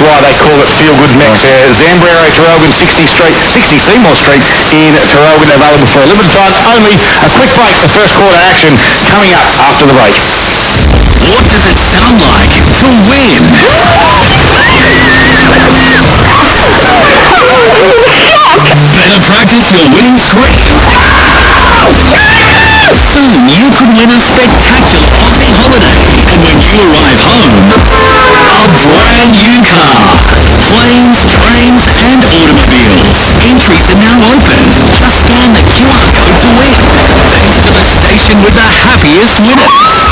why they call it Feel Good Mex. Zambrero, Traralgon, 60 Seymour Street in Traralgon, available for a limited time only. A quick break, the first quarter action coming up after the break. What does it sound like to win? Better practice your winning scream. Soon you could win a spectacular Aussie holiday, and when you arrive home, a brand new car. Planes, trains and automobiles. Entries are now open. Just scan the QR code to win. Thanks to the station with the happiest winners.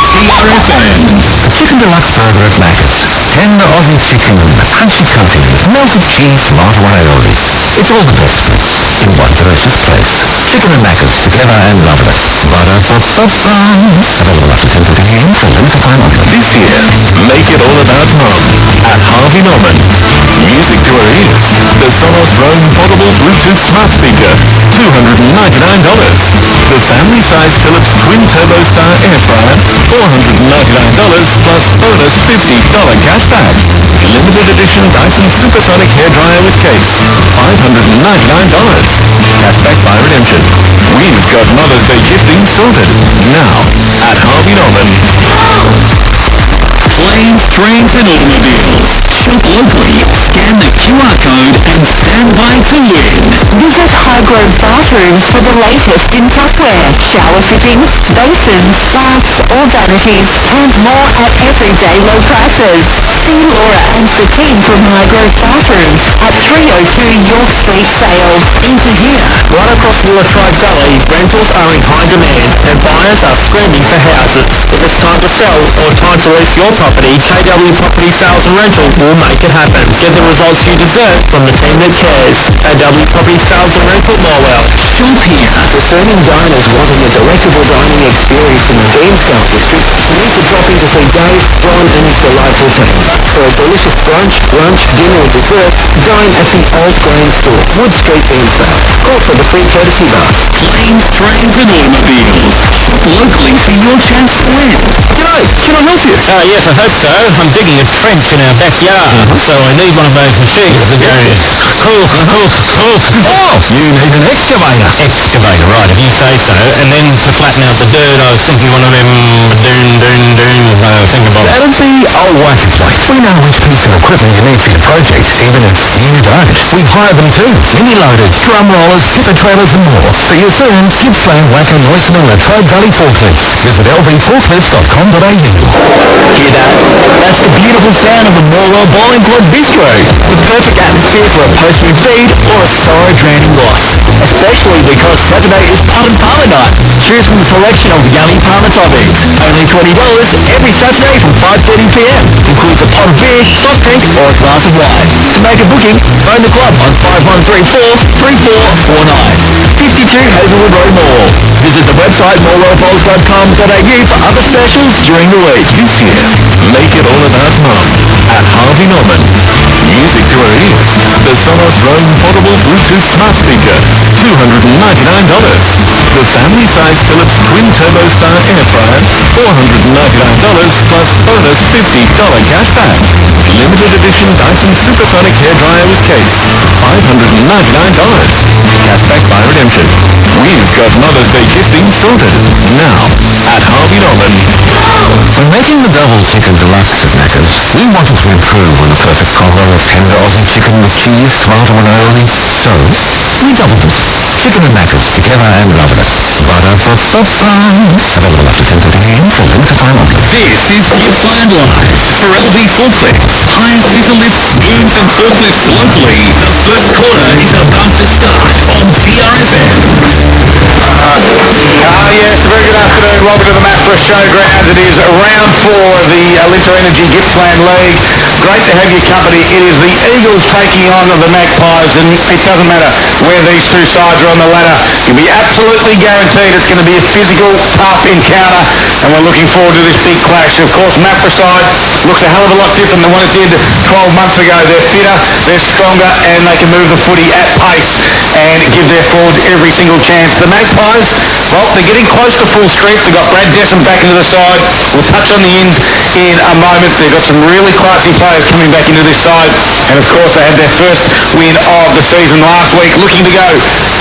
TRFM. Chicken Deluxe Burger at Macca's. Tender Aussie chicken, crunchy coating, melted cheese, tomato and aioli. It's all the best bits in one delicious place. Chicken and Macca's, together and loving it. Ba-da-ba-ba-ba. Available after 10:30 a.m. for limited time only. This year, make it all about Mum at Harvey Norman. Music to her ears. The Sonos Roam Portable Bluetooth Smart Speaker, $299. The family-size Philips Twin Turbo Star Air Fryer, $499 plus bonus $50 cash back. Limited edition Dyson Supersonic Hairdryer with case, $599. Cashback by redemption. We've got Mother's Day gifting sorted. Now, at Harvey Norman. Planes, trains and automobiles. Shop locally, scan the QR code and stand by to win. Visit Highgrove Bathrooms for the latest in tapware, shower fittings, basins, baths or vanities, and more at everyday low prices. See Laura and the team from Highgrove Bathrooms at 302 York Street, Sale. Into here. Right across the Latrobe Valley, rentals are in high demand and buyers are screaming for houses. If it's time to sell or time to lease your property, KW Property Sales and Rental will make it happen. Get the results you deserve from the team that cares. KW Property Sales and Rental Morwell. Shop here. Discerning diners wanting a delectable dining experience in the Deansgate district need to drop in to see Dave, Ron and his delightful team. For a delicious brunch, lunch, dinner or dessert, dine at the Old Grain Store, Wood Street, Deansdale. Call for the free courtesy bus. Planes, trains and automobiles. Shop locally for your chance to win. G'day, can I help you? Yes, I hope so. I'm digging a trench in our backyard, so I need one of those machines that goes cool. Oh, you need an excavator. Excavator, right, if you say so. And then to flatten out the dirt, I was thinking one of them thingamabobs. That'd be old wifey place. We know which piece of equipment you need for your project, even if you don't. We hire them too. Mini loaders, drum rollers, tipper trailers and more. See you soon. Gippsland, Wacker, Neuston and Latrobe Valley Forklifts. Visit lvforklifts.com.au. Hear that? That's the beautiful sound of the Morwell Bowling Club Bistro. The perfect atmosphere for a post-game feed or a sorrow drowning loss. Especially because Saturday is Pub and Parlour night. Choose from a selection of yummy parlour toppings. Only $20 every Saturday from 5:30pm. Includes a pot of beer, soft drink or a glass of wine. To make a booking, phone the club on 5134-3449. 52 Hazelwood Road Mall. Visit the website morwellbowls.com.au for other specials during the week. This year, make it all about Mum at Harvey Norman. Music to her ears. The Sonos Roam Portable Bluetooth Smart Speaker, $299. The family-size Philips Twin Turbo Star Air Fryer, $499 plus bonus $50 cash back. Limited edition Dyson Supersonic Hairdryer with case, $599. Cashback by redemption. We've got Mother's Day gifting sorted. Now, at Harvey Norman. When making the double chicken deluxe at Macca's, we wanted to improve on the perfect combo of tender Aussie chicken with cheese, tomato and aioli. So, we doubled it. Chicken and Macca's, together and loving it. Ba-da-ba-ba-ba. Available after 10:30 a.m. for limited time only. This is Gippsland Live for LV Forklifts. Hire scissor lifts, booms and forklifts locally. The first quarter is about to start on TRFM. Yes, a very good afternoon. Welcome to the Maffra Showgrounds. It is round 4 of the Linter Energy Gippsland League. Great to have your company. It is the Eagles taking on the Magpies, and it doesn't matter where these two sides are on the ladder. You'll be absolutely guaranteed it's going to be a physical, tough encounter, and we're looking forward to this big clash. Of course, Maffra side looks a hell of a lot different than what it did 12 months ago. They're fitter, they're stronger, and they can move the footy at pace and give their forwards every single chance. The Magpies, well, they're getting close to full strength. They've got Brad Desson back into the side. We'll touch on the ins in a moment. They've got some really classy players players coming back into this side. And of course, they had their first win of the season last week, looking to go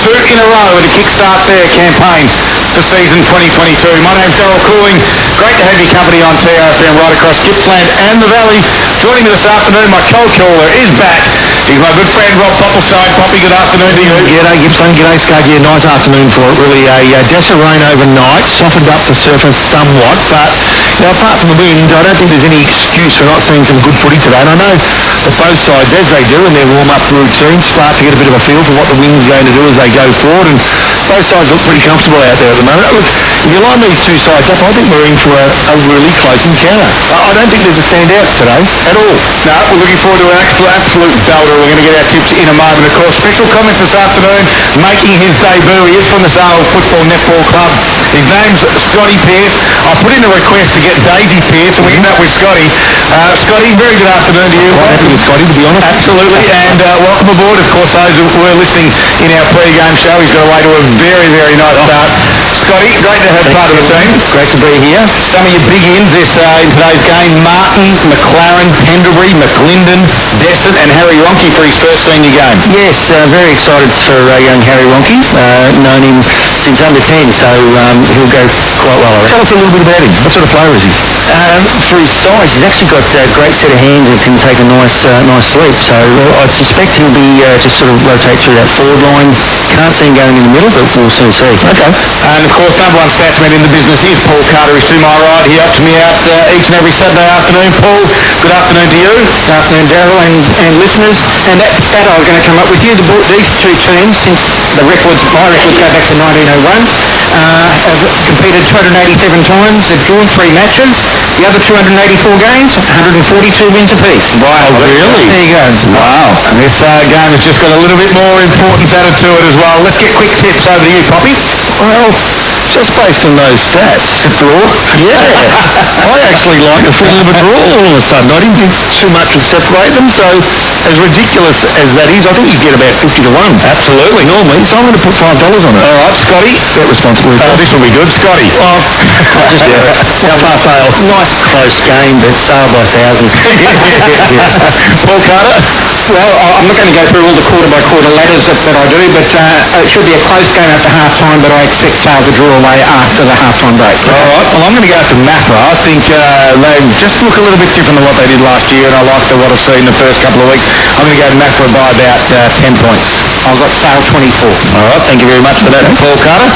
2 in a row and to kickstart their campaign for season 2022. My name's Darryl Cooling. Great to have your company on TRFM right across Gippsland and the Valley. Joining me this afternoon, my co-caller is back. He's my good friend Rob Poppleside. Poppy, good afternoon to you. G'day Gippsland, g'day Scud. Yeah, nice afternoon for it. Really a dash of rain overnight, softened up the surface somewhat, but apart from the wind, I don't think there's any excuse for not seeing some good footy today. And I know that both sides, as they do in their warm-up routines, start to get a bit of a feel for what the wind's going to do as they go forward, and both sides look pretty comfortable out there at the moment. Look, if you line these two sides up, I think we're in for a really close encounter. I don't think there's a standout today at all. No, we're looking forward to an absolute belter. We're going to get our tips in a moment. Of course, special comments this afternoon, making his debut. He is from the Sale Football Netball Club. His name's Scotty Pearce. I put in a request to get Daisy Pearce, and we ended up with Scotty. Scotty, very good afternoon to you. Quite happy with Scotty, to be honest. Absolutely, and welcome aboard. Of course, those who were listening in our pre-game show, he's got away to a very, very nice start. Scotty, great to have part of the team. Great to be here. Some of your big ins in today's game: Martin, McLaren, Pendlebury, McLinden, Dessert, and Harry Ronke for his first senior game. Yes, very excited for young Harry Ronke. Known him since under 10, so he'll go quite well. Tell us a little bit about him. What sort of player is he? For his size, he's actually got a great set of hands and can take a nice sweep. So I suspect he'll be just sort of rotate through that forward line. Can't see him going in the middle, but we'll soon see. Okay. And of course, number one statsman in the business is Paul Carter. He's to my right. He helps me out each and every Saturday afternoon. Paul, good afternoon to you. Good afternoon, Darryl and listeners. And that stat I was going to come up with you, these two teams, since my records go back to 1901, have competed 287 times. They've drawn 3 matches. The other 284 games, 142 wins apiece. Wow, really? There you go. Wow. And this game has just got a little bit more importance added to it as well. Let's get quick tips over to you, Poppy. Well, just based on those stats, draw. Yeah, I actually like a feel of a draw all of a sudden. I didn't think too much would separate them, so as ridiculous as that is, I think you get about 50 to 1. Absolutely. Normally, so I'm going to put $5 on it. All right, Scotty. Bet responsibly. This will be good, Scotty. I'll pass sale. Nice close game, but sale by thousands. Paul Carter. Well, I'm not going to go through all the quarter-by-quarter ladders that I do, but it should be a close game after half-time, but I expect Sale to draw away after the half-time break. All right, well, I'm going to go to Maffra. I think they just look a little bit different than what they did last year, and I like what I've seen the first couple of weeks. I'm going to go to Maffra by about 10 points. I've got Sale 24. All right, thank you very much for that, Paul Carter.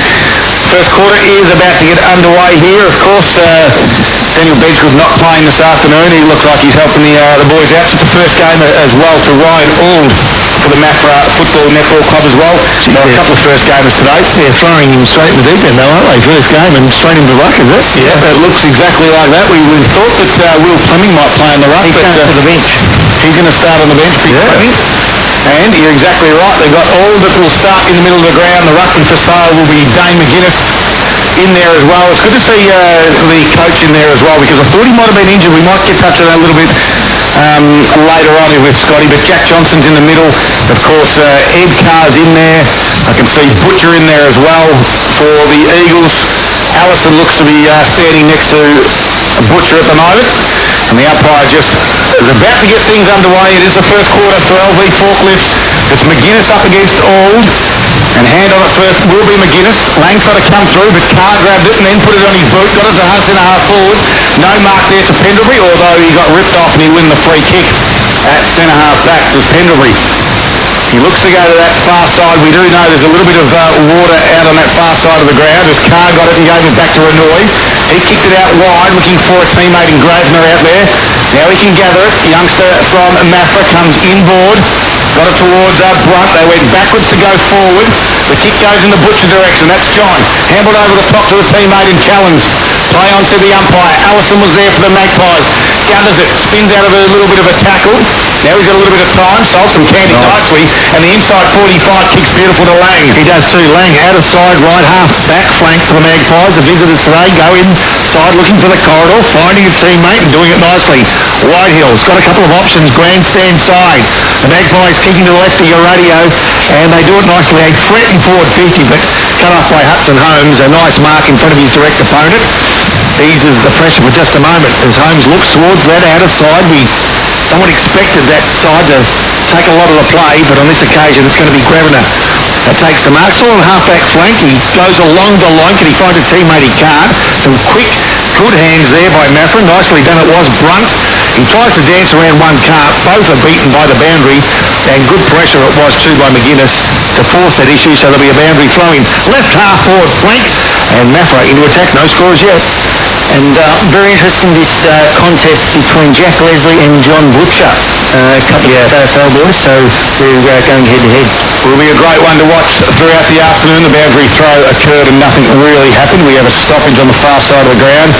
First quarter is about to get underway here. Of course, Daniel Bedgood not playing this afternoon. He looks like he's helping the boys out. It's the first game as well to Ryan Auld for the Maffra Football Netball Club as well. Got a couple of first gamers today. Yeah, throwing him straight in the deep end though, aren't they? First game and straight into the ruck, is it? Yeah, it looks exactly like that. We thought that Will Fleming might play on the ruck, but to the bench. he's going to start on the bench, Big Fleming. And you're exactly right. They've got Auld that will start in the middle of the ground. The ruckman for Sale will be Dane McGuinness in there as well. It's good to see the coach in there as well, because I thought he might have been injured. We might get touch on that a little bit later on with Scotty, but Jack Johnson's in the middle. Of course, Ed Carr's in there. I can see Butcher in there as well for the Eagles. Allison looks to be standing next to Butcher at the moment, and the umpire just is about to get things underway. It is the first quarter for LV Forklifts. It's McGuinness up against Auld, and hand on it first will be McGuinness. Lang tried to come through, but Carr grabbed it and then put it on his boot, got it to centre-half forward. No mark there to Pendlebury, although he got ripped off and he won the free kick at centre-half back to Pendlebury. He looks to go to that far side. We do know there's a little bit of water out on that far side of the ground as Carr got it and gave it back to Renoy. He kicked it out wide, looking for a teammate in Grosvenor out there. Now he can gather it. Youngster from Maffra comes inboard. Got it towards Brunt. They went backwards to go forward. The kick goes in the Butcher direction. That's John. Handled over the top to the teammate in challenge. Play on to the umpire. Allison was there for the Magpies. Gathers it. Spins out of a little bit of a tackle. Now he's got a little bit of time. Salts and Candy nicely. And the inside 45 kicks beautiful to Lang. He does too. Lang out of side, right half, back flank for the Magpies. The visitors today go inside looking for the corridor, finding a teammate and doing it nicely. Whitehill's got a couple of options, grandstand side. The Magpies kicking to the left of your radio, and they do it nicely. They threaten forward 50, but cut off by Hudson Holmes. A nice mark in front of his direct opponent. Eases the pressure for just a moment as Holmes looks towards that outer side. We Someone expected that side to take a lot of the play, but on this occasion it's going to be Grevena that takes the mark. Still on half-back flank, he goes along the line. Can he find a teammate? He can't. Some quick, good hands there by Maffra. Nicely done it was. Brunt, he tries to dance around one can't. Both are beaten by the boundary, and good pressure it was too by McGuinness to force that issue, so there'll be a boundary flowing left half forward flank, and Maffra into attack. No scores yet. And very interesting, this contest between Jack Leslie and John Butcher, a couple of AFL boys, so we're going head-to-head. Will be a great one to watch throughout the afternoon. The boundary throw occurred and nothing really happened. We have a stoppage on the far side of the ground.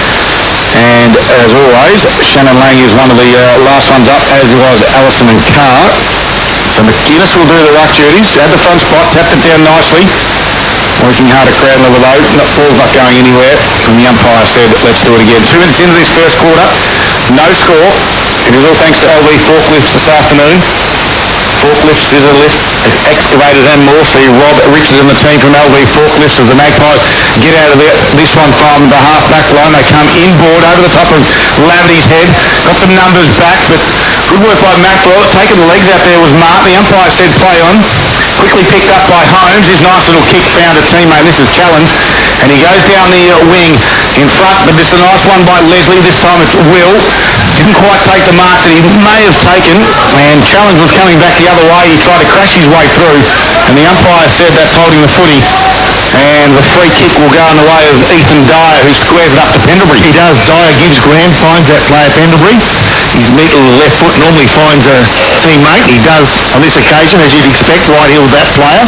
And as always, Shannon Lang is one of the last ones up, as was Allison and Carr. So McGuinness will do the ruck duties. At the front spot, tapped it down nicely. Working hard at crowd level though. Ball's not going anywhere. And the umpire said, let's do it again. 2 minutes into this first quarter. No score. It is all thanks to LV Forklifts this afternoon. Forklifts, scissor lift, excavators and more. See Rob Richard and the team from LV Forklifts as the Magpies get out of this one from the half-back line. They come inboard over the top of Lavity's head. Got some numbers back, but good work by Maffra. Taking the legs out there was Mark. The umpire said play on. Quickly picked up by Holmes. His nice little kick found a teammate. This is Challenge. And he goes down the wing in front, but this is a nice one by Leslie. This time it's Will. Didn't quite take the mark that he may have taken, and Challenge was coming back the other way. He tried to crash his way through, and the umpire said that's holding the footy. And the free kick will go in the way of Ethan Dyer, who squares it up to Pendlebury. He does. Dyer gives ground, finds that player Pendlebury. His neat little left foot normally finds a teammate. He does on this occasion, as you'd expect, right-heeled that player.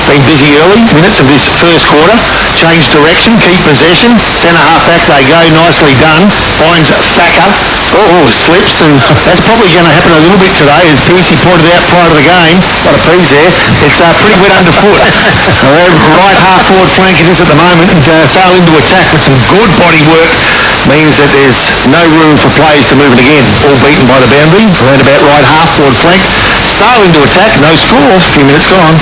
Been busy early minutes of this first quarter. Changed direction, keep possession. Centre half-back they go, nicely done. Finds Thacker. Oh, slips, and that's probably going to happen a little bit today, as Piercy pointed out prior to the game. Got a piece there. It's pretty wet underfoot. Right half forward flank it is at the moment, and sail into attack with some good body work. Means that there's no room for players to move it again. All beaten by the boundary, around about right half forward flank. Sail into attack, no score, a few minutes gone.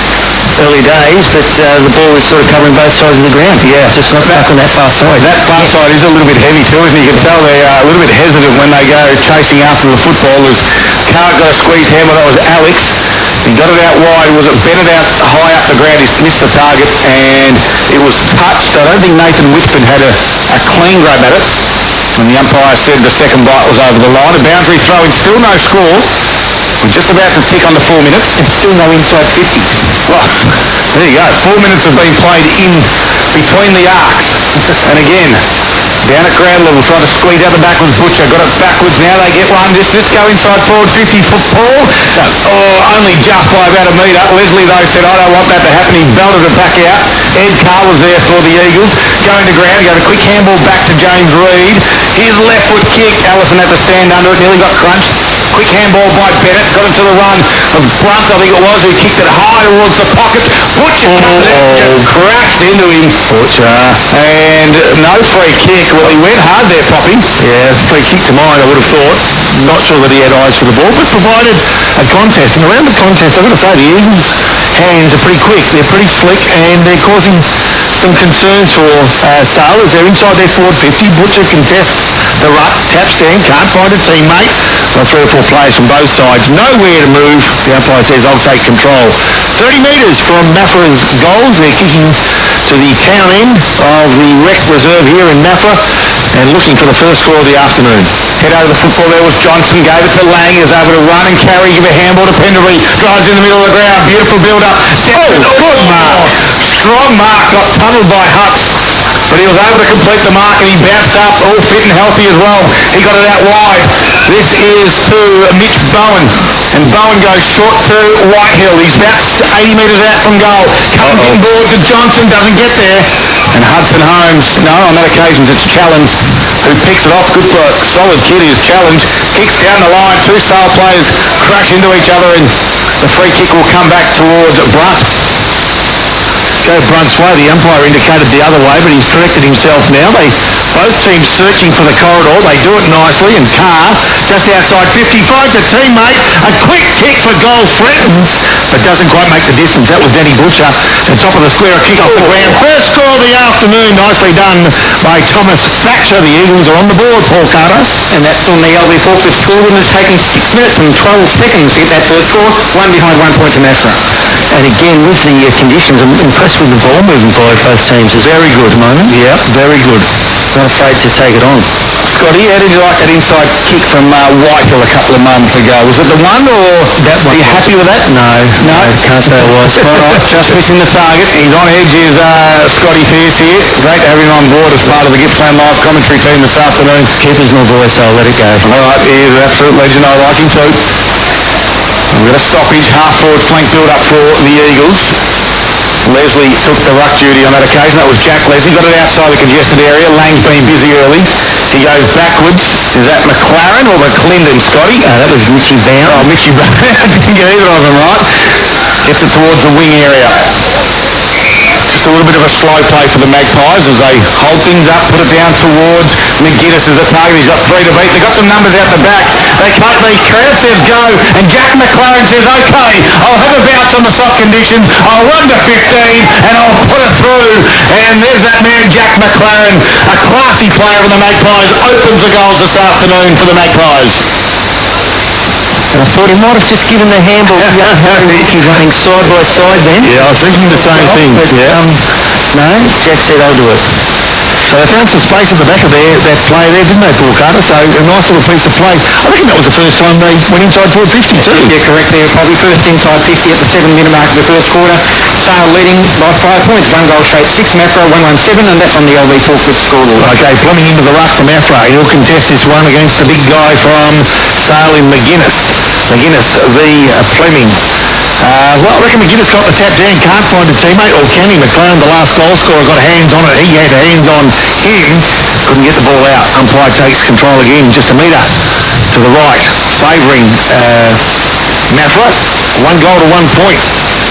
Early days, but the ball is sort of covering both sides of the ground. Yeah, just not stuck on that far side. That far side is a little bit heavy too, isn't it? You can tell they're a little bit hesitant when they go chasing after the football. As Carr got a squeezed hand, well, that was Alex. He got it out wide. Was it Bennett out high up the ground? He's missed the target, and it was touched. I don't think Nathan Whitford had a clean grab at it. And the umpire said the second bite was over the line. A boundary throw-in, still no score. We're just about to tick on the 4 minutes. And still no inside 50. Well, there you go. 4 minutes have been played in between the arcs. And again, down at ground level, trying to squeeze out the back with Butcher. Got it backwards now. They get one. Does this go inside forward 50-foot Paul? Oh, only just by about a metre. Leslie, though, said, I don't want that to happen. He belted it back out. Ed Carr was there for the Eagles. Going to ground. He got a quick handball back to James Reid. His left foot kick. Allison had to stand under it. Nearly got crunched. Quick handball by Bennett. Got into the run of Brunt, I think it was, who kicked it high towards the pocket. Butcher comes in, just crashed into him. Butcher. And no free kick. Well, he went hard there, Poppy. Yeah, free kick to mine, I would have thought. Not sure that he had eyes for the ball, but provided a contest. And around the contest, I've got to say, the Eagles' hands are pretty quick. They're pretty slick, and they're causing some concerns for sailors. They're inside their forward 50. Butcher contests the ruck, tap stand, can't find a teammate. Got 3 or 4 players from both sides. Nowhere to move. The umpire says, I'll take control. 30 metres from Maffra's goals. They're kicking to the town end of the rec reserve here in Maffra and looking for the first score of the afternoon. Head over the football there was Johnson. Gave it to Lang. He was able to run and carry. Give a handball to Pendlebury. Drives in the middle of the ground. Beautiful build-up. Good mark. Strong mark. Got tunnelled by Hutz. But he was able to complete the mark, and he bounced up, all fit and healthy as well. He got it out wide. This is to Mitch Bowen, and Bowen goes short to Whitehill. He's about 80 metres out from goal. Comes inboard to Johnson, doesn't get there. And Hudson Holmes, no, on that occasion it's Challenge who picks it off. Good for a solid kid is Challenge. Kicks down the line, 2 Sale players crash into each other, and the free kick will come back towards Brunt. Go Brunt's way. The umpire indicated the other way, but he's corrected himself now. Both teams searching for the corridor. They do it nicely, and Carr, just outside 50, finds a teammate. A quick kick for goal threatens, but doesn't quite make the distance. That was Danny Butcher at top of the square, a kick off the ground. First score of the afternoon, nicely done by Thomas Thatcher. The Eagles are on the board, Paul Carter. And that's on the RD4 with score. It's taken 6 minutes and 12 seconds to get that first score. One behind, 1 point to Maffra. And again, with the conditions, I'm impressed with the ball moving by both teams. It's very good at the moment. Yeah, very good. Not afraid to take it on. Scotty, how did you like that inside kick from Whitehill a couple of moments ago? Was it the one, or That one are you happy with that? No, can't say it was. All right, just missing the target. He's on edge, is Scotty Pearce here. Great to have him on board as part of the Gippsland Live commentary team this afternoon. Keeper's my voice, I'll let it go. All right, he is an absolute legend. I like him too. We've got a stoppage, half-forward flank build-up for the Eagles. Leslie took the ruck duty on that occasion. That was Jack Leslie. Got it outside the congested area. Lang's been busy early. He goes backwards. Is that McLaren or McClendon, Scotty? That was Mitchy Bound. Oh, Mitchy Brown. Didn't get either of them right. Gets it towards the wing area. Just a little bit of a slow play for the Magpies as they hold things up, put it down towards McGuinness as a target. He's got 3 to beat. They've got some numbers out the back. They cut, the crowd says go, and Jack McLaren says, okay, I'll have a bounce on the soft conditions. I'll run to 15 and I'll put it through. And there's that man, Jack McLaren, a classy player for the Magpies, opens the goals this afternoon for the Magpies. And I thought he might have just given the handball to young Harry Ricky running side by side then. Yeah, I was thinking the same thing. But, no, Jack said, I'll do it. So they found some space at the back of that play there, didn't they, Paul Carter? So a nice little piece of play. I reckon that was the first time they went inside forward 50 too. Yeah, correct there. Probably first inside 50 at the 7-minute mark of the first quarter. Sale leading by 5 points. 1 goal straight, 6 Maffra, 117, and that's on the RD4 quick scoreboard. Okay, plumbing into the ruck from Maffra. He'll contest this one against the big guy from Sale in McGuinness. McGuinness v Fleming. Well, I reckon McGuinness got the tap down, can't find a teammate, or can he? McLaren, the last goal scorer, got hands on it. He had hands on him, couldn't get the ball out. Umpire takes control again, just a metre to the right, favouring Maffra. 1 goal to 1 point.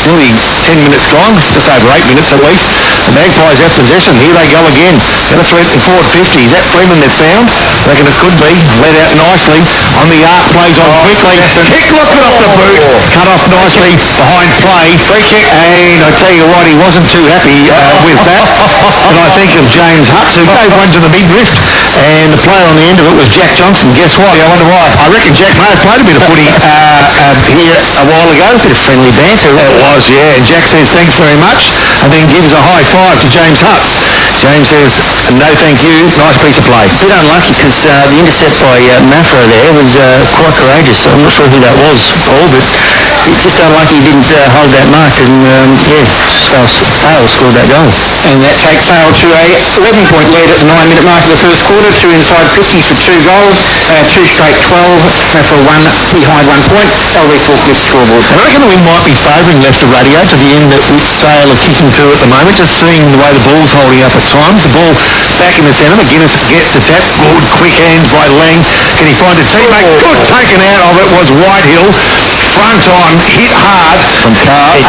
Nearly 10 minutes gone, just over 8 minutes at least. The Magpies have possession. Here they go again. Got a threat in forward 50. Is that Freeman they've found? Reckon it could be. Led out nicely. On the arc, plays on quickly. Kick, look it off the boot. Cut off nicely behind play. Free kick. And I tell you what, he wasn't too happy with that. And I think of James Hutz, who gave one to the midriff. And the player on the end of it was Jack Johnson. Guess what? I wonder why. I reckon Jack may have played a bit of footy here a while ago. Bit of friendly banter. It was, yeah. And Jack says thanks very much, and then gives a high five to James Hutz. James says, no thank you, nice piece of play. A bit unlucky because the intercept by Maffra there was quite courageous. I'm not sure who that was, Paul, but it's just unlucky he didn't hold that mark, and Sale scored that goal. And that takes Sale to a 11-point lead at the 9-minute mark of the first quarter. 2 inside 50s for 2 goals. 2 straight 12. Maffra 1 behind 1 point. RD4 quick scoreboard. I reckon the wind might be favouring Leicester Radio to the end that which Sale are kicking to at the moment, just seeing the way the ball's holding up at times. The ball back in the centre. McGuinness gets the tap. Good quick hands by Lang. Can he find a teammate? Good taken out of it was Whitehill. Front on, hit hard from Carr,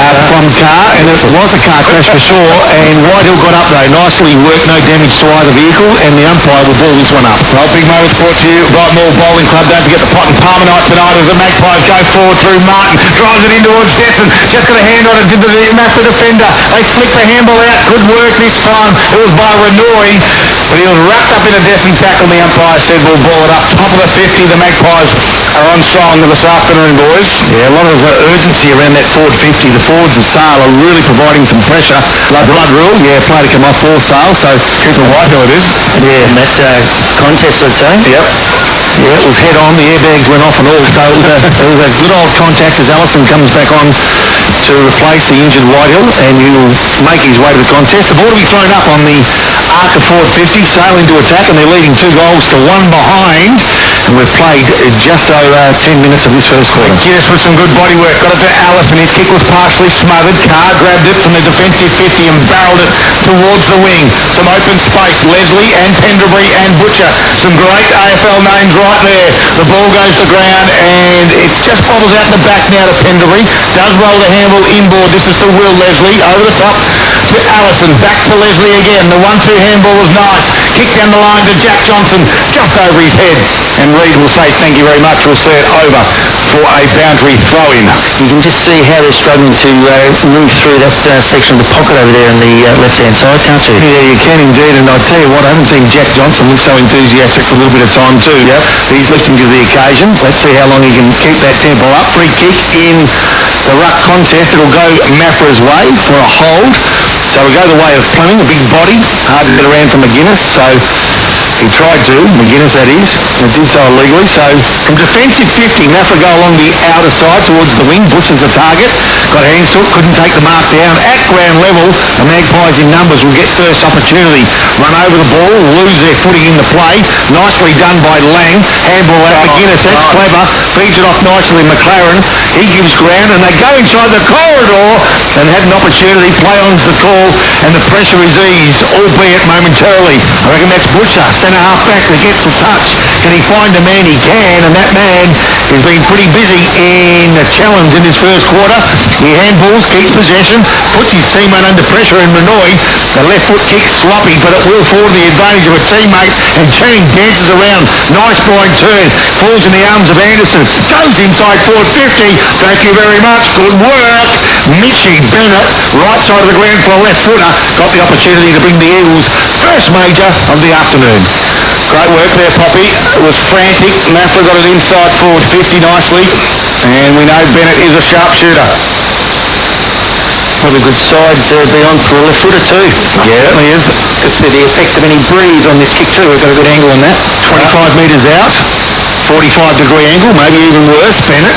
and it was a car crash for sure. And Whitehill got up though, nicely worked, no damage to either vehicle, and the umpire will ball this one up. Well, big moments brought to you by Moore Bowling Club. Don't forget the pot and palmer night tonight as the Magpies go forward through Martin, drives it in towards Desson, just got a hand on it, did the Maffra defender. They flicked the handball out, good work this time. It was by Renoi, but he was wrapped up in a Desson tackle. The umpire said we'll ball it up. Top of the 50, the Magpies are on song this afternoon, boys. Yeah, a lot of urgency around that forward 50. The forwards of Sale are really providing some pressure. Blood rule, yeah, play to come off for Sale, so Cooper Whitehill it is. Yeah, and that contest, I'd say. Yep. Yeah, it was head on, the airbags went off and all, so it was a good old contact as Allison comes back on to replace the injured Whitehill, and he'll make his way to the contest. The ball will be thrown up on the arc of forward 50, Sale into attack, and they're leading 2 goals to 1 behind, and we've played just over 10 minutes of this first quarter. Guinness with some good body work, got it to Allison, his kick was partially smothered, Carr grabbed it from the defensive 50 and barreled it towards the wing. Some open space, Leslie and Pendlebury and Butcher, some great AFL names right there. The ball goes to ground and it just bobbles out the back now to Pendlebury, does roll the handball inboard. This is to Will Leslie, over the top to Allison, back to Leslie again. The 1-2 handball was nice, kick down the line to Jack Johnson, just over his head, and Reid will say thank you very much. We'll see it over for a boundary throw-in. You can just see how they're struggling to move through that section of the pocket over there on the left-hand side, can't you? Yeah, you can indeed, and I tell you what, I haven't seen Jack Johnson look so enthusiastic for a little bit of time too. Yep. He's lifting to the occasion. Let's see how long he can keep that tempo up. Free kick in the ruck contest. It'll go Maffra's way for a hold. So we'll go the way of Fleming, a big body, hard to get around for McGuinness, so he tried to, McGuinness that is, and did so illegally. So from defensive 50, Maffra go along the outer side towards the wing. Bush is the target, got hands to it, couldn't take the mark down. At ground level, the Magpies in numbers will get first opportunity. Run over the ball, lose their footing in the play. Nicely done by Lang. Handball at McGuinness, that's clever. Feeds it off nicely McLaren. He gives ground and they go inside the corridor and had an opportunity. Play on's the call and the pressure is eased, albeit momentarily. I reckon that's Butcher, centre half back that gets the touch. Can he find a man? He can, and that man has been pretty busy in the challenge in his first quarter. He handballs, keeps possession, puts his teammate under pressure in Renoy. The left foot kick sloppy, but it will fall to the advantage of a teammate, and Channing dances around. Nice blind turn, falls in the arms of Anderson, goes inside forward 50. Thank you very much, good work. Mitchie Bennett, right side of the ground for a left footer, got the opportunity to bring the Eagles' first major of the afternoon. Great work there, Poppy. It was frantic. Maffra got it inside forward 50 nicely, and we know Bennett is a sharpshooter. Probably a good side to be on for a left footer too. Yeah, it certainly is. Could see the effect of any breeze on this kick too. We've got a good angle on that. 25 metres out, 45-degree angle, maybe even worse. Bennett,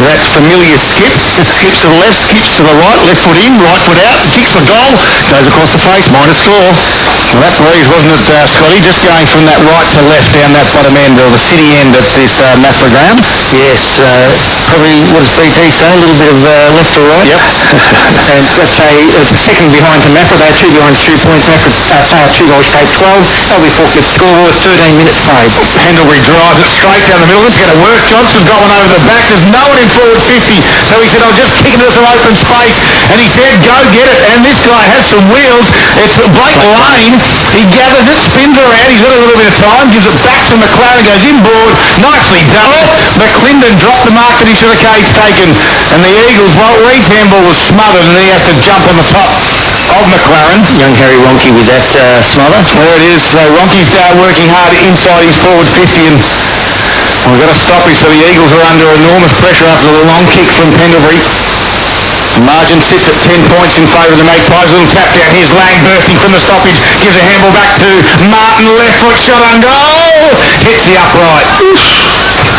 that familiar skip, skips to the left, skips to the right, left foot in, right foot out, kicks for goal, goes across the face, minor score. Well, that breeze, wasn't it, Scotty? Just going from that right to left down that bottom end, or the city end at this Maffra ground? Yes, probably, what does BT say, a little bit of left to right? Yep. And it's a second behind to Maffra. They're 2 behind 2 points. Maffra Sale 2 goals straight 12. LV4 gets scoreboard 13 minutes played. Pendlebury drives it straight down the middle. This is going to work. Johnson got one over the back. There's no one in forward 50. So he said, I'll just kick it into some open space. And he said, go get it. And this guy has some wheels. It's Blake Lane. He gathers it, spins around. He's got a little bit of time. Gives it back to McLaren. Goes inboard. Nicely done. McClendon dropped the mark that he should have taken. And the Eagles, well, Reed's handball was smothered and he has to jump on the top of McLaren. Young Harry Ronke with that smother. There it is. So Ronke's working hard inside his forward 50 and we've got to stop him. So the Eagles are under enormous pressure after the long kick from Pendlebury. Margin sits at 10 points in favour of the Magpies. Little tap down. Here's Lang bursting from the stoppage. Gives a handball back to Martin. Left foot shot on goal. Hits the upright.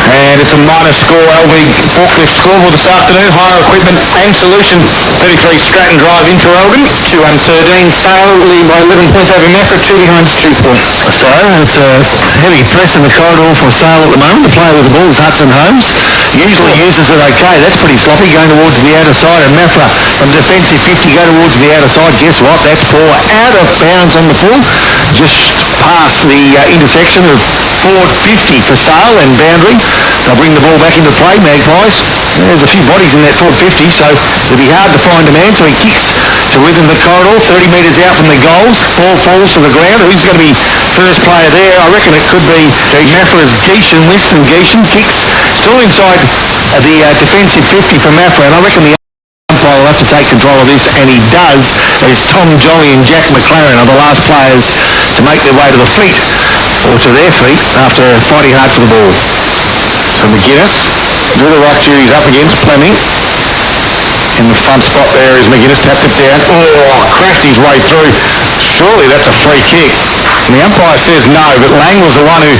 And it's a minor score. LV forklift scoreboard this afternoon. Hire equipment and solution. 33 Stratton Drive, Inverelgin. 2-13. Sale lead by 11 points over Maffra. 2 behind 2 points. So it's a heavy press in the corridor for Sale at the moment. The player with the ball is Hudson Holmes. Usually uses it okay. That's pretty sloppy going towards the outer side. And Maffra from defensive 50 go towards the outer side. Guess what? That's poor. Out of bounds on the full. Just past the intersection of forward 50 for Sale and boundary. They'll bring the ball back into play, Magpies. There's a few bodies in that forward 50, so it'll be hard to find a man. So he kicks to within the corridor, 30 metres out from the goals. Ball falls to the ground. Who's going to be first player there? I reckon it could be Maffra's Geishan, Liston Geishan. Kicks still inside the defensive 50 for Maffra, and I reckon the umpire will have to take control of this, and he does, as Tom Jolly and Jack McLaren are the last players to make their way to the feet, or to their feet, after fighting hard for the ball. So McGuinness, do the right duties up against Fleming. In the front spot there is McGuinness, tapped it down. Oh, cracked his way through. Surely that's a free kick. And the umpire says no, but Lang was the one who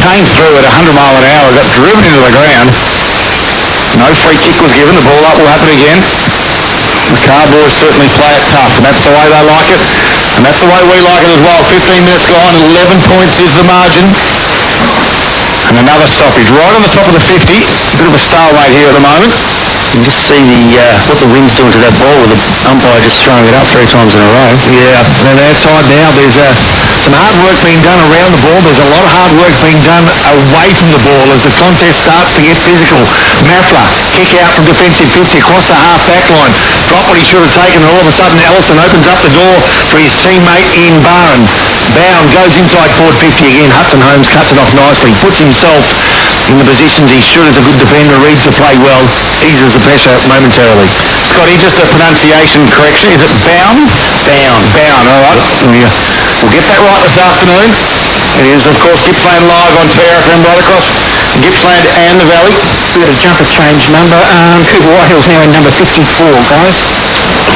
came through at 100 mile an hour, got driven into the ground. No free kick was given. The ball up will happen again. The Car Boys certainly play it tough, and that's the way they like it. And that's the way we like it as well. 15 minutes gone, 11 points is the margin. And another stoppage right on the top of the 50. A bit of a stalemate here at the moment. You can just see what the wind's doing to that ball with the umpire just throwing it up 3 times in a row. Yeah, and outside now there's some hard work being done around the ball. There's a lot of hard work being done away from the ball as the contest starts to get physical. Maffra kick out from defensive 50 across the half-back line. Drop what he should have taken, and all of a sudden Ellison opens up the door for his teammate in Barron. Bound goes inside forward 50 again. Hudson Holmes cuts it off nicely, puts himself in the positions he should as a good defender, reads the play well, eases the pressure momentarily. Scotty, just a pronunciation correction. Is it Bound? Bound, all right. We'll get that right this afternoon. It is, of course, Gippsland Live on TRFM right across Gippsland and the Valley. We've got a jumper change number. Cooper Whitehill's now in number 54, guys.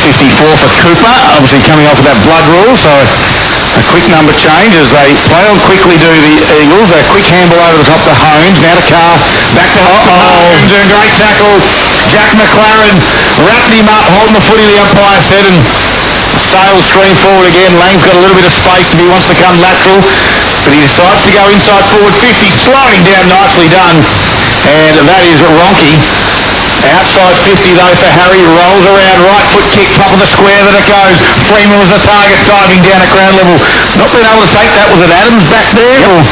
54 for Cooper, obviously coming off of that blood rule, so a quick number change as they play on quickly do the Eagles. A quick handball over the top to Holmes, now to Carr, back to Holmes, doing great tackle. Jack McLaren wrapped him up, holding the footy, the umpire said, and Sales stream forward again. Lang's got a little bit of space if he wants to come lateral, but he decides to go inside forward 50, sliding down, nicely done, and that is Ronke. Outside 50 though for Harry, rolls around, right foot kick, top of the square that it goes. Freeman was the target, diving down at ground level. Not being able to take that. Was it Adams back there? Yep.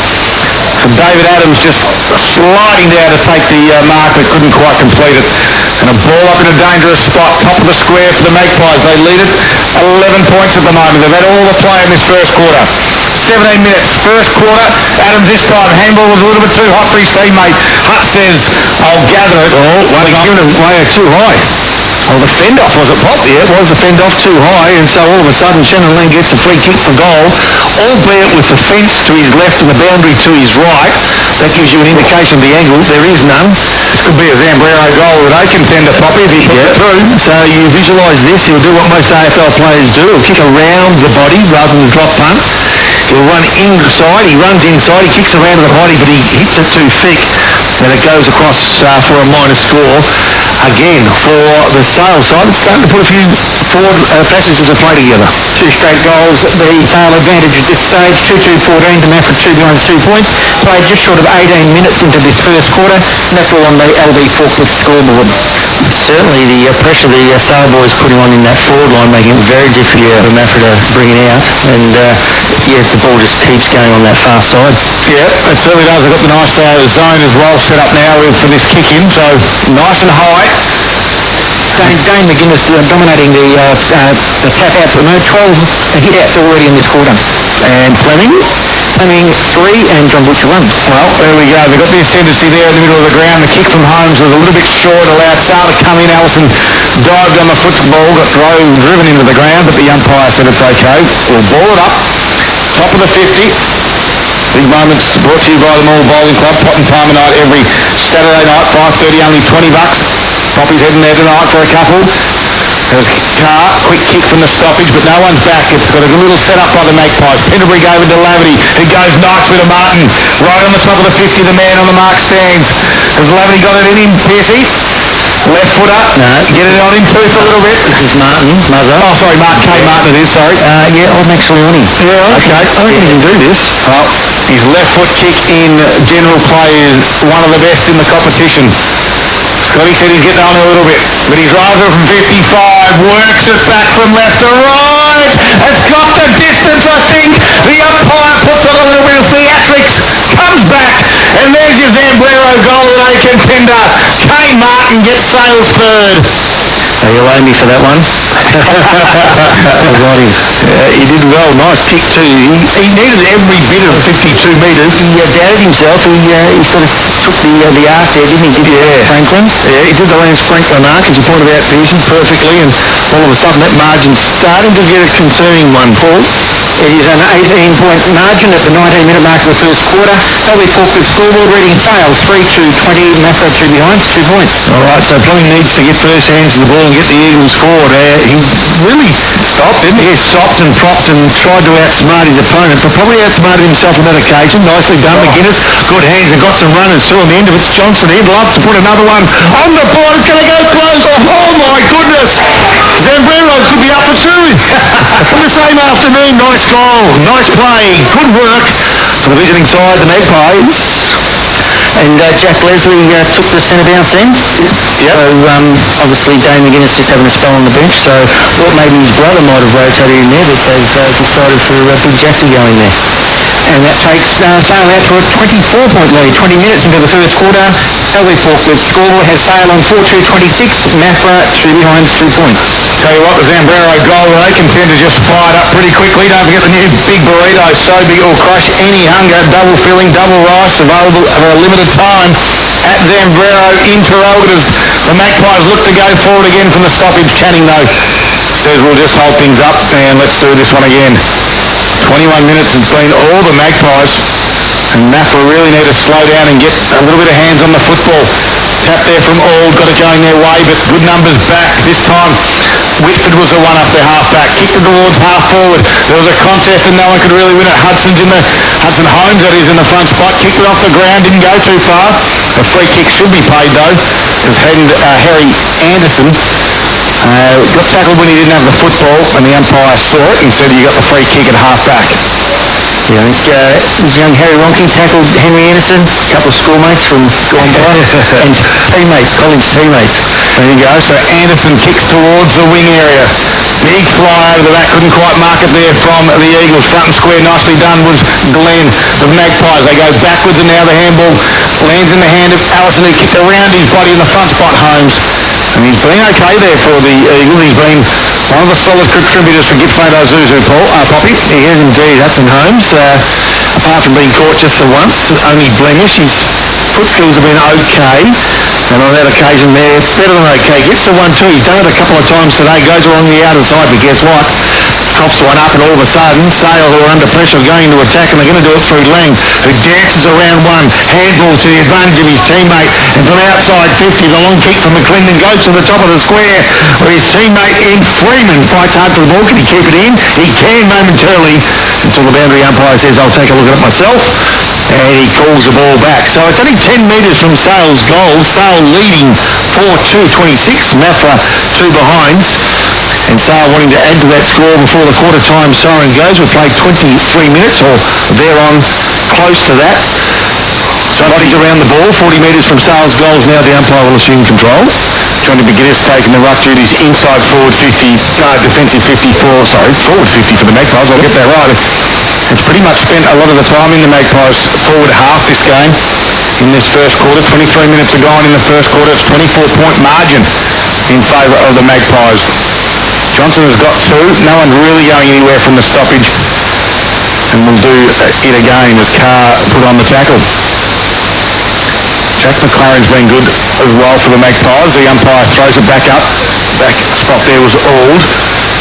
So David Adams just sliding down to take the mark but couldn't quite complete it. And a ball up in a dangerous spot, top of the square for the Magpies. They lead it 11 points at the moment. They've had all the play in this first quarter. 17 minutes, first quarter. Adams this time, handball was a little bit too hot for his teammate. Hutt says, I'll gather it. Oh, well, he's given it way too high. Well, the fend-off was a pop. Yeah, it was the fend-off too high, and so all of a sudden Shannon Lang gets a free kick for goal, albeit with the fence to his left and the boundary to his right. That gives you an indication of the angle. There is none. This could be a Zambrero goal with a contender, Poppy, if he puts it through. So you visualise this. He'll do what most AFL players do. He'll kick around the body rather than drop punt. He'll run inside. He runs inside. He kicks around the body, but he hits it too thick, and it goes across for a minor score. Again, for the Sale side, it's starting to put a few forward passages of play together. Two straight goals. The Sale advantage at this stage, 2-2-14 to Maffra, 2 behind 2 points. Played just short of 18 minutes into this first quarter, and that's all on the RD4 scoreboard. Certainly the pressure the Sale boys putting on in that forward line, making it very difficult for Maffra to bring it out, and the ball just keeps going on that far side. Yeah, it certainly does. They've got the nice zone as well set up now for this kick in, so nice and high. Dane McGuinness dominating the tap outs at the moment. 12 hit outs already in this quarter. And Fleming 3 and John Butcher 1. Well, there we go. They've got the ascendancy there in the middle of the ground. The kick from Holmes was a little bit short, allowed Sale to come in. Allison dived on the football, got driven into the ground, but the umpire said it's okay. We'll ball it up. Top of the 50. Big moments brought to you by the Mall Bowling Club. Pot and Palmer night every Saturday night, 5:30, only $20. Poppy's heading there tonight for a couple. There's Carr, quick kick from the stoppage, but no one's back. It's got a little set-up by the Magpies. Penderbury gave it to Laverty. It goes nicely to Martin. Right on the top of the 50, the man on the mark stands. Has Laverty got it in him, Piercy? Left footer. No. Get it on him, Tooth, a little bit. This is Martin, Muzzer. Oh, sorry, Martin. K. Martin it is, sorry. Yeah, I'm actually on him. Yeah, okay. I reckon he can do this. Well, his left foot kick in general play is one of the best in the competition. Scotty said he's getting on a little bit, but he's riser from 55, works it back from left to right. It's got the distance, I think. The umpire puts on a little bit of theatrics, comes back, and there's your Zambrero goal with a contender. K. Martin gets Sale's third. Oh, you owe me for that one. He did well. Nice kick too. He needed every bit of 52 metres. He doubted himself. He sort of took the arc there, didn't he? Franklin. Yeah, he did the Lance Franklin arc, as you pointed out, Pearson, perfectly, and all of a sudden that margin's starting to get a concerning one, Paul. It is an 18-point margin at the 19-minute mark of the first quarter. RD4 scoreboard reading Sales 3-2-20, Maffra 2 behind, 2 points. All right, so Fleming needs to get first hands of the ball and get the Eagles forward. He really stopped, didn't he? He stopped and propped and tried to outsmart his opponent, but probably outsmarted himself on that occasion. Nicely done, McGuinness. Good hands and got some runners too on the end of it. Johnson, he'd love to put another one on the board. It's going to go close. Oh my goodness. Zambrero could be up for 2 on the same afternoon. Nice goal, nice play, good work for the visiting side, the Magpies. And Jack Leslie took the centre bounce then. Yep. So obviously Dane McGuinness just having a spell on the bench, so thought maybe his brother might have rotated in there, but they've decided for Big Jack to go in there. And that takes Sale out to a 24-point lead. 20 minutes into the first quarter. RD4 good score has Sale on 4-2-26. Maffra 2 behind 2 points. Tell you what, the Zambrero goal, they can tend to just fire it up pretty quickly. Don't forget the new big burrito, so big it will crush any hunger. Double filling, double rice, available for a limited time at Zambrero Interrogatives. The Magpies look to go forward again from the stoppage. Channing, though, says we'll just hold things up and let's do this one again. 21 minutes has been all the Magpies, and Maffra really need to slow down and get a little bit of hands on the football. Tap there from Ald, got it going their way, but good numbers back. This time, Whitford was the one up their half-back. Kicked it towards half-forward. There was a contest and no one could really win it. Hudson Holmes, that is, in the front spot. Kicked it off the ground, didn't go too far. A free kick should be paid, though, because Harry Anderson got tackled when he didn't have the football, and the umpire saw it and said he got the free kick at half-back. Yeah, I think this young Harry Ronke tackled Henry Anderson, a couple of schoolmates from gone by, and teammates, college teammates. There you go. So Anderson kicks towards the wing area. Big fly over the back, couldn't quite mark it there from the Eagles. Front and square, nicely done was Glenn. The Magpies, they go backwards, and now the handball lands in the hand of Allison, who kicked around his body in the front spot, Holmes. And he's been okay there for the Eagles. He's been one of the solid contributors for Gippsland Ozuzu, Poppy. He is indeed, Hudson Holmes. Apart from being caught just the once, only blemish, his foot skills have been okay. And on that occasion there, better than okay. Gets the 1-2. He's done it a couple of times today. Goes along the outer side, but guess what? Coughs one up, and all of a sudden, Sale, who are under pressure, going to attack, and they're going to do it through Lang, who dances around one. Handball to the advantage of his teammate. And from outside 50, the long kick from McClendon goes to the top of the square, where his teammate in Freeman fights hard for the ball. Can he keep it in? He can momentarily, until the boundary umpire says, I'll take a look at it myself. And he calls the ball back. So it's only 10 metres from Sale's goal. Sale leading 4-2-26. Maffra 2 behinds. And Sale wanting to add to that score before the quarter time siren goes. We've played 23 minutes or thereon, close to that. Bodies around the ball, 40 metres from Sale's goals. Now the umpire will assume control. Johnny McGuinness taking the ruck duties inside forward 50, defensive 54, forward 50 for the Magpies. I'll get that right. It's pretty much spent a lot of the time in the Magpies forward half this game. In this first quarter, 23 minutes are gone in the first quarter. It's 24-point margin in favour of the Magpies. Johnson has got 2. No one's really going anywhere from the stoppage. And we'll do it again as Carr put on the tackle. Jack McLaren's been good as well for the Magpies. The umpire throws it back up. Back spot there was Ald.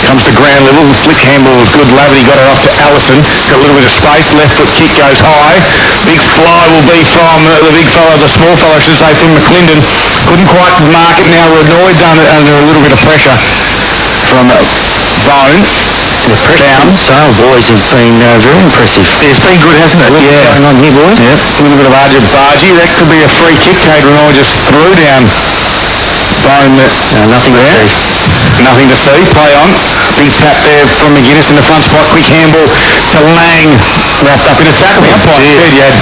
Comes to ground level. The flick handball was good. Laverty got it off to Allison. Got a little bit of space. Left foot kick goes high. Big fly will be from the big fellow, the small fellow, I should say, from McClendon. Couldn't quite mark it now. Renoyd's under a little bit of pressure from Bone. The pressure Sale boys have been very impressive. It's been good, hasn't it? Yeah. Going on here, boys. Yep. A little bit of argy-bargy. That could be a free kick. Kate Renoyd just threw down Bone. Nothing there. Nothing to see. Play on. Big tap there from McGuinness in the front spot. Quick handball to Lang. Wrapped up in a tackle. The umpire said you had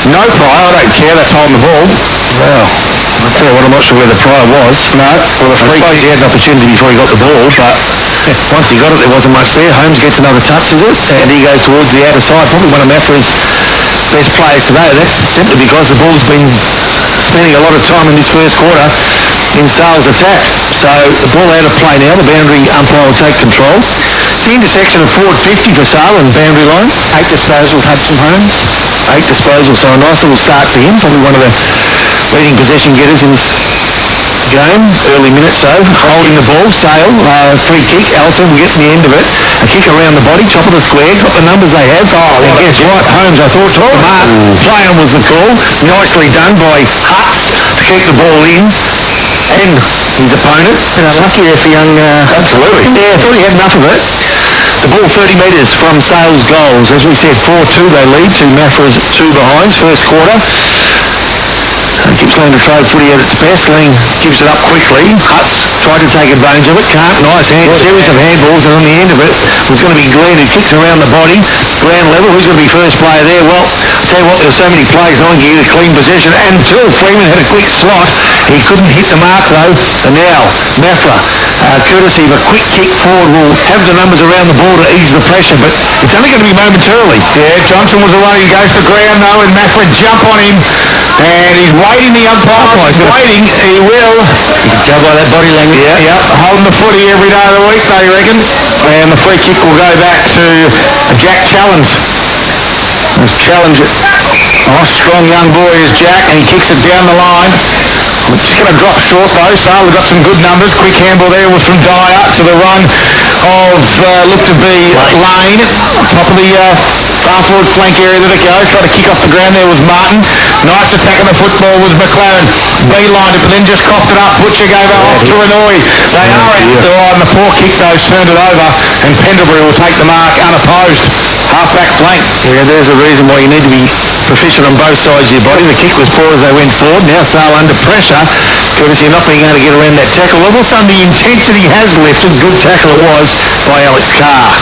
no prior. I don't care. That's holding the ball. Well, I'll tell you what, I'm not sure where the prior was. No. Well, the free kick, he had an opportunity before he got the ball, but once he got it, there wasn't much there. Holmes gets another touch, is it? And he goes towards the outer side. Probably one of Maffra's best players today. That's simply because the ball's been spending a lot of time in this first quarter in Sale's attack. So the ball out of play now. The boundary umpire will take control. It's the intersection of forward 50 for Sale and boundary line. 8 disposals, Hudson Holmes. 8 disposals, so a nice little start for him. Probably one of the leading possession getters in this game. Early minutes, so holding the ball. Sale, free kick. Allison will get the end of it. A kick around the body, top of the square. Got the numbers they have. And guess what? Holmes, I thought, play-on was the call. Nicely done by Hutz to keep the ball in. And his opponent. Lucky there for young... absolutely. Yeah, I thought he had enough of it. The ball 30 metres from Sale's goals. As we said, 4-2 they lead to Maffra's 2 behinds. First quarter. Gippsland to throw footy at its best. Ling gives it up quickly. Hutz tried to take advantage of it. Can't. Nice series of handballs, and on the end of it was going to be Glenn, who kicks around the body. Ground level. Who's going to be first player there? Well, I'll tell you what, there's so many plays. No one can get a clean possession. And Phil Freeman had a quick slot. He couldn't hit the mark, though. And now, Maffra, courtesy of a quick kick forward, will have the numbers around the ball to ease the pressure, but it's only going to be momentarily. Yeah, Johnson was the one who goes to ground, though, and Maffra jump on him. And he's waiting the umpire. He's waiting. He will. You can tell by that body language. Yeah, holding the footy every day of the week, they reckon. And the free kick will go back to Jack Challenge. Challenge, strong young boy is Jack, and he kicks it down the line. Just going to drop short, though. Sala got some good numbers. Quick handball there was from Dyer to the run of, looked to be Lane. Top of the far forward flank area that it goes. Tried to kick off the ground there was Martin. Nice attack on the football was McLaren. Beelined it, but then just coughed it up. Butcher gave it off to Renoy. They are out and the poor kick, though, turned it over, and Pendlebury will take the mark unopposed. Half-back flank. Yeah, there's the reason why you need to be proficient on both sides of your body. The kick was poor as they went forward. Now Sale under pressure, courtesy of not being able to get around that tackle. All of a sudden the intensity has lifted. Good tackle it was by Alex Carr.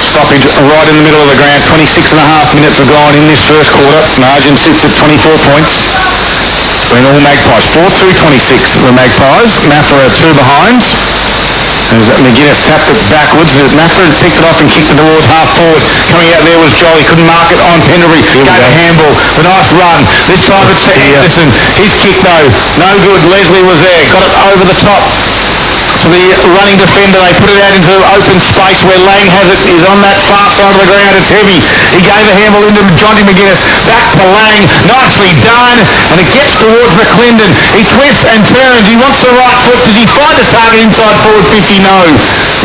Stoppage right in the middle of the ground. 26 and a half minutes have gone in this first quarter. Margin sits at 24 points. It's been all Magpies. 4-2-26 the Magpies. Maffra are two behinds. As McGuinness tapped it backwards. Maffra picked it off and kicked it towards half forward. Coming out there was Jolly. Couldn't mark it on Pendlebury. Gave a handball. A nice run. This time it's to Anderson. His kick, though, no good. Leslie was there. Got it over the top to the running defender. They put it out into open space where Lang has it. Is on that far side of the ground. It's heavy. He gave a handball into Johnny McGuinness. Back to Lang. Nicely done. And it gets towards McClendon. He twists and turns. He wants the right foot. Does he find a target inside forward 50? No.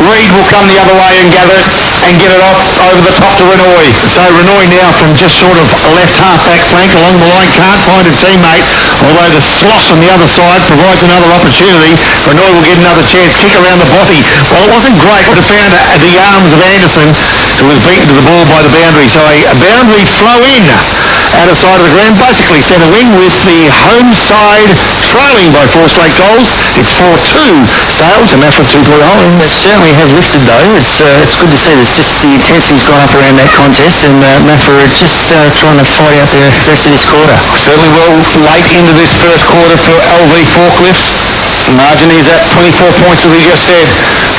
Reid will come the other way and gather it and get it off over the top to Renoy. So Renoy now from just short of left half-back flank along the line can't find a teammate, although the slosh on the other side provides another opportunity. Renoy will get another chance. Kick around the body. Well, it wasn't great, but it found the arms of Anderson, who was beaten to the ball by the boundary. So a boundary throw in out of side of the ground, basically centre wing, with the home side trailing by 4 straight goals. It's 4-2 Sale to Maffra 2-point home. It certainly has lifted, though. It's good to see. There's just the intensity's gone up around that contest, and Maffra are just trying to fight out the rest of this quarter. Certainly well late into this first quarter for LV Forklifts. The margin is at 24 points, as we just said.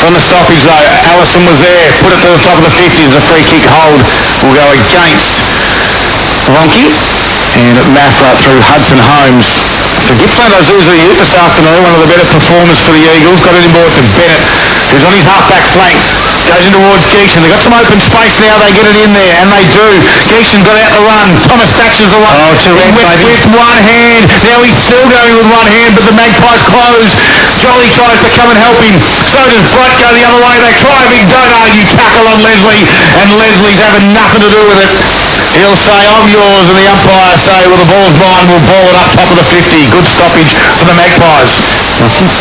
From the stoppage, though, Allison was there. Put it to the top of the 50. The free kick hold will go against Ronke. And Maffra through Hudson Holmes. For Gippsland Azusa Youth this afternoon, one of the better performers for the Eagles. Got it inboard to Bennett, who's on his half-back flank. Goes in towards Geeshan. They've got some open space now. They get it in there, and they do. Geeshan got out the run. Thomas Thatcher's the one. With one hand. Now he's still going with one hand, but the Magpies close. Jolly tries to come and help him. So does Bright go the other way. They try a big don't argue tackle on Leslie, and Leslie's having nothing to do with it. He'll say, I'm yours, and the umpire say, well, the ball's mine. We'll ball it up top of the 50. Good stoppage for the Magpies. I think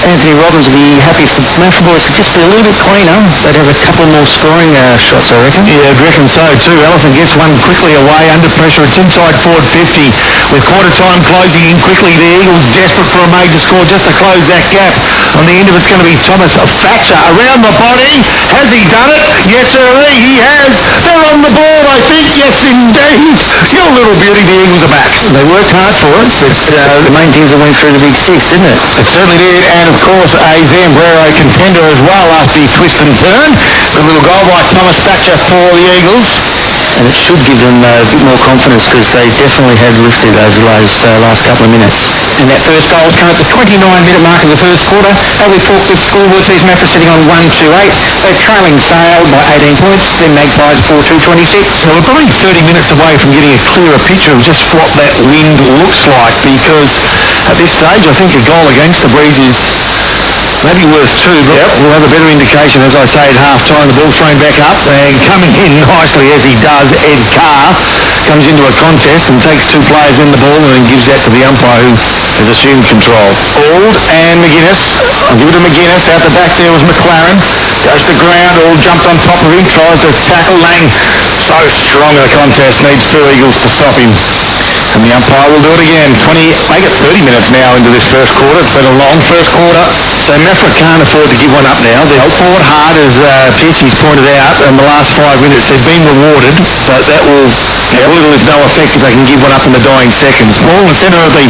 Anthony Robbins would be happy if the Maffra boys could just be a little bit cleaner. They'd have a couple more scoring shots, I reckon. Yeah, I'd reckon so too. Allison gets one quickly away under pressure. It's inside forward 50. With quarter time closing in quickly, the Eagles desperate for a major score just to close that gap. On the end of it's going to be Thomas Thatcher around the body. Has he done it? Yes, sir, he has. They're on the board, I think. Yes, indeed. Your little beauty, the Eagles are back. They worked hard for it, but the main thing is they went through the big six, didn't it? It certainly did, and of course a Zambrero contender as well after the twist and turn. A little goal by Thomas Thatcher for the Eagles. And it should give them a bit more confidence, because they definitely had lifted over those last couple of minutes. And that first goal has come at the 29-minute mark of the first quarter. LV Forklift scoreboard sees Maffra sitting on 1-2-8. They're trailing Sale by 18 points. Then Magpies 4-2-26. So we're probably 30 minutes away from getting a clearer picture of just what that wind looks like, because at this stage I think a goal against the breeze is maybe worth 2, but we'll have a better indication, as I say, at half-time. The ball thrown back up, and coming in nicely as he does, Ed Carr comes into a contest and takes 2 players in the ball and then gives that to the umpire, who has assumed control. Auld and McGuinness. I'll give it to McGuinness. Out the back there was McLaren. Goes to ground. Auld jumped on top of him. Tries to tackle Lang. So strong in the contest. Needs 2 Eagles to stop him. And the umpire will do it again. Make it 30 minutes now into this first quarter. It's been a long first quarter. So Maffra can't afford to give one up now. They've fought hard, as Piercy's pointed out, in the last 5 minutes. They've been rewarded, but that will have little if no effect if they can give one up in the dying seconds. Ball in the centre of the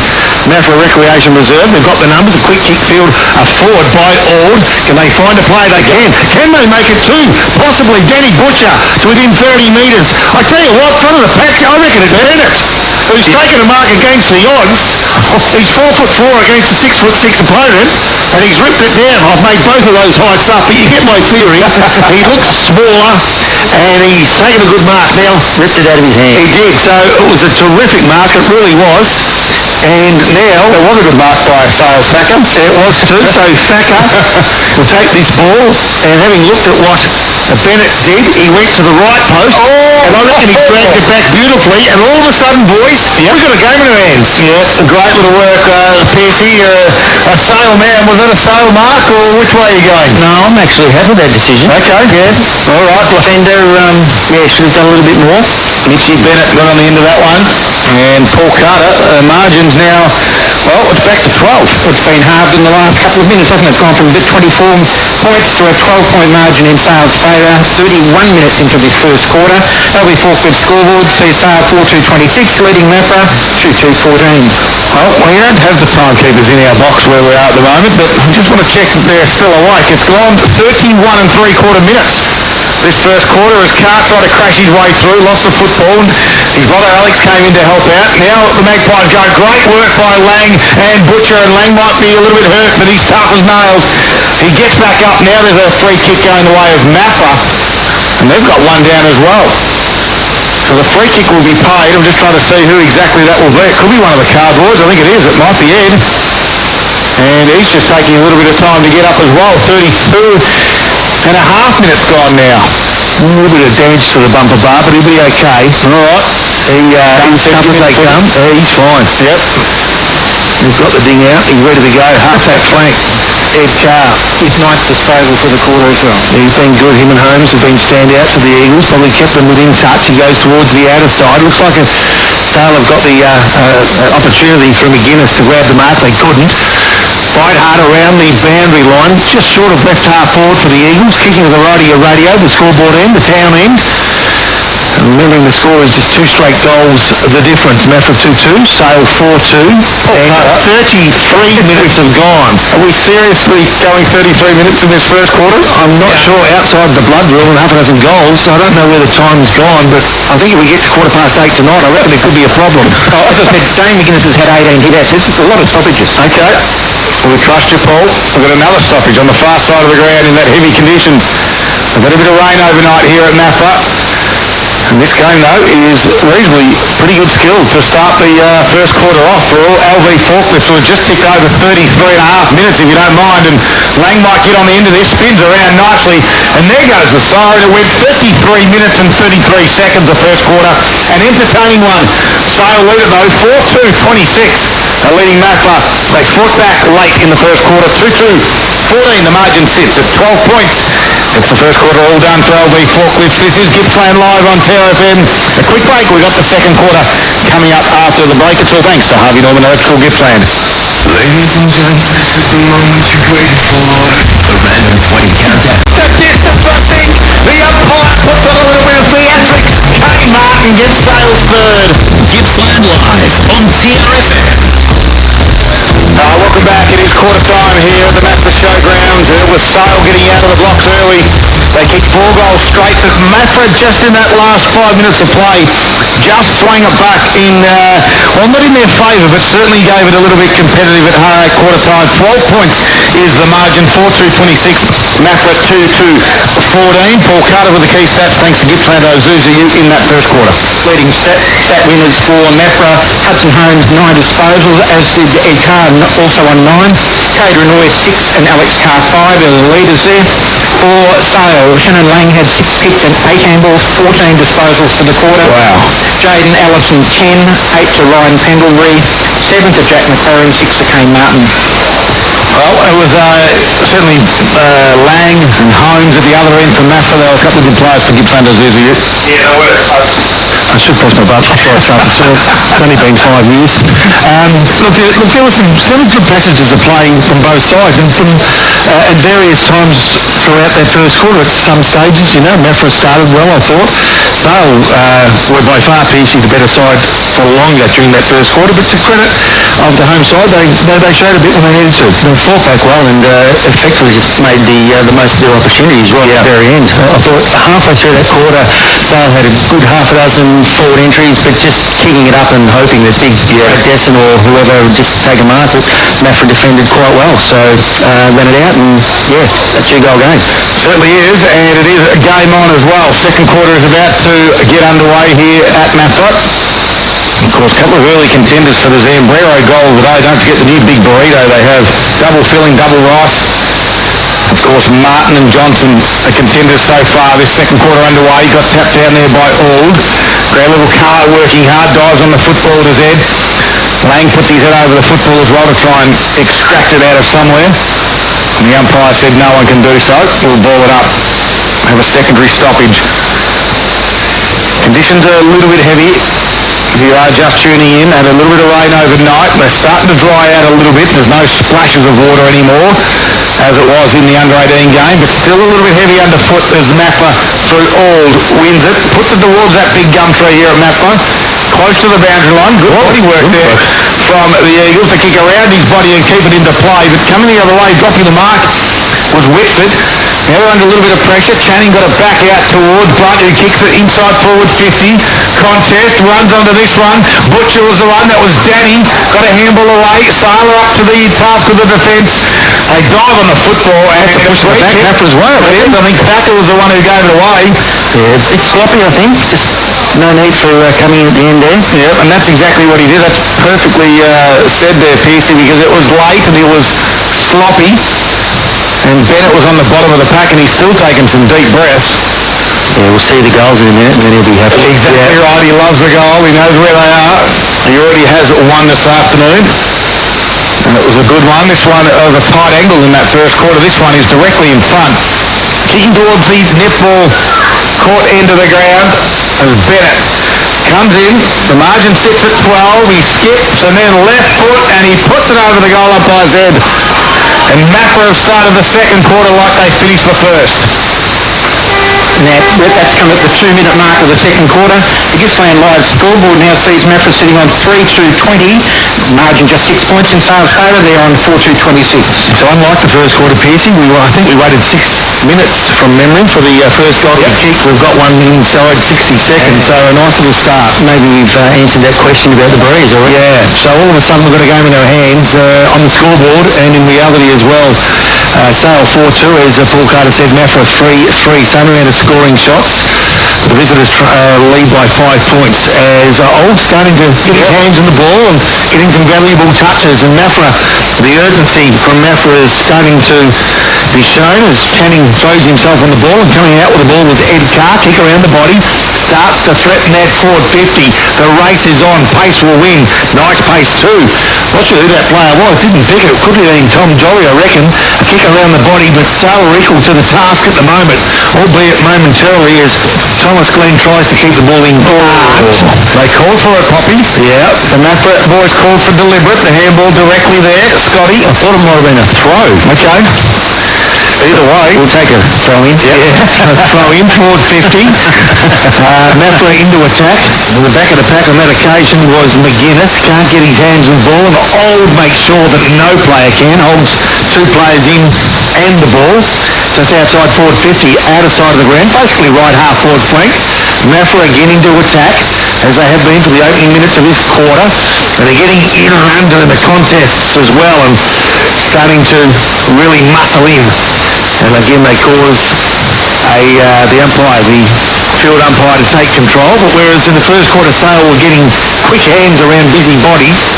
Maffra Recreation Reserve. They've got the numbers. A quick kick field, a forward by Ord. Can they find a play? They can. Can they make it two? Possibly. Danny Butcher to within 30 metres. I tell you what, front of the patch, I reckon it'd earn it. Who's taken a mark against the odds. He's 4'4" against a 6'6" opponent, and he's ripped it down. I've made both of those heights up, but you get my theory. He looks smaller, and he's taken a good mark now. Ripped it out of his hand. He did, so it was a terrific mark, it really was. And now, it was a good mark by Sales Thacker. It was too, so Thacker will take this ball, and having looked at what Bennett did, he went to the right post, and I reckon he dragged it back beautifully, and all of a sudden, boys, we've got a game in our hands. Yeah, great little work, Piercy. A Sale man, was that a Sale mark, or which way are you going? No, I'm actually happy with that decision. Okay, yeah. All right, defender, should have done a little bit more. Mitchie Bennett got on the end of that one, and Paul Carter, margins now, well, it's back to 12. It's been halved in the last couple of minutes, hasn't it? Gone from 24 points to a 12-point margin in Sale's favour. 31 minutes into this first quarter. RD4 scoreboard sees Sale 4-2-26, leading Maffra 2-2-14. Well, we don't have the timekeepers in our box where we are at the moment, but I just want to check that they're still awake. It's gone 31 3/4 minutes. This first quarter as Carr tried to crash his way through, lost the football, and his brother Alex came in to help out. Now the Magpies go. Great work by Lang and Butcher, and Lang might be a little bit hurt, but he's tough as nails. He gets back up. Now there's a free kick going the way of Maffra, and they've got one down as well. So the free kick will be paid. I'm just trying to see who exactly that will be. It could be one of the Carr boys. I think it is. It might be Ed. And he's just taking a little bit of time to get up as well. 32.5 minutes gone now. A little bit of damage to the bumper bar, but he'll be okay. All right. He's tough as they come. He's fine. Yep. He's got the ding out. He's ready to go. Half-back flank. Ed Carr. His ninth disposal for the quarter as well. He's been good. Him and Holmes have been standouts for the Eagles. Probably kept them within touch. He goes towards the outer side. Looks like Sale have got the opportunity for McGuinness to grab the mark. They couldn't. Fight hard around the boundary line, just short of left half forward for the Eagles, kicking to the right of your radio, the scoreboard end, the town end. And remembering the score is just two straight goals, the difference. Maffra 2-2, Sale 4-2, and 33 minutes have gone. Are we seriously going 33 minutes in this first quarter? I'm not sure. Outside the blood rule and half a dozen goals, I don't know where the time's gone, but I think if we get to 8:15 tonight, I reckon it could be a problem. As I said, Dane McGuinness has had 18 hit assets. It's a lot of stoppages. Okay. Well, we trust you, Paul. We've got another stoppage on the far side of the ground in that heavy conditions. We've got a bit of rain overnight here at Maffra. And this game, though, is reasonably pretty good skill to start the first quarter off for all LV forklifts who have just ticked over 33.5 minutes, if you don't mind. And Lang might get on the end of this, spins around nicely. And there goes the siren. It went 33 minutes and 33 seconds the first quarter. An entertaining one. Sale lead it, though, 4-2-26. Leading Maffra. They fought back late in the first quarter. 2-2-14. The margin sits at 12 points. It's the first quarter all done for LV forklifts. This is Gippsland Live on TRFM. A quick break. We've got the second quarter coming up after the break. It's all thanks to Harvey Norman Electrical Gippsland. Ladies and gents, this is the moment you've waited for. The random 20 countdown. The distance, I think. The umpire puts on a little bit of theatrics. Kane Martin gets Sale's third. Gippsland Live on TRFM. Welcome back. It is quarter time here at the Maffra Showground. It was Sale getting out of the blocks early. They kicked 4 goals straight, but Maffra just in that last 5 minutes of play just swung it back in, well, not in their favour, but certainly gave it a little bit competitive at quarter time. 12 points is the margin, 4-2-26. Maffra 2-2-14. Paul Carter with the key stats, thanks to Gippsland Ozuzu in that first quarter. Leading stat winners for Maffra, Hudson Holmes 9 disposals, as did Ed Carr, also on 9. Cader Noy 6 and Alex Carr 5 are the leaders there. For Sale, Shannon Lang had 6 kicks and 8 handballs, 14 disposals for the quarter. Wow. Jaden Allison 10, 8 to Ryan Pendlebury, 7 to Jack McLaren, 6 to Kane Martin. Well, it was certainly Lang and Holmes at the other end for Maffra. There were a couple of good players for Gippsland Ozuzu. Yeah, I should press my button before I start the talk. It's only been 5 years. Look, there were some good passages of play from both sides, and from at various times throughout that first quarter at some stages, Maffra started well, I thought. Sale were by far Piercy the better side for longer during that first quarter, but to credit of the home side, they showed a bit when they needed to. They fought back well and effectively just made the most of their opportunities right at the very end. I thought halfway through that quarter, Sale had a good half a dozen forward entries, but just kicking it up and hoping that big Desson or whoever would just take a mark. But Maffra defended quite well, so ran it out, and a 2-goal game. Certainly is, and it is a game on as well. Second quarter is about to get underway here at Maffra. Of course, a couple of early contenders for the Zambrero goal today. Don't forget the new big burrito they have. Double filling, double rice. Of course, Martin and Johnson are contenders so far. This second quarter underway. Got tapped down there by Auld. Great little car working hard. Dives on the football to Zed. Lang puts his head over the football as well to try and extract it out of somewhere. And the umpire said no one can do so. We'll ball it up. Have a secondary stoppage. Conditions are a little bit heavy. If you are just tuning in, had a little bit of rain overnight. They're starting to dry out a little bit. There's no splashes of water anymore, as it was in the under-18 game, but still a little bit heavy underfoot as Maffra through Auld wins it. Puts it towards that big gum tree here at Maffra. Close to the boundary line. Good body work there from the Eagles to kick around his body and keep it into play. But coming the other way, dropping the mark, was Whitford. Now they're under a little bit of pressure. Channing got it back out towards Blunt, who kicks it inside forward 50. Contest, runs onto this one. Butcher was the one. That was Danny. Got a handball away. Sailor up to the task of the defence. They dive on the football and to push it back. Maffra's way at the end. I think Thacker was the one who gave it away. Yeah, it's sloppy, I think. Just no need for coming at the end there. Yeah, and that's exactly what he did. That's perfectly said there, Piercy, because it was late and it was sloppy. And Bennett was on the bottom of the pack and he's still taking some deep breaths. Yeah, we'll see the goals in a minute and then he'll be happy. Exactly right. He loves the goal. He knows where they are. He already has one this afternoon. And it was a good one. This one was a tight angle in that first quarter. This one is directly in front. Kicking towards the netball court end of the ground as Bennett comes in. The margin sits at 12. He skips and then left foot and he puts it over the goal up by Zed. And Maffra have started the second quarter like they finished the first. That's come at the 2-minute mark of the second quarter. The Gippsland Live scoreboard now sees Maffra sitting on 3-20. Margin just 6 points in Sale's favour. They're on 4-26. So unlike the first quarter, Piercy, I think we waited 6 minutes from memory for the first goal to be kicked. We've got one inside 60 seconds, so a nice little start. Maybe we've answered that question about the breeze already. Yeah, so all of a sudden we've got a game in our hands on the scoreboard and in reality as well. Sale 4-2, as Paul Carter said, Maffra 3-3, same amount of scoring shots. The visitors lead by 5 points as Auld starting to get his hands on the ball and getting some valuable touches, and Maffra, the urgency from Maffra is starting to be shown as Channing throws himself on the ball, and coming out with the ball was Ed Carr. Kick around the body, starts to threaten that forward 50. The race is on, pace will win. Nice pace too. Not sure who that player was, didn't pick it. Could have been Tom Jolly, I reckon. A kick around the body, but Sale are equal to the task at the moment, albeit momentarily as Thomas Glenn tries to keep the ball in. They called for a copy. Yeah, the Maffra boys called for deliberate. The handball directly there. Scotty, I thought it might have been a throw. Okay. Either way, we'll take a throw in. Yeah, throw in toward 50. Maffra into attack. And the back of the pack on that occasion was McGuinness. Can't get his hands on the ball, and Auld makes sure that no player can. Holds 2 players in and the ball. Just outside forward 50, outer side of the ground, basically right half forward flank. Maffra again into attack, as they have been for the opening minutes of this quarter. And they're getting in and under in the contests as well and starting to really muscle in. And again, they cause the umpire, the field umpire, to take control. But whereas in the first quarter, Sale were getting quick hands around busy bodies,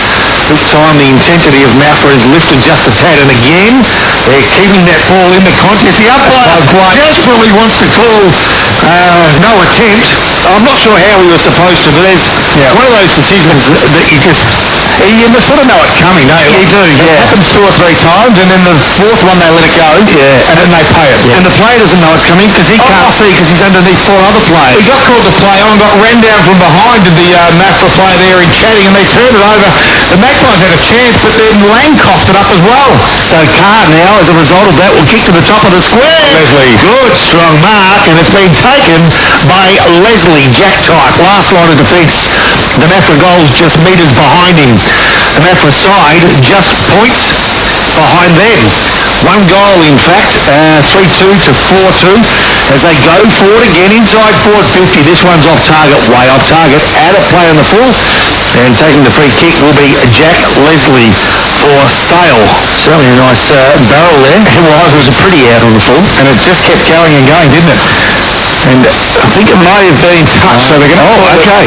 this time the intensity of Maffra is lifted just a tad. And again, they're keeping that ball in the contest. The umpire desperately wants to call no attempt. I'm not sure how he was supposed to, but there's one of those decisions that you just You sort of know it's coming, don't you? You do, yeah. It happens 2 or 3 times, and then the 4th one they let it go, and then they pay it. Yeah. And the player doesn't know it's coming because he can't see because he's underneath 4 other players. He got called to play on, got ran down from behind to the Maffra player there in chatting, and they turned it over. The Magpies had a chance, but then Lang coughed it up as well. So Carr now, as a result of that, will kick to the top of the square. Leslie. Good, strong mark, and it's been taken by Leslie, Jack type. Last line of defence. The Maffra goals just metres behind him. The Maffra side just points behind them. 1 goal, in fact, 3-2 to 4-2 as they go forward again inside forward 50. This one's off target, way off target, out of play on the full, and taking the free kick will be Jack Leslie for Sale. Certainly a nice barrel there. It was a pretty out on the full, and it just kept going and going, didn't it? And I think it might have been touched, so they're going to... Oh, okay.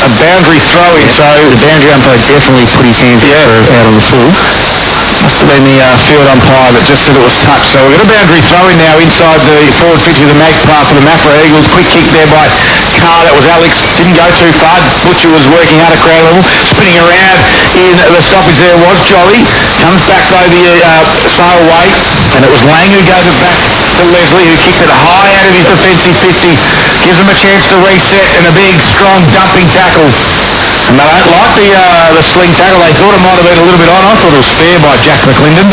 A boundary throw-in, so the boundary umpire definitely put his hands out on the full. Must have been the field umpire that just said it was touched. So we've got a boundary throw-in now inside the forward 50 of the Magpie for the Maffra Eagles. Quick kick there by Carr. That was Alex. Didn't go too far. Butcher was working hard at crowd level. Spinning around in the stoppage there was Jolly. Comes back though the Sale way. And it was Lang who gave it back to Leslie, who kicked it high out of his defensive 50. Gives him a chance to reset, and a big, strong dumping tackle. And they don't like the sling tackle. They thought it might have been a little bit on. I thought it was fair by Jack McClendon.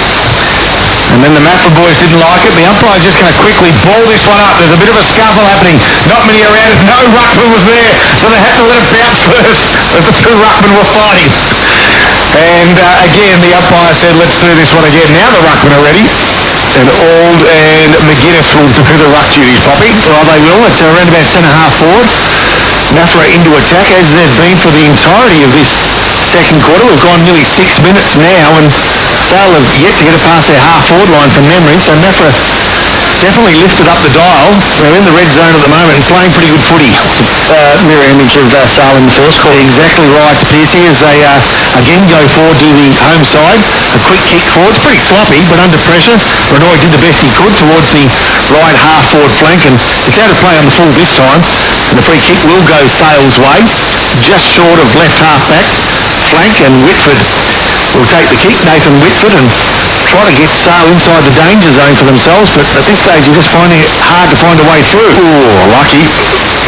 And then the Maffra boys didn't like it. The umpire's just going to quickly ball this one up. There's a bit of a scuffle happening. Not many around it. No ruckman was there. So they had to let it bounce first as the 2 ruckmen were fighting. And again, the umpire said, let's do this one again. Now the ruckmen are ready. And Auld and McGuinness will do the ruck duties, Poppy. Well, they will. It's around about centre-half forward. Maffra into attack, as they've been for the entirety of this second quarter. We've gone nearly 6 minutes now, and Sale have yet to get it past their half-forward line from memory, so Maffra definitely lifted up the dial. They're in the red zone at the moment and playing pretty good footy. It's a mirror image of Sale in the first quarter. Exactly right, Piercy, as they again go forward to the home side. A quick kick forward. It's pretty sloppy, but under pressure. Renoy did the best he could towards the right half-forward flank, and it's out of play on the full this time. And the free kick will go Sale's way, just short of left half-back flank, and Whitford will take the kick, Nathan Whitford, and try to get Sale inside the danger zone for themselves, but at this stage you're just finding it hard to find a way through. Oh, lucky.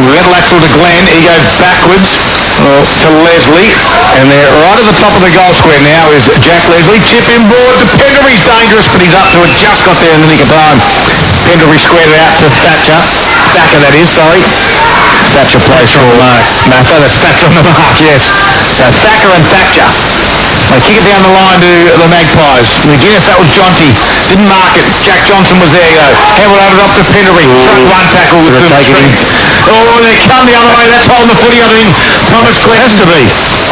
We've got lateral to Glenn. He goes backwards to Leslie, and they're right at the top of the goal square now is Jack Leslie. Chip inboard to Penderbury's dangerous, but he's up to it. Just got there in the nick of time. Penderbury squared it out to Thatcher. Thacker, that is, sorry. Thatcher plays for Maffra. That's Thatcher on the mark, yes. So Thacker and Thatcher. They kick it down the line to the Magpies. McGuinness, that was Jonty. Didn't mark it. Jack Johnson was there, though. Hambled over up to Penderbury. Front one tackle with the strength. Oh, they come the other way. That's holding the footy under him. Thomas Glenn has to be.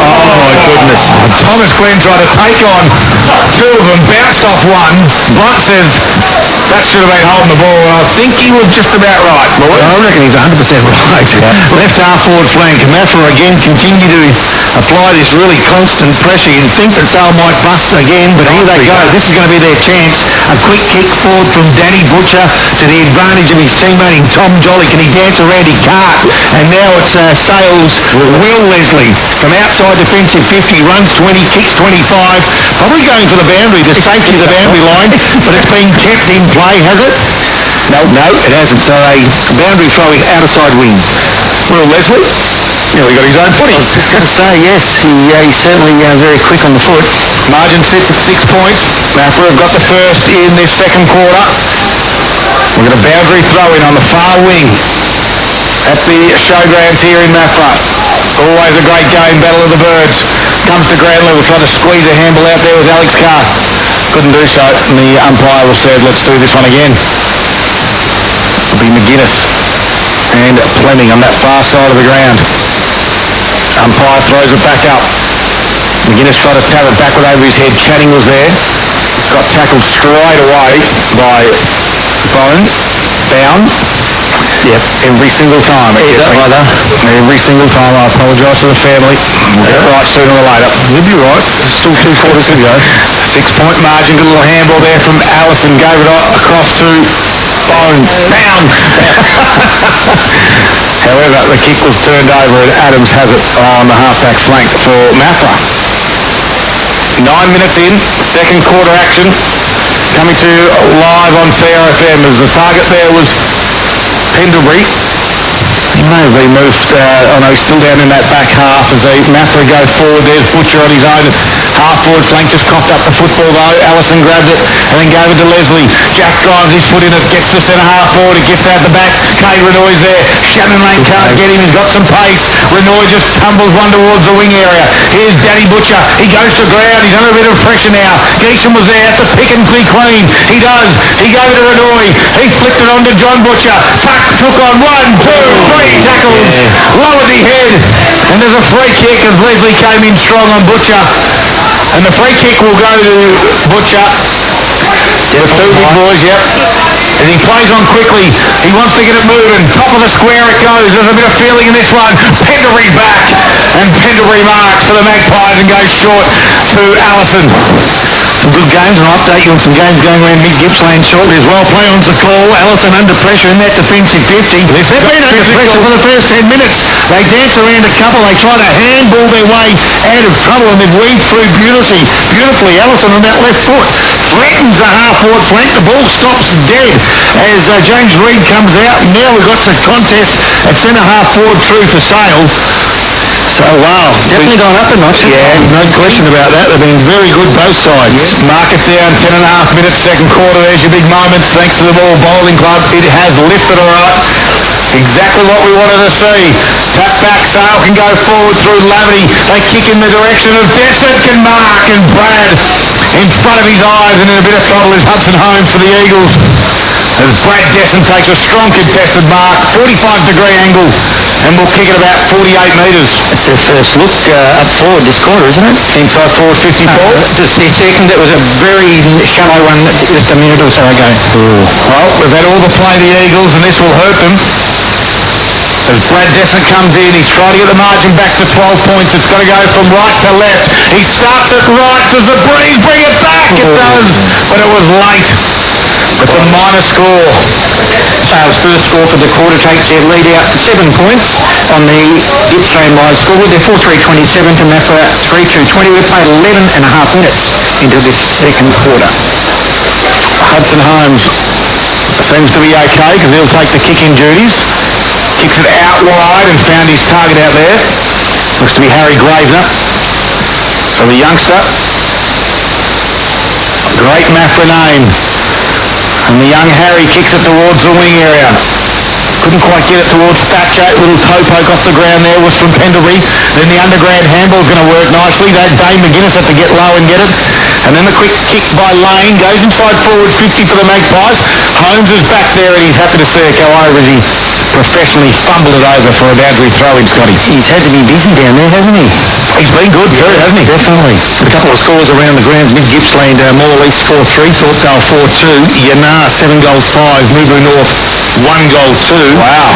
Oh, my goodness. Thomas Glenn tried to take on 2 of them. Bounced off one. Blunt says that should have been holding the ball. I think he was just about right, boys. I reckon he's 100% right. Left half forward flank. Maffra again continue to apply this really constant pressure. You'd think that Sale might bust again, but here they go. This is going to be their chance. A quick kick forward from Danny Butcher to the advantage of his teammate in Tom Jolly. Can he dance around? He can't. And now it's Sale's Will Leslie from outside defensive 50, runs 20, kicks 25. Probably going for the boundary, the safety of the boundary line, but it's been kept in play, has it? No, it hasn't. So a boundary throwing outside wing. Will Leslie? Yeah, he got his own footy. I was just going to say, yes, he's certainly very quick on the foot. Margin sits at 6 points. Maffra have got the first in this second quarter. We've got a boundary throw-in on the far wing at the showgrounds here in Maffra. Always a great game, Battle of the Birds. Comes to ground level, trying to squeeze a handball out there with Alex Carr. Couldn't do so, and the umpire was said, let's do this one again. It'll be McGuinness and Fleming on that far side of the ground. Umpire throws it back up. McGuinness tried to tap it backward over his head. Channing was there. Got tackled straight away by Bowen. Bound. Yep, every single time it gets either. Every single time. I apologise to the family. We'll get it right sooner or later. You'll be right. Still 2 quarters to go. 6-point margin. Good little handball there from Allison. Gave it across to Bone. Bound. However, the kick was turned over and Adams has it on the half-back flank for Maffra. 9 minutes in, second quarter action, coming to live on TRFM as the target there was Pendlebury. He may have been moved, he's still down in that back half as Maffra go forward. There's Butcher on his own half-forward flank, just coughed up the football though. Allison grabbed it and then gave it to Leslie. Jack drives his foot in it, gets to centre half forward, it gets out the back. Kay Renoy's there. Shannon Lane can't get him, he's got some pace. Renoy just tumbles one towards the wing area. Here's Danny Butcher, he goes to ground, he's under a bit of pressure now. Geesham was there, has to pick and be clean. He does, he gave it to Renoy, he flicked it on to John Butcher. Tuck took on 1, 2, 3 tackles, lowered the head, and there's a free kick as Leslie came in strong on Butcher. And the free kick will go to Butcher. The two big boys, yep. And he plays on quickly. He wants to get it moving. Top of the square it goes. There's a bit of feeling in this one. Pendlebury back. And Pendlebury marks for the Magpies and goes short to Allison. Some good games, and I'll update you on some games going around mid-Gippsland shortly as well. Play on's the call. Allison under pressure in that defensive 50. They've been under pressure for the first 10 minutes. They dance around a couple. They try to handball their way out of trouble, and they've weaved through beautifully. Allison on that left foot threatens the half-forward flank. The ball stops dead as James Reid comes out. Now we've got some contest at centre-half forward through for Sale. So, wow. Definitely gone up a notch. Yeah, no question about that. They've been very good both sides. Yeah. Mark it down, 10.5 minutes, second quarter. There's your big moments. Thanks to the Ball Bowling Club. It has lifted all right. Exactly what we wanted to see. Tap back, Sale can go forward through Lavity. They kick in the direction of Desert, can mark, and Brad in front of his eyes, and in a bit of trouble is Hudson Holmes for the Eagles. As Brad Desson takes a strong contested mark, 45-degree angle, and will kick it about 48 metres. It's their first look up forward this quarter, isn't it? Inside forward 54. It's the second. It was a very shallow one just a minute or so ago. Ooh. Well, we've had all the play the Eagles, and this will hurt them. As Brad Desson comes in, he's trying to get the margin back to 12 points. It's got to go from right to left. He starts it right. Does the breeze bring it back? It does, but it was late. It's a minor score. Sale's first score for the quarter takes their lead out 7 points on the Gippsland live scoreboard. They're 4-3-27 to Maffra 3-2-20. We've played 11.5 minutes into this second quarter. Hudson Holmes seems to be okay because he'll take the kicking duties. Kicks it out wide and found his target out there. Looks to be Harry Gravener. So the youngster. Great Maffra name. And the young Harry kicks it towards the wing area. Couldn't quite get it towards Thatcher. Little toe poke off the ground there was from Pendlebury. Then the underground handball's going to work nicely. That Dane McGuinness had to get low and get it. And then the quick kick by Lane goes inside forward 50 for the Magpies. Holmes is back there and he's happy to see it go over as he professionally fumbled it over for a boundary throw-in, Scotty. He's had to be busy down there, hasn't he? He's been good too, hasn't he? Definitely. A couple of scores around the grounds. Mid-Gippsland, Moore East 4-3, Thorpedale 4-2, Yanar 7 goals 5, Mubu North 1 goal 2. Wow.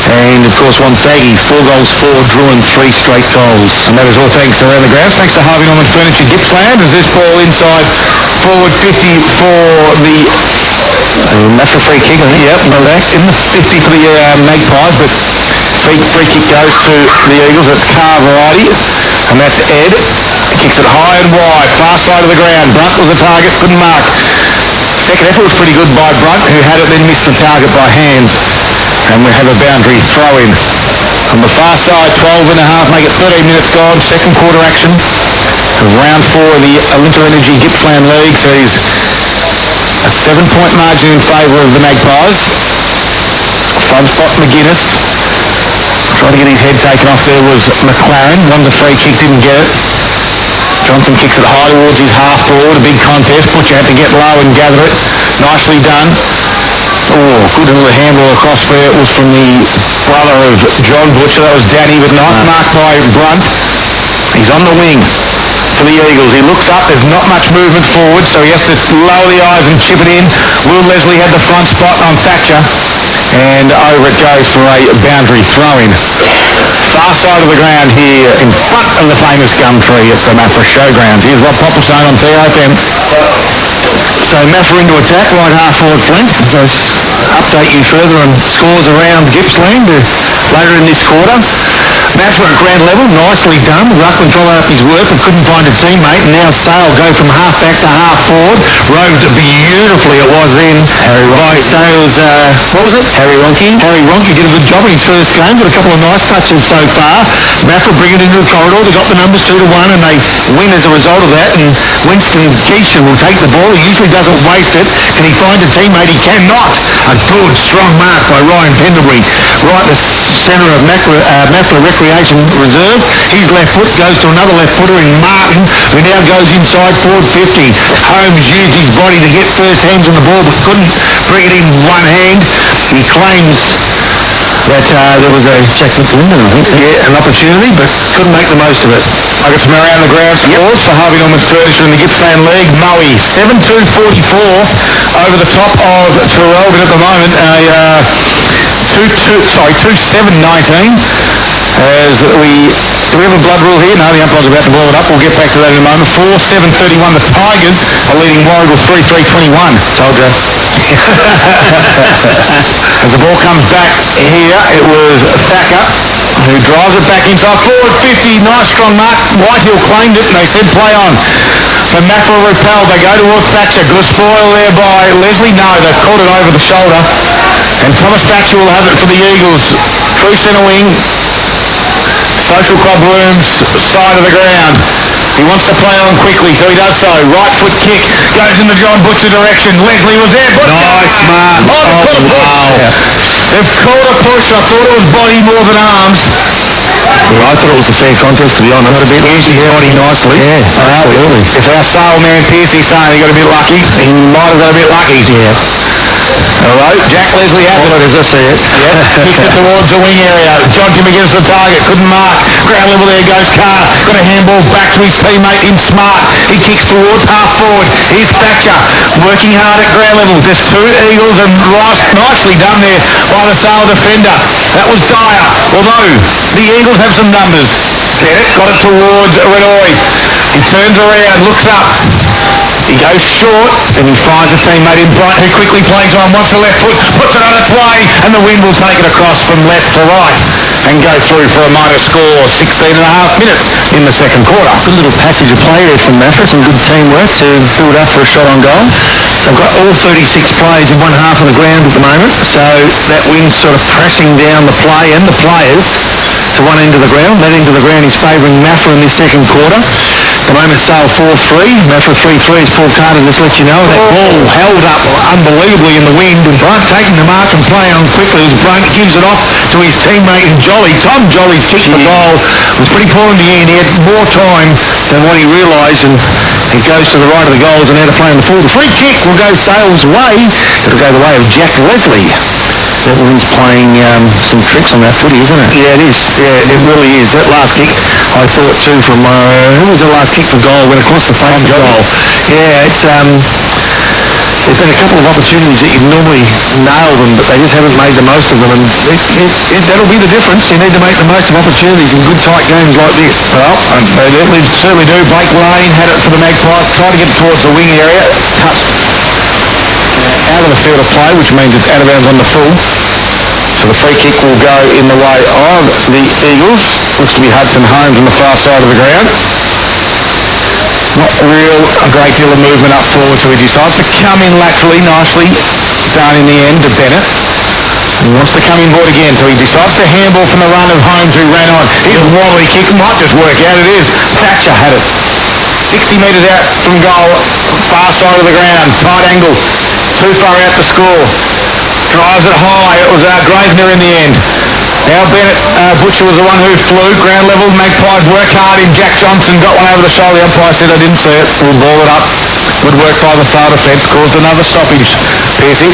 And of course Wonthaggi 4 goals 4, Druin 3 straight goals. And that is all thanks around the grounds. Thanks to Harvey Norman Furniture Gippsland as this ball inside forward 50 for the Maffra free kick, I think. Yep, in the 50 for the Magpies, but free kick goes to the Eagles. That's car variety, and that's Ed. Kicks it high and wide, far side of the ground. Brunt was the target, couldn't mark. Second effort was pretty good by Brunt, who had it then missed the target by hands. And we have a boundary throw-in. On the far side, 12.5, make it 13 minutes gone. Second quarter action of round 4 of the Olympia Energy Gippsland League sees a 7-point margin in favour of the Magpies. Front spot McGuinness. Trying to get his head taken off there was McLaren. Won the free kick, didn't get it. Johnson kicks it high towards his half forward. A big contest. Butcher had to get low and gather it. Nicely done. Oh, good little handball across there. It was from the brother of John Butcher. That was Danny, but nice mark by Brunt. He's on the wing for the Eagles. He looks up. There's not much movement forward, so he has to lower the eyes and chip it in. Will Leslie had the front spot on Thatcher. And over it goes for a boundary throw-in. Far side of the ground here in front of the famous gum tree at the Maffra Showgrounds. Here's Rob Popplestone on TRFM. So Maffra into attack, right half forward flank. So update you further on scores around Gippsland. later in this quarter. Maffra at ground level, nicely done. Ruckman followed up his work but couldn't find a teammate, and now Sale go from half back to half forward. Roved beautifully it was then by Sale's, what was it? Harry Ronke. Harry Ronke did a good job in his first game, got a couple of nice touches so far. Maffra bring it into the corridor, they got the numbers 2-1 and they win as a result of that, and Winston Keisha will take the ball. He usually doesn't waste it. Can he find a teammate? He cannot. A good, strong mark by Ryan Pendlebury. Right in the centre of Maffra Recreation Reserve. His left foot goes to another left footer in Martin, who now goes inside forward 50. Holmes used his body to get first hands on the ball but couldn't bring it in one hand. He claims that there was a Jack McLinden, I think. Yeah, an opportunity, but couldn't make the most of it. I got some around the ground scores for Harvey Norman Furniture in the Gippsland League. Moe 7-2-44 over the top of Terrelbin at the moment. 2-7-19 as do we have a blood rule here? No, the umpire's about to blow it up. We'll get back to that in a moment. 4-7-31. The Tigers are leading Warragul 3-3-21. Told you. As the ball comes back here, it was Thacker who drives it back inside forward 50. Nice strong mark. Whitehill claimed it and they said play on. So Maffra repelled. They go towards Thatcher. Good spoil there by Leslie. No, they've caught it over the shoulder. And Thomas Thatcher will have it for the Eagles. True centre wing. Social Club Rooms side of the ground. He wants to play on quickly, so he does so. Right foot kick goes in the John Butcher direction. Leslie was there. Butcher! Nice mark. Oh, they've caught a push. They've caught a push. I thought it was body more than arms. Well, I thought it was a fair contest, to be honest. Used his body nicely. Yeah, absolutely. If our Sale man Piercy's saying he got a bit lucky, he might have got a bit lucky. Yeah. Hello, Jack Leslie has it. As I see it. Yeah, kicks it towards the wing area. John Timmy gives the target, couldn't mark. Ground level there goes Carr. Got a handball back to his teammate in Smart. He kicks towards half forward. Here's Thatcher working hard at ground level. There's two Eagles and nicely done there by the Sale defender. That was Dyer. Although the Eagles have some numbers. Get it? Got it towards Renoy. He turns around, looks up. He goes short, and he finds a teammate in Bright who quickly plays on, wants the left foot, puts it on its way, and the wind will take it across from left to right and go through for a minor score, 16 and a half minutes in the second quarter. Good little passage of play there from Maffra, some good teamwork to build up for a shot on goal. So they've got all 36 players in one half of the ground at the moment, so that wind's sort of pressing down the play and the players to one end of the ground. That end of the ground is favouring Maffra in this second quarter. At the moment, Sale 4-3, Maffra 3-3, as Paul Carter just let you know. That ball held up unbelievably in the wind, and Brunt taking the mark and playing on quickly as Brunt gives it off to his teammate Jolly. Tom Jolly's kicked the goal. Was pretty poor in the end. He had more time than what he realised, and it goes to the right of the goals and out of play in the full. The free kick will go Sale's way. It'll go the way of Jack Leslie. That one's playing some tricks on that footy, isn't it? Yeah, it is. Yeah, it really is. That last kick, I thought too from, who was the last kick for goal? Went across the face of goal. Yeah, it's, there's been a couple of opportunities that you'd normally nail them, but they just haven't made the most of them, and that'll be the difference. You need to make the most of opportunities in good tight games like this. Well, they certainly do. Blake Lane had it for the Magpies, tried to get it towards the wing area, touched out of the field of play, which means it's out of bounds on the full. So the free kick will go in the way of the Eagles. Looks to be Hudson Holmes on the far side of the ground. Not a great deal of movement up forward, so he decides to come in laterally, nicely done in the end to Bennett. He wants to come inboard again, so he decides to handball from the run of Holmes, who ran on. His wobbly kick might just work out. It is. Thatcher had it. 60 metres out from goal, far side of the ground, tight angle, too far out to score. Drives it high. It was Gravener in the end. Now Bennett, Butcher was the one who flew. Ground level, Magpies work hard in. Jack Johnson got one over the shoulder. The umpire said, I didn't see it. We'll ball it up. Good work by the Sale defence. Caused another stoppage. Piercy.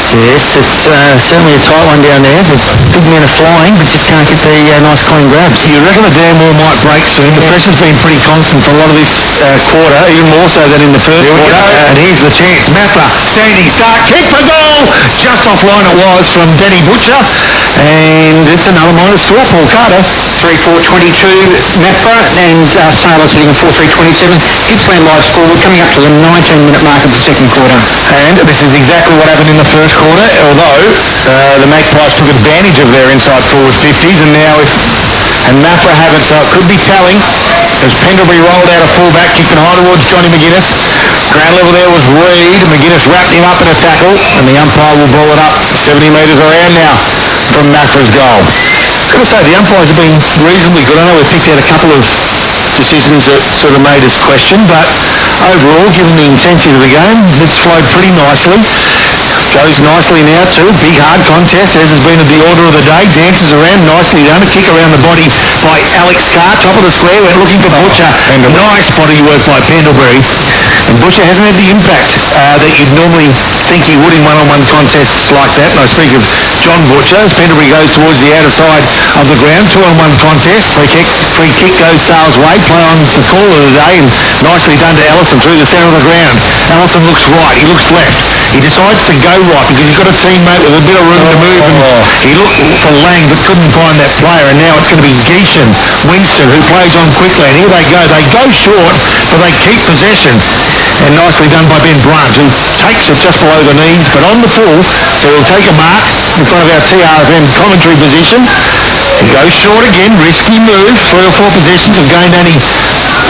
Yes, it's certainly a tight one down there. The big men are flying, but just can't get the nice clean grabs. You reckon the damn wall might break soon? The pressure's been pretty constant for a lot of this quarter, even more so than in the first quarter. And here's the chance. Maffra, standing start, kick for goal! Just offline it was from Denny Butcher. And it's another minor score, Paul Carter. 3-4-22 Maffra, and Sale sitting at 4-3-27. Gippsland Live score. We're coming up to the 19-minute mark of the second quarter. And this is exactly what happened in the first quarter, although the Magpies took advantage of their inside forward 50s, and now Maffra haven't, so it could be telling as Pendlebury rolled out a fullback, kicked it high towards Johnny McGuinness. Ground level there was Reid. McGuinness wrapped him up in a tackle, and the umpire will ball it up 70 metres around now from Maffra's goal. Got to say, the umpires have been reasonably good. I know we picked out a couple of decisions that sort of made us question, but overall, given the intensity of the game, it's flowed pretty nicely. Goes nicely now too. Big hard contest, as has been at the order of the day. Dances around, nicely done. A kick around the body by Alex Carr. Top of the square, went looking for Butcher. Nice body work by Pendlebury. And Butcher hasn't had the impact that you'd normally think he would in one-on-one contests like that. And I speak of John Butcher as Pendlebury goes towards the outer side of the ground. 2-on-1 contest. Free kick goes Sale's way. Play on the call of the day, and nicely done to Allison through the centre of the ground. Allison looks right. He looks left. He decides to go right because he's got a teammate with a bit of room to move, and he looked for Lang but couldn't find that player, and now it's going to be Geishan, Winston, who plays on quickly, and here they go. They go short, but they keep possession, and nicely done by Ben Bryant, who takes it just below the knees, but on the full, so he'll take a mark in front of our TRFM commentary position. He goes short again, risky move. 3 or 4 possessions have gained only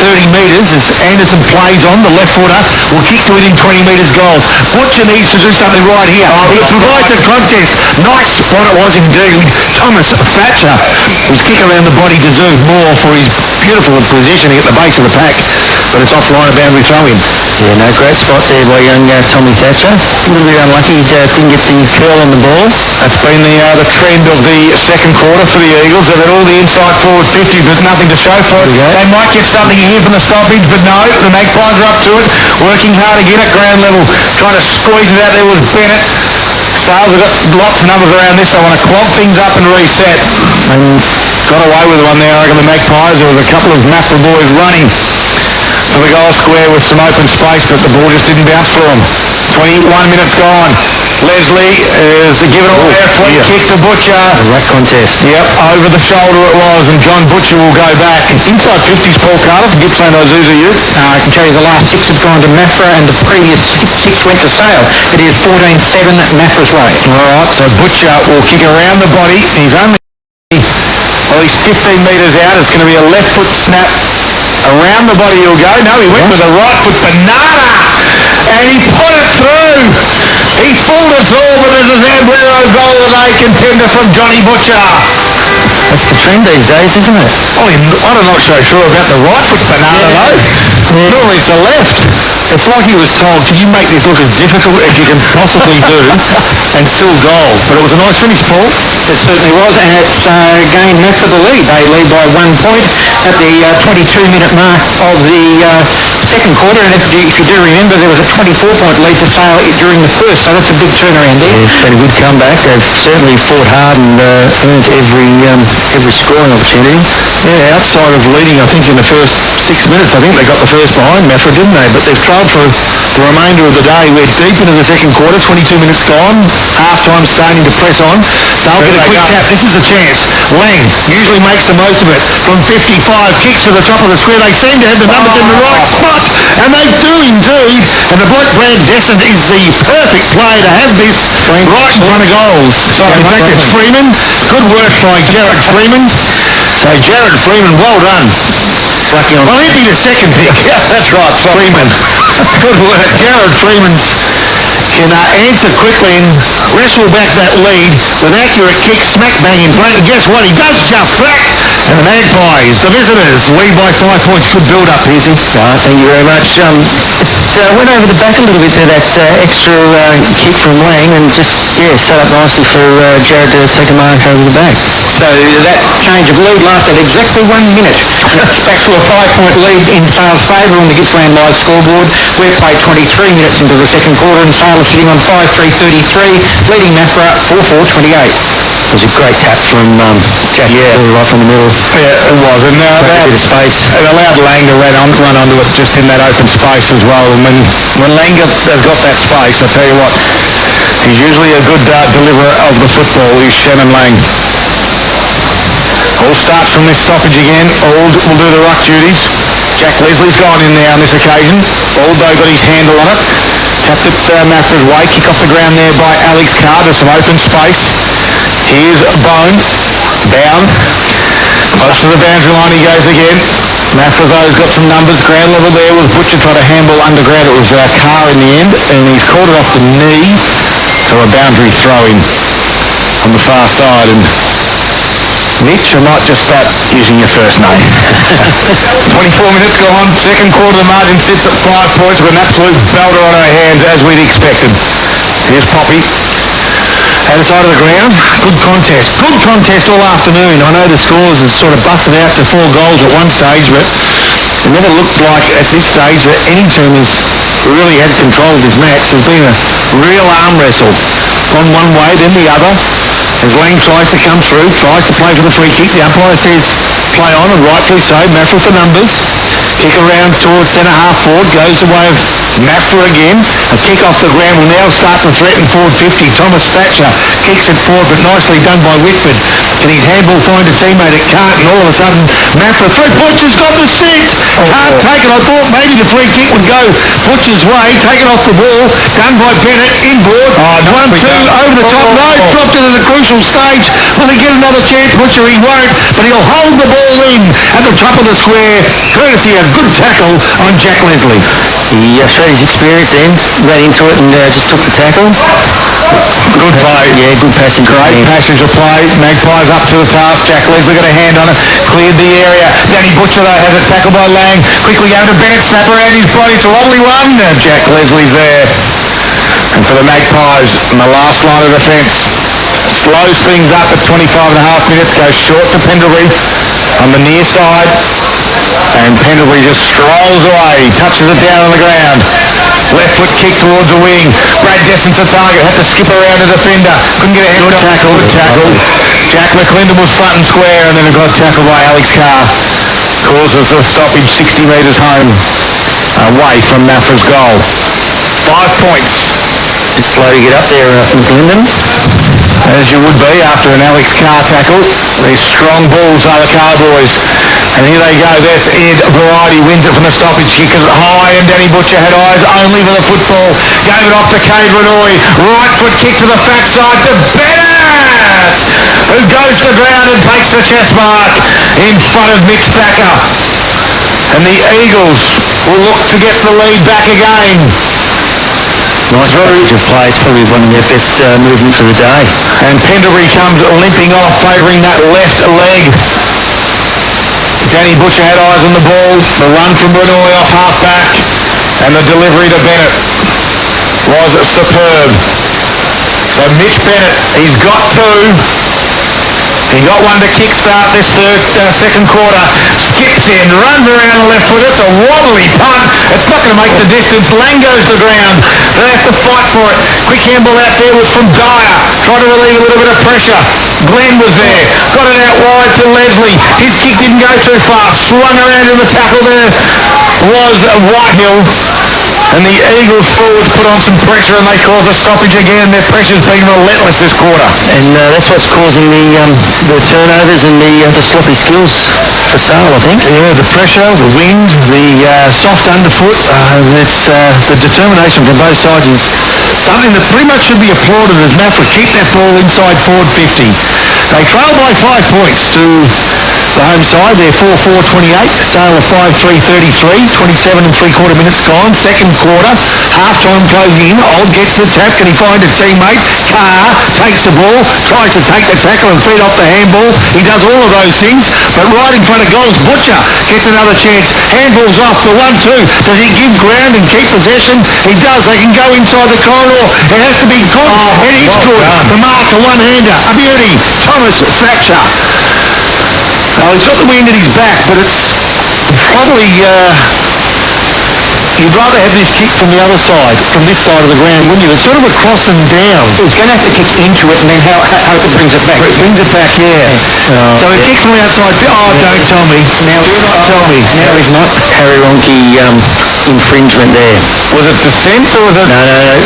30 metres as Anderson plays on. The left footer will kick to within 20 metres goals. Butcher needs to do something right here. He provides a contest. Nice spot it was indeed. Thomas Thatcher, whose kick around the body deserved more for his beautiful positioning at the base of the pack, but it's offline a boundary throw-in. Yeah, no, great spot there by young Tommy Thatcher. A little bit unlucky, didn't get the curl on the ball. That's been the trend of the second quarter for the Eagles. They've had all the inside forward 50, but nothing to show for it. They might get something here from the stoppage, but no, the Magpies are up to it, working hard again at ground level, trying to squeeze it out there with Bennett. Sales have got lots of numbers around this. They want to clog things up and reset. And got away with one there, I reckon, the Magpies. There was a couple of Maffra boys running to the goal square with some open space, but the ball just didn't bounce for them. 21 minutes gone. Leslie is given away a free kick to Butcher. Right contest. Yep, over the shoulder it was, and John Butcher will go back. Inside 50s, Paul Carter for Gippsland Isuzu Youth. I can tell you the last 6 have gone to Maffra and the previous 6 went to Sale. It is 14-7 Maffra's way. All right, so Butcher will kick around the body. He's only, well, he's 15 metres out. It's going to be a left foot snap. Around the body he'll go. No, he went with a right foot banana, and he put it through. He fooled us all, but there's a Zambrero goal of the day contender from Johnny Butcher. That's the trend these days, isn't it? Oh, I'm not so sure about the right foot banana though. Yeah. Normally it's the left. It's like he was told, can you make this look as difficult as you can possibly do and still goal? But it was a nice finish, Paul. It certainly was, and it's gained Maffra the lead. They lead by 1 point at the 22-minute mark of the second quarter, and if you do remember, there was a 24-point lead to Sale during the first, so that's a big turnaround there. Yeah, it's been a good comeback. They've certainly fought hard and earned every scoring opportunity. Yeah, outside of leading, I think in the first 6 minutes, I think they got the first behind Maffra, didn't they? But they've trailed for the remainder of the day. We're deep into the second quarter, 22 minutes gone, half-time starting to press on. Sale get a quick tap. This is a chance. Lang usually makes the most of it. From 55, kicks to the top of the square. They seem to have the numbers in the right spot, and they do indeed. And the bloke Brad Descent is the perfect player to have this right in front of goals. So in fact, it's Freeman. Good work by Jared Freeman. So Jared Freeman, well done. Well, he'd be the second pick. Yeah, that's right, Freeman. Good work. Jared Freeman's can answer quickly and wrestle back that lead with accurate kick, smack bang in front. And guess what? He does just that. And the Magpies, the visitors, lead by 5 points. Good build-up, Pearsey. Thank you very much. It went over the back a little bit there, that extra kick from Lang, and just, set up nicely for Jared to take a mark over the back. So that change of lead lasted exactly 1 minute. That's back to a 5-point lead in Sale's favour on the GippslandLeague scoreboard. We've played 23 minutes into the second quarter, and Sale is sitting on 5-3-33, leading Maffra 4-4-28. It was a great tap from Jack right from the middle. Yeah, it was. And a bit of space. It allowed Lang to run onto it just in that open space as well. And when Lang has got that space, I tell you what, he's usually a good deliverer of the football. He's Shannon Lang. All starts from this stoppage again. Ald will do the ruck duties. Jack Leslie's gone in there on this occasion. Aldo got his handle on it. Tapped it Maffra's way. Kick off the ground there by Alex Carr. There's some open space. Here's Bone. Down. Close to the boundary line he goes again. Maffra though got some numbers. Ground level there with Butcher trying to handball underground. It was Carr in the end, and he's called it off the knee. So a boundary throw-in on the far side. And Mitch, I might just start using your first name. 24 minutes gone. Second quarter, the margin sits at 5 points with an absolute belter on our hands, as we'd expected. Here's Poppy. Other side of the ground. Good contest. Good contest all afternoon. I know the scores has sort of busted out to 4 goals at one stage, but it never looked like at this stage that any team has really had control of this match. There's been a real arm wrestle. Gone one way, then the other. As Lang tries to come through, tries to play for the free kick. The umpire says play on, and rightfully so. Maffra for numbers. Kick around towards centre-half forward. Goes the way of Maffra again. A kick off the ground will now start to threaten forward 50. Thomas Thatcher kicks it forward, but nicely done by Whitford. Can his handball find a teammate? It can't, and all of a sudden Maffra through. Butcher's got the set. Can't take it. I thought maybe the free kick would go Butcher's way. Taken off the ball. Done by Bennett. Inboard. 1-2 over the top. No, dropped it at a crucial stage. Will he get another chance? Butcher, he won't, but he'll hold the ball in at the top of the square, courtesy of good tackle on Jack Leslie. He showed his experience then, ran into it and just took the tackle. Good play. Yeah, good passing. Great passage of play. Magpies up to the task. Jack Leslie got a hand on it. Cleared the area. Danny Butcher though has it tackled by Lang. Quickly going to Bennett. Snap around his body. It's a lovely one. Now Jack Leslie's there. And for the Magpies, in the last line of defence, slows things up at 25 and a half minutes. Goes short to Pendlebury on the near side. And Pendlebury just strolls away. Touches it down on the ground. Left foot kick towards the wing. Brad Desson's the target. Had to skip around the defender. Couldn't get a head. Good tackle. Good tackle. Jack McClendon was front and square, and then it got tackled by Alex Carr. Causes a stoppage 60 metres home away from Maffra's goal. 5 points. It's slow to get up there, McClendon. As you would be after an Alex Carr tackle. These strong balls are the Cowboys. And here they go. There's Ed Variety. Wins it from the stoppage. Kick is high, and Danny Butcher had eyes only for the football. Gave it off to Cade Renoy. Right foot kick to the fat side to Bennett, who goes to ground and takes the chest mark in front of Mitch Thacker. And the Eagles will look to get the lead back again. Nice passage of play. It's probably one of their best movements of the day. And Pendlebury comes limping off, favouring that left leg. Danny Butcher had eyes on the ball. The run from Renoy off half-back. And the delivery to Bennett was superb. So Mitch Bennett, he's got two. He got one to kickstart this second quarter. Skips in, runs around the left foot. It's a wobbly punt. It's not going to make the distance. Lang goes to ground. They have to fight for it. Quick handball out there was from Dyer. Trying to relieve a little bit of pressure. Glenn was there. Got it out wide to Leslie. His kick didn't go too far. Swung around in the tackle there was Whitehill. And the Eagles forwards put on some pressure, and they cause a stoppage again. Their pressure's been relentless this quarter. And that's what's causing the turnovers and the sloppy skills for Sale, I think. Yeah, the pressure, the wind, the soft underfoot. It's the determination from both sides is something that pretty much should be applauded as Maffra keep that ball inside forward 50. They trail by 5 points to the home side. They're 4-4-28. Sale of 5-3-33. 27 and three-quarter minutes gone. Second quarter. Half-time closing in. Old gets the tap. Can he find a teammate? Carr takes the ball. Tries to take the tackle and feed off the handball. He does all of those things. But right in front of goals, Butcher gets another chance. Handball's off for 1-2. Does he give ground and keep possession? He does. They can go inside the corridor. It has to be good. It is good. The mark, a one-hander. A beauty. Thomas Thatcher. Oh, he's got the wind at his back, but it's probably... you'd rather have this kick from the other side, from this side of the ground, wouldn't you? It's sort of a cross and down. He's going to have to kick into it and then hope it brings it back. It brings it back, yeah. So he kicked from the outside. Oh, don't tell me. Now, Do not tell me. Now he's not Harry Ronke infringement there. Was it descent or was it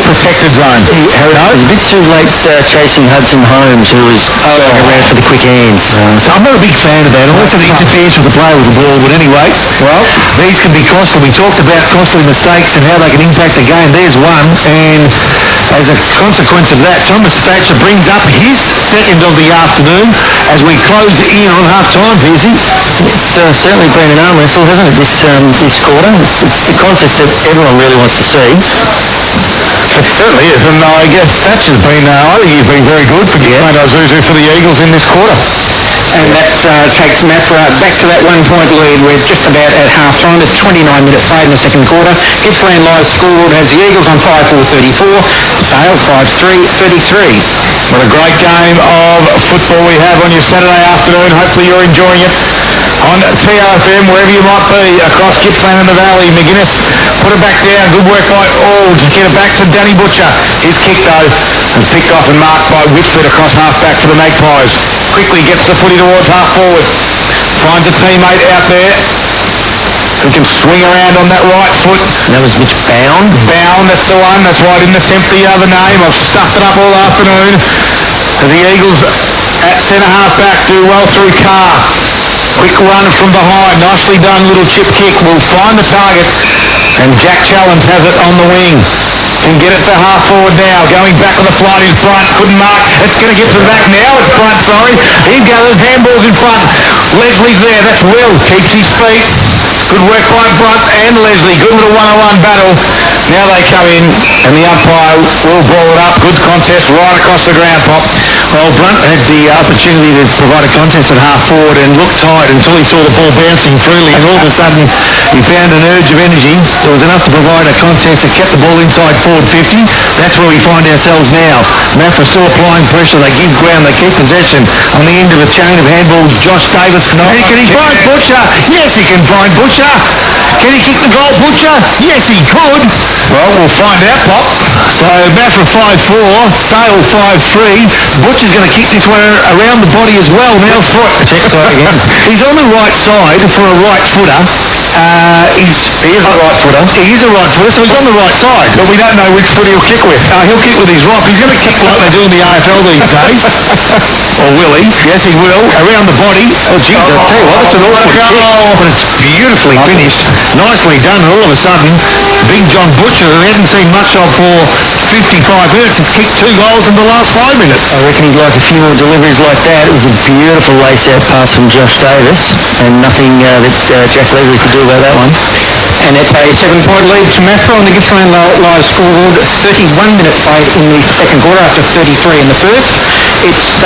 protected zone? Harry was a bit too late chasing Hudson Holmes, who was going around for the quick hands. So I'm not a big fan of that, unless it interferes with the play with the ball. But anyway, well, these can be costly. We talked about costly early mistakes and how they can impact the game. There's one, and as a consequence of that, Thomas Thatcher brings up his second of the afternoon as we close in on half-time, Piercy. It's certainly been an arm wrestle, hasn't it, this quarter? It's the contest that everyone really wants to see. It certainly is, and I guess Thatcher's been, I think he's been very good for for the Eagles in this quarter. And that takes Maffra back to that 1-point lead. We're just about at half-time at 29 minutes played in the second quarter. Gippsland Live scoreboard has the Eagles on 5-4-34, Sale 5-3-33. What a great game of football we have on your Saturday afternoon. Hopefully you're enjoying it on TRFM, wherever you might be, across Gippsland and the Valley. McGuinness put it back down. Good work by all to get it back to Danny Butcher. His kick, though, was picked off and marked by Whitford across half-back for the Magpies. Quickly gets the footy towards half-forward. Finds a teammate out there who can swing around on that right foot. That was Mitch Bound. Bound, that's the one. That's why I didn't attempt the other name. I've stuffed it up all afternoon. As the Eagles at centre half-back do well through Carr. Quick run from behind. Nicely done, little chip kick. Will find the target. And Jack Challenge has it on the wing. Can get it to half-forward now. Going back on the flight is Brunt. Couldn't mark. It's going to get to the back now. It's Brunt, sorry. He gathers. Handball's in front. Leslie's there. That's Will. Keeps his feet. Good work by Brunt and Leslie. Good little one-on-one battle. Now they come in, and the umpire will ball it up. Good contest right across the ground, Pop. Well, Brunt had the opportunity to provide a contest at half-forward and looked tired until he saw the ball bouncing freely, and all of a sudden he found an urge of energy. There was enough to provide a contest that kept the ball inside forward 50. That's where we find ourselves now. Maffra still applying pressure. They give ground. They keep possession. On the end of a chain of handballs, Josh Davis. Can he find Butcher? Yes, he can find Butcher. Can he kick the goal, Butcher? Yes, he could. Well, we'll find out, Pop. So Maffra 5-4, Sale 5-3. Butcher's going to kick this one around the body as well. Now foot. Check side again. He's on the right side for a right footer. He is a right footer. He is a right footer, so he's on the right side. But we don't know which foot he'll kick with. He'll kick with his right. He's going to kick like they do in the AFL these days. Or will he? Yes, he will. Around the body. Oh, geez, I'll tell you what, it's an awkward kick. But it's beautifully finished. Nicely done. And all of a sudden, Big John Butcher, who hadn't seen much of for 55 minutes, has kicked 2 goals in the last 5 minutes. I reckon he'd like a few more deliveries like that. It was a beautiful lace-out pass from Josh Davis, and nothing that Jack Leslie could do about that one. And it's a 7-point lead to Maffra on the Gippsland Live scoreboard. 31 minutes played in the second quarter after 33 in the first. It's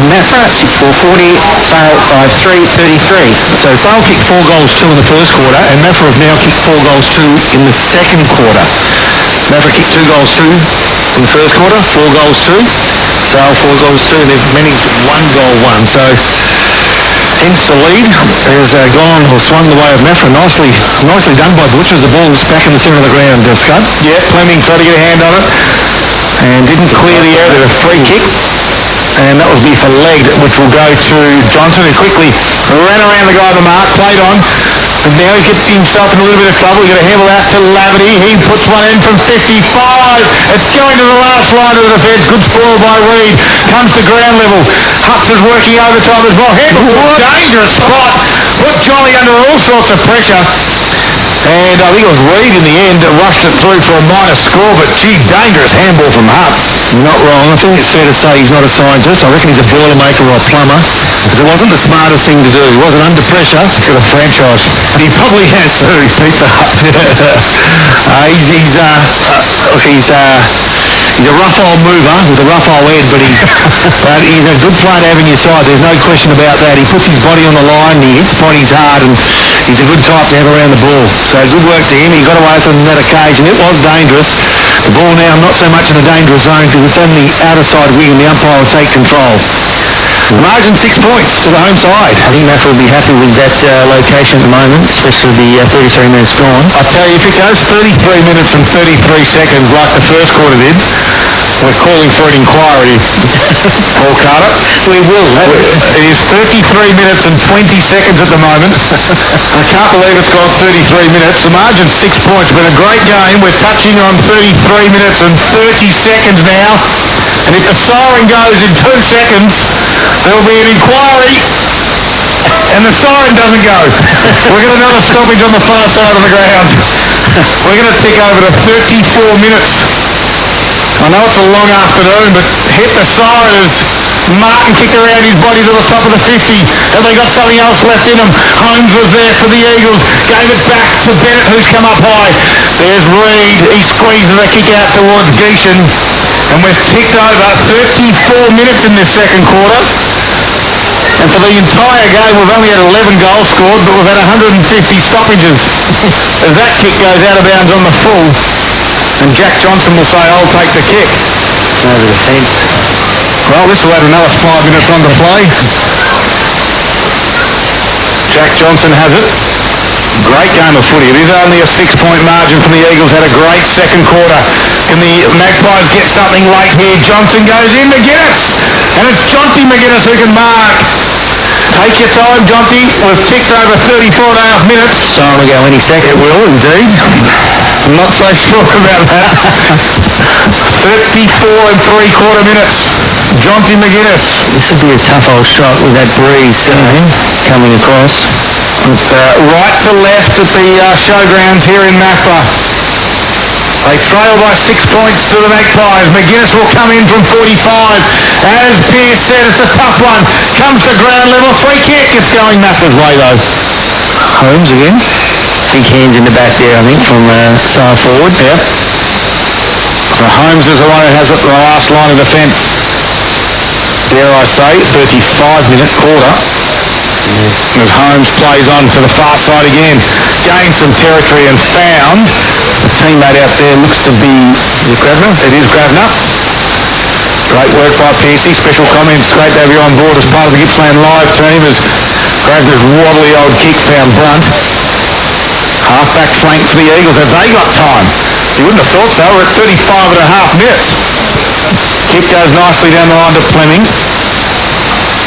Maffra 6-4-40, Sale 5-3-33. So Sale kicked 4 goals, 2 in the first quarter, and Maffra have now kicked 4 goals, 2 in the second quarter. Maffra kicked 2 goals, 2 in the first quarter, 4 goals, 2. Sale 4 goals, 2. They've managed 1 goal, 1. So hence the lead has gone or swung the way of Maffra. Nicely done by Butcher as the ball's back in the centre of the ground, Scud. Yeah, Fleming tried to get a hand on it And didn't clear the area with a free kick. And that will be for leg, which will go to Johnson, who quickly ran around the guy on the mark, played on. And now he's getting himself in a little bit of trouble. He's going to handle out to Laverty. He puts one in from 55. It's going to the last line of the defence. Good spoil by Reid. Comes to ground level. Hutz is working overtime as well. Handles to a dangerous spot. Put Jolly under all sorts of pressure. And I think it was Reid in the end that rushed it through for a minor score, but gee, dangerous handball from Hutz. Not wrong. I think it's fair to say he's not a scientist. I reckon he's a boilermaker or a plumber, because it wasn't the smartest thing to do. He wasn't under pressure. He's got a franchise. He probably has too, Pizza Hut. He's a rough old mover with a rough old head, but he's a good player to have in your side. There's no question about that. He puts his body on the line, he hits bodies hard, and he's a good type to have around the ball. So good work to him. He got away from that occasion. It was dangerous. The ball now not so much in a dangerous zone because it's on the outer side wing and the umpire will take control. Margin 6 points to the home side. I think Maffra will be happy with that location at the moment, especially the 33 minutes gone. I tell you, if it goes 33 minutes and 33 seconds like the first quarter did, we're calling for an inquiry. Paul Carter. We will. It is 33 minutes and 20 seconds at the moment. I can't believe it's gone 33 minutes. The margin's 6 points. Been a great game. We're touching on 33 minutes and 30 seconds now. And if the siren goes in 2 seconds, there'll be an inquiry. And the siren doesn't go. We've got another stoppage on the far side of the ground. We're going to tick over to 34 minutes. I know it's a long afternoon, but hit the siren as Martin kicked around his body to the top of the 50. Have they got something else left in them? Holmes was there for the Eagles. Gave it back to Bennett, who's come up high. There's Reid. He squeezes the kick out towards Geishan. And we've ticked over 34 minutes in this second quarter. And for the entire game, we've only had 11 goals scored, but we've had 150 stoppages. As that kick goes out of bounds on the full. And Jack Johnson will say, I'll take the kick. Over the fence. Well, this will add another 5 minutes on the play. Jack Johnson has it. Great game of footy. It is only a 6-point margin from the Eagles. Had a great second quarter. Can the Magpies get something late here? Johnson goes in, McGuinness. And it's Jonty McGuinness who can mark. Take your time, Jonty. We've ticked over 34.5 minutes. Siren will go any second. It will indeed. I'm not so sure about that. 34 3/4 minutes. Jonty McGuinness. This would be a tough old shot with that breeze coming across. It's right to left at the showgrounds here in Maffra. They trail by 6 points to the Magpies. McGuinness will come in from 45. As Pearce said, it's a tough one. Comes to ground level. Free kick. It's going Maffra's way though. Holmes again. Big hands in the back there, I think, from Sar forward. Yep. So Holmes is the one who has it, the last line of defence. Dare I say, 35-minute quarter. As Holmes plays on to the far side again. Gains some territory and found. The teammate out there looks to be... Is it Grabner? It is Grabner. Great work by Piercy. Special comments. Great to have you on board as part of the Gippsland Live team as Grabner's wobbly old kick found Brunt. Half-back flank for the Eagles. Have they got time? You wouldn't have thought so. We're at 35.5 minutes. Kick goes nicely down the line to Fleming.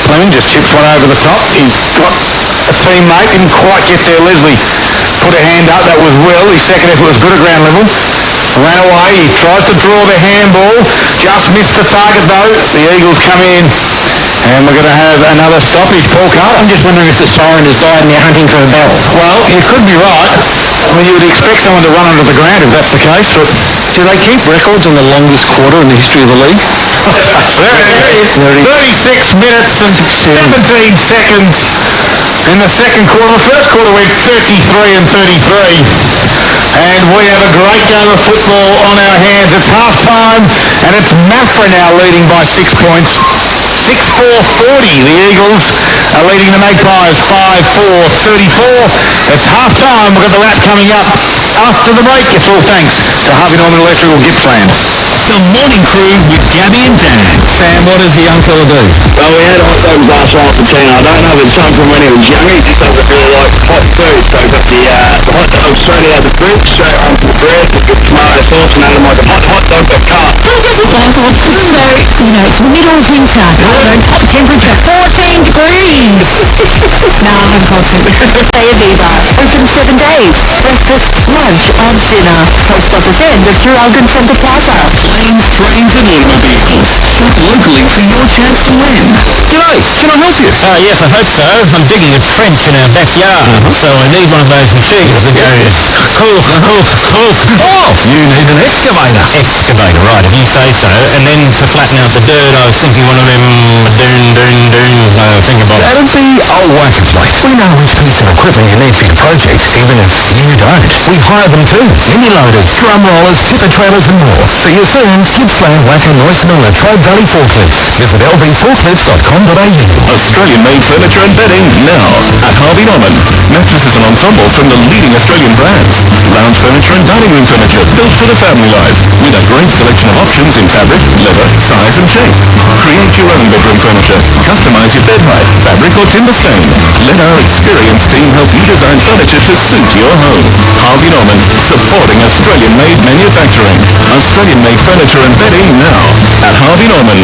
Fleming just chips one over the top. He's got a teammate. Didn't quite get there. Leslie put a hand up. That was Will. His second effort was good at ground level. Ran away. He tries to draw the handball. Just missed the target though. The Eagles come in. And we're going to have another stoppage. Paul Carr. I'm just wondering if the siren has died and they're hunting for a bell. Well, you could be right. I mean, you would expect someone to run under the ground if that's the case, but... Do they keep records on the longest quarter in the history of the league? 36 minutes and 17 seconds in the second quarter. The first quarter went 33 and 33. And we have a great game of football on our hands. It's half-time, and it's Maffra now leading by 6 points. 6-4-40. The Eagles are leading the Magpies 5-4-34. It's half-time. We've got the wrap coming up after the break. It's all thanks to Harvey Norman Electrical Gippsland. The Morning Crew with Gabby and Dan. Sam, what does the young fella do? Well, we had hot dogs last night for tea. I don't know if it's something from when he was younger. He just doesn't really like hot food. So he got the hot dogs straight out of the fridge, straight onto the bread, with good tomato sauce, and had them like a hot dog but cut. How does it like it? So, it's middle of winter. Top temperature, 14 degrees. No, I'm confident. Say Aviva. Open 7 days. Breakfast, lunch and dinner. Post office end of Traralgon Centre Plaza. Planes, trains and automobiles. Shop locally for your chance to win. G'day, can I help you? Yes, I hope so. I'm digging a trench in our backyard, so I need one of those machines that goes cook. Oh, you need an excavator. Excavator, right, if you say so. And then to flatten out the dirt, I was thinking one of them finger bombs. That'd be a whack place. We know which piece of equipment you need for your project, even if you don't. We hire them too. Mini loaders, drum rollers, tipper trailers and more. See you soon. Gippsland, Wacker, Neuson and Latrobe Valley Forklifts. Visit lvforklifts.com.au. Australian-made furniture and bedding now at Harvey Norman. Mattresses and ensembles from the leading Australian brands. Lounge furniture and dining room furniture built for the family life with a great selection of options in fabric, leather, size and shape. Create your own bedroom furniture. Customize your bed height, fabric or timber stain. Let our experienced team help you design furniture to suit your home. Harvey Norman, supporting Australian-made manufacturing. Australian-made furniture and bedding now at Harvey Norman.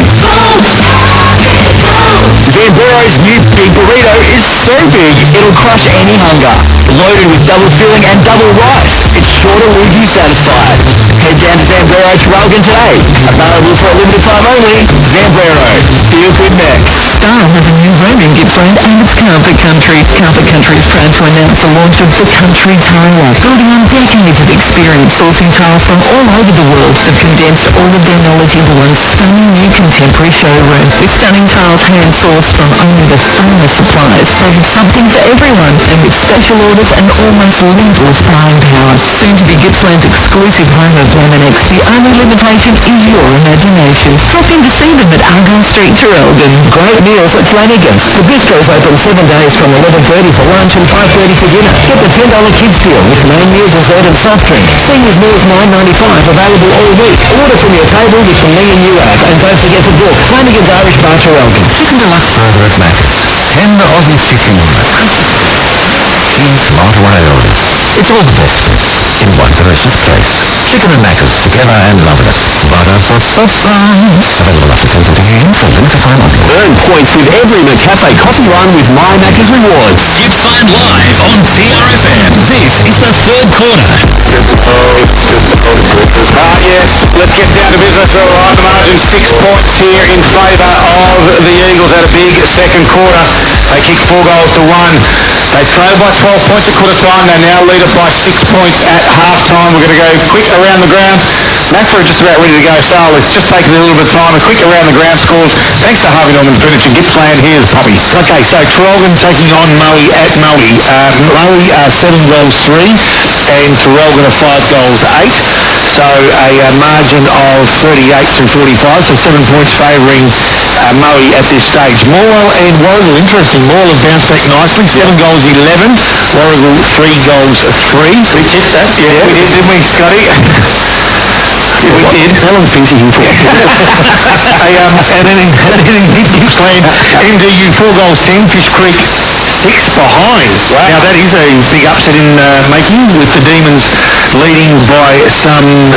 Zamburo's new big burrito is so big, it'll crush any hunger. Loaded with double filling and double rice, it's sure to leave you satisfied. Head down to Zamburo Traralgon today. Available for a limited time only. Zamburo, feel good next. Star has a new home in Gippsland and it's Carpet Country. Carpet Country is proud to announce the launch of the Country Tailor. Building on decades of experience sourcing tiles from all over the world, they've condensed all of their knowledge into one stunning new contemporary showroom. With stunning tiles hand-sourced from only the finest suppliers, they have something for everyone, and with special orders and almost limitless buying power. Soon to be Gippsland's exclusive home of Laminex, the only limitation is your imagination. Drop in to see them at Argyle Street, Traralgon. Great meals at Flanagan's. The bistro's open 7 days from 11:30 for lunch and 5:30 for dinner. Get the $10 kids deal with main meal, dessert and soft drink. Seniors meals $9.95, available all week. Order from your table with the Me and You app, and don't forget to book. Flanagan's Irish Bar, Traralgon. Chicken Deluxe Burger at Macca's. Tender Aussie chicken. Cheese, tomato and aioli. It's all the best bits in one delicious place. Chicken and Macca's together and loving it. Ba-da-ba-ba-ba. Available after 10:30 a.m. for limited time only. Earn points with every McCafe coffee run with My Macca's Rewards. Gippsland Live on TRFM. This is the third quarter. Yes, let's get down to business. All right, the margin 6 points here in favour of the Eagles at a big second quarter. They kicked 4 goals to 1. They trailed by 12 points at quarter time. They now lead it by 6 points at half time. We're going to go quick around the grounds. Maffra are just about ready to go. Sale, it's just taken a little bit of time. A quick around the ground scores. Thanks to Harvey Norman Furniture. Gippsland, here's Poppy. Okay, so Traralgon taking on Moe at Moe. Moe are 7 goals 3 and Traralgon are 5 goals 8. So a margin of 38 to 45, so 7 points favouring Moe at this stage. Morwell and Warrigal, interesting. Morwell have bounced back nicely, 7 goals 11. Warrigal 3 goals 3. We tipped that. Yeah, we did, didn't we, Scotty? We did. Alan's busy here. And then in Gippsland, MDU 4 goals 10, Fish Creek 6 behind. Wow. Now that is a big upset in making, with the Demons leading by some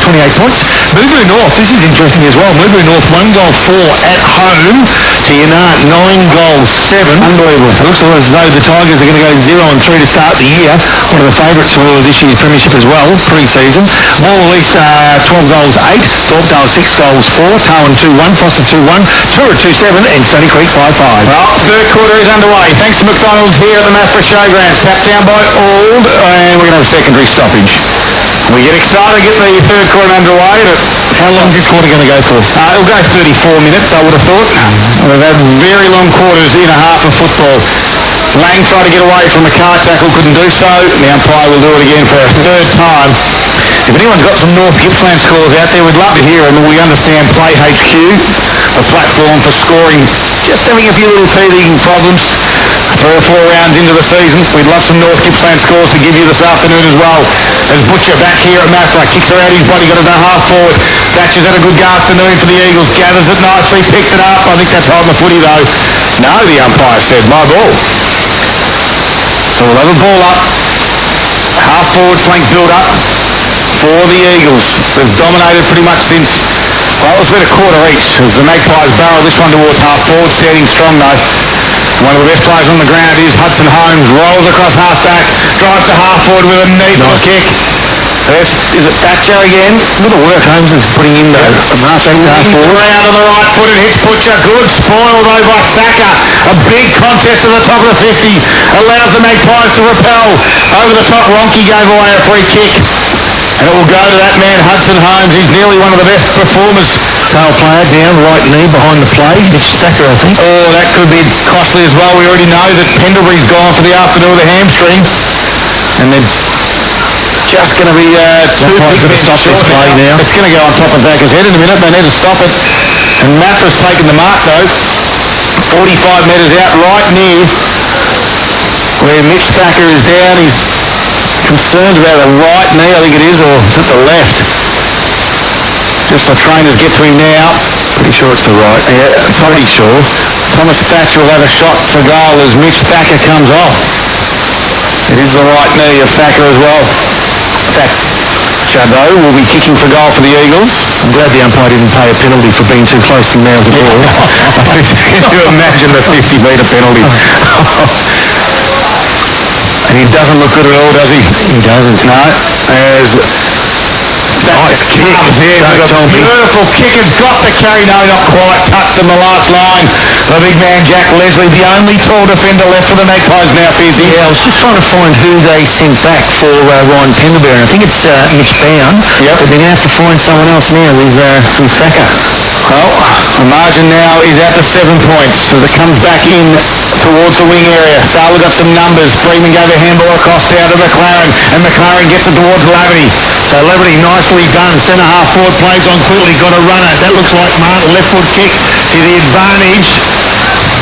28 points. Mooboo North, this is interesting as well. Mooboo North 1 goal 4 at home to Yanart 9 goals 7. Unbelievable. It looks as though the Tigers are going to go 0-3 to start the year. One of the favourites for this year's premiership as well, pre-season. Morwell East 12 goals 8, Thorpedale 6 goals 4, Tarwin 2-1, Foster 2-1, Tura 2-7 and Stony Creek 5-5. Well, third quarter is underway. Thanks to McDonald's here at the Maffra Showgrounds. Tapped down by Ald, and we're going to have a secondary stoppage. We get excited to get the third quarter underway. How long is this quarter going to go for? It'll go 34 minutes, I would have thought. We've had very long quarters in a half of football. Lang tried to get away from a car tackle, couldn't do so. The umpire will do it again for a third time. If anyone's got some North Gippsland scores out there, we'd love to hear them. We understand Play HQ, a platform for scoring, just having a few little teething problems. 3 or 4 rounds into the season. We'd love some North Gippsland scores to give you this afternoon as well. As Butcher back here at Maffra, kicks her out his body, got it down half forward. Thatcher's had a good afternoon for the Eagles, gathers it nicely, picked it up. I think that's holding the footy though. No, the umpire said, my ball. So we'll have a ball up. Half forward flank build up for the Eagles. They've dominated pretty much since, well, it's been a quarter each as the Magpies barrel this one towards half forward, standing strong though. One of the best players on the ground is Hudson Holmes, rolls across half back, drives to half forward with a neat little kick. Is it Thatcher again? A little work Holmes is putting in though. Half forward. Around on the right foot and hits Butcher. Good spoil though by Thacker. A big contest at the top of the 50. Allows the Magpies to repel. Over the top, Ronke gave away a free kick. And it will go to that man, Hudson Holmes. He's nearly one of the best performers. Sale player down, right knee behind the play. Mitch Thacker, I think. Oh, that could be costly as well. We already know that Pendlebury's gone for the afternoon with a hamstring. And they're just going to be two big men stop this play now. It's going to go on top of Thacker's head in a minute. They need to stop it. And Maffra's taken the mark though. 45 metres out, right near where Mitch Thacker is down. He's concerned about the right knee, I think it is, or is it the left? Just the trainers get to him now. Pretty sure it's the right. Yeah, Pretty sure. Thomas Thatcher will have a shot for goal as Mitch Thacker comes off. It is the right knee of Thacker as well. Thatcher will be kicking for goal for the Eagles. I'm glad the umpire didn't pay a penalty for being too close to the mouth of the ball. Can you imagine the 50-metre penalty? And he doesn't look good at all, does he? He doesn't. No. As Nice kick. Beautiful kick. It's got the carry. No, not quite. Tucked in the last line. The big man, Jack Leslie, the only tall defender left for the Magpies now, Piercy. Yeah, I was just trying to find who they sent back for Ryan Pendlebury. I think it's Mitch Bound. Yep. But they're going to have to find someone else now with Thacker. Well, the margin now is out to 7 points as it comes back in towards the wing area. Sala got some numbers. Freeman gave a handball across down to McLaren, and McLaren gets it towards Laverty. So Laverty nicely done. Centre half forward plays on quickly. Got a runner. That looks like Martin. Left foot kick to the advantage,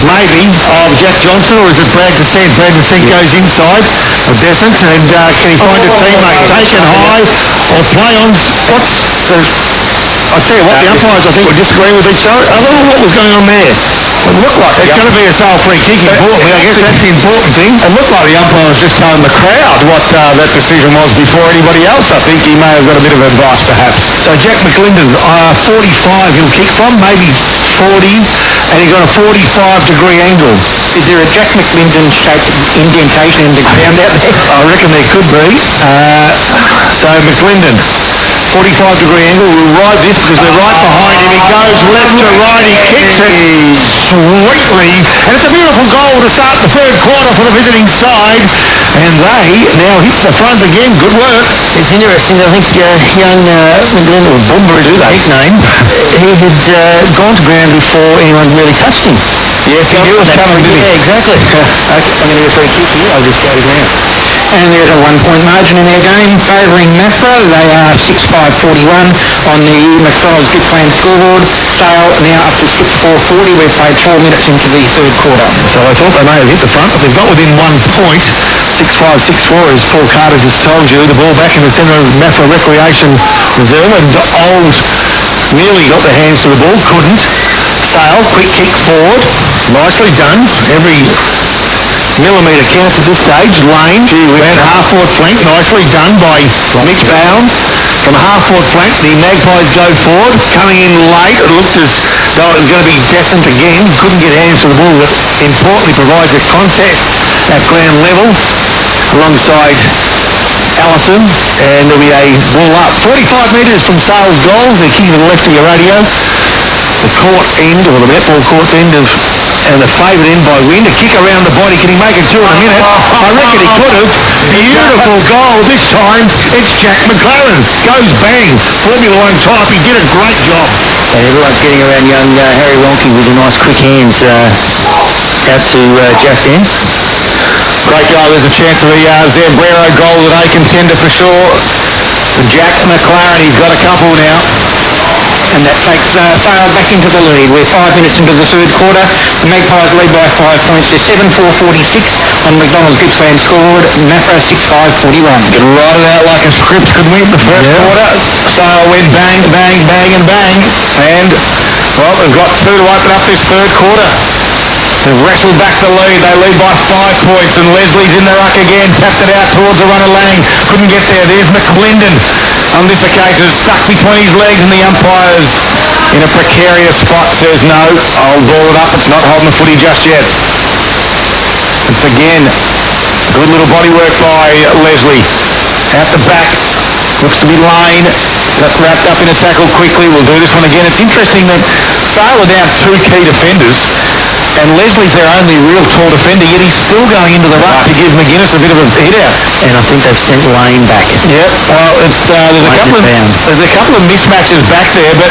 maybe, of Jack Johnson, or is it Brad Descent? Brad Descent goes inside of Descent, and can he find a teammate? Taken high, or play on. What's the... I'll tell you what, the umpires, I think, were disagreeing with each other. I don't know what was going on there. It looked like it's going to be a sale free kick, importantly. I guess that's the important thing. It looked like the umpire was just telling the crowd what that decision was before anybody else. I think he may have got a bit of advice, perhaps. So Jack McLinden, 45 he'll kick from, maybe 40, and he got a 45-degree angle. Is there a Jack McLinden-shaped indentation in the ground out there? I reckon there could be. So McLinden, 45-degree angle. We'll ride this because we're right behind him. He goes left to right. He kicks it sweetly. And it's a beautiful goal to start the third quarter for the visiting side. And they now hit the front again. Good work. It's interesting. I think young McLinden, or Bomber is his nickname, he had gone to ground before anyone really touched him. Yes, he knew it was coming, didn't he? Yeah, exactly. I'm going to get a free kick here. I'll just go to ground. And there's a 1-point margin in their game favouring Maffra. They are 6-5-41 on the McDonald's Gippsland scoreboard. Sale now up to 6-4-40. We've played 4 minutes into the third quarter. So I thought they may have hit the front, but they've got within 1 point. 6-5-6-4, as Paul Carter just told you. The ball back in the centre of Maffra Recreation Reserve, and Old nearly got their hands to the ball, couldn't. Sale, quick kick forward, nicely done. Every millimetre counts at this stage. Lane, ran half-forward flank, nicely done by Mitch Bound. From half-forward flank, the Magpies go forward, coming in late. It looked as though it was going to be Descent again. Couldn't get hands to the ball, but importantly provides a contest at ground level alongside Allison, and there'll be a ball up. 45 metres from Sales goals. They're kicking to the left of your radio. The court end, or the netball court's end of, and the favoured end by Wynn. A kick around the body. Can he make it 2 in a minute? I reckon he could have. Beautiful goal. This time it's Jack McLaren. Goes bang. Formula 1 type. He did a great job. And everyone's getting around young Harry Wonky with the nice quick hands out to Jack then. Great goal. There's a chance of a Zambrero goal, an A contender for sure. Jack McLaren, he's got a couple now. And that takes Sale back into the lead. We're 5 minutes into the third quarter. The Magpies lead by 5 points. They're 7-4-46 on McDonald's Gippsland scoreboard. Maffra 6-5-41. Could write it out like a script, couldn't we, in the first quarter? Sale went bang, bang, bang, and bang. And, well, they've got 2 to open up this third quarter. They've wrestled back the lead. They lead by 5 points, and Leslie's in the ruck again. Tapped it out towards the runner Lang. Couldn't get there. There's McLinden. On this occasion, stuck between his legs, and the umpires in a precarious spot says no. I'll ball it up. It's not holding the footy just yet. It's again good little body work by Leslie. Out the back. Looks to be Lane. Got wrapped up in a tackle quickly. We'll do this one again. It's interesting that Sale are down 2 key defenders, and Leslie's their only real tall defender, yet he's still going into the ruck to give McGuinness a bit of a hit out. And I think they've sent Lane back. Yep. Well, there's a couple of mismatches back there, but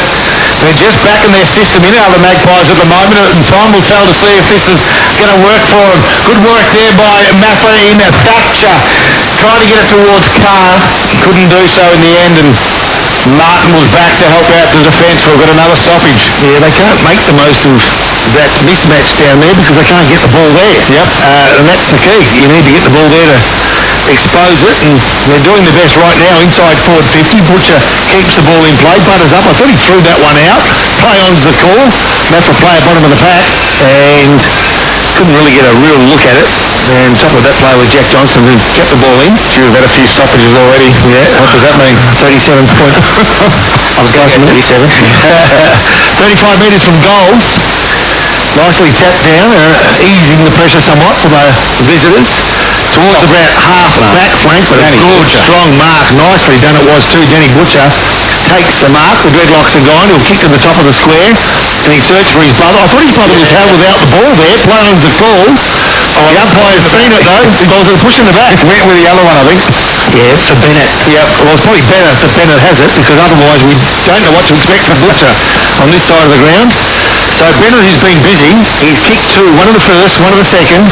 they're just backing their system in out of the Magpies at the moment, and time will tell to see if this is going to work for them. Good work there by Maffra in Thatcher. Trying to get it towards Carr. Couldn't do so in the end, and Martin was back to help out the defence. We've got another stoppage. Yeah, they can't make the most of that mismatch down there because they can't get the ball there. Yep. And that's the key. You need to get the ball there to expose it, and they're doing their best right now inside forward 50. Butcher keeps the ball in play, butters up. I thought he threw that one out. Play on's the call. Maffra play at bottom of the pack, and couldn't really get a real look at it. And top of that play was Jack Johnson, who kept the ball in. You've had a few stoppages already. Yeah. What does that mean? 37 point. I was going to 37. 35 metres from goals. Nicely tapped down, easing the pressure somewhat for the visitors. Towards about half back flank, but a good, strong mark. Nicely done it was too. Denny Butcher takes the mark. The dreadlocks are gone. He'll kick to the top of the square, and he searched for his brother. I thought his brother was held without the ball there. Plowing's a call. The umpire's seen it, though. He was pushing the back. Went with the other one, I think. Yeah, for Bennett. Yeah, well, it's probably better that Bennett has it, because otherwise we don't know what to expect from Butcher on this side of the ground. So Bennett has been busy. He's kicked two, one in the first, one in the second.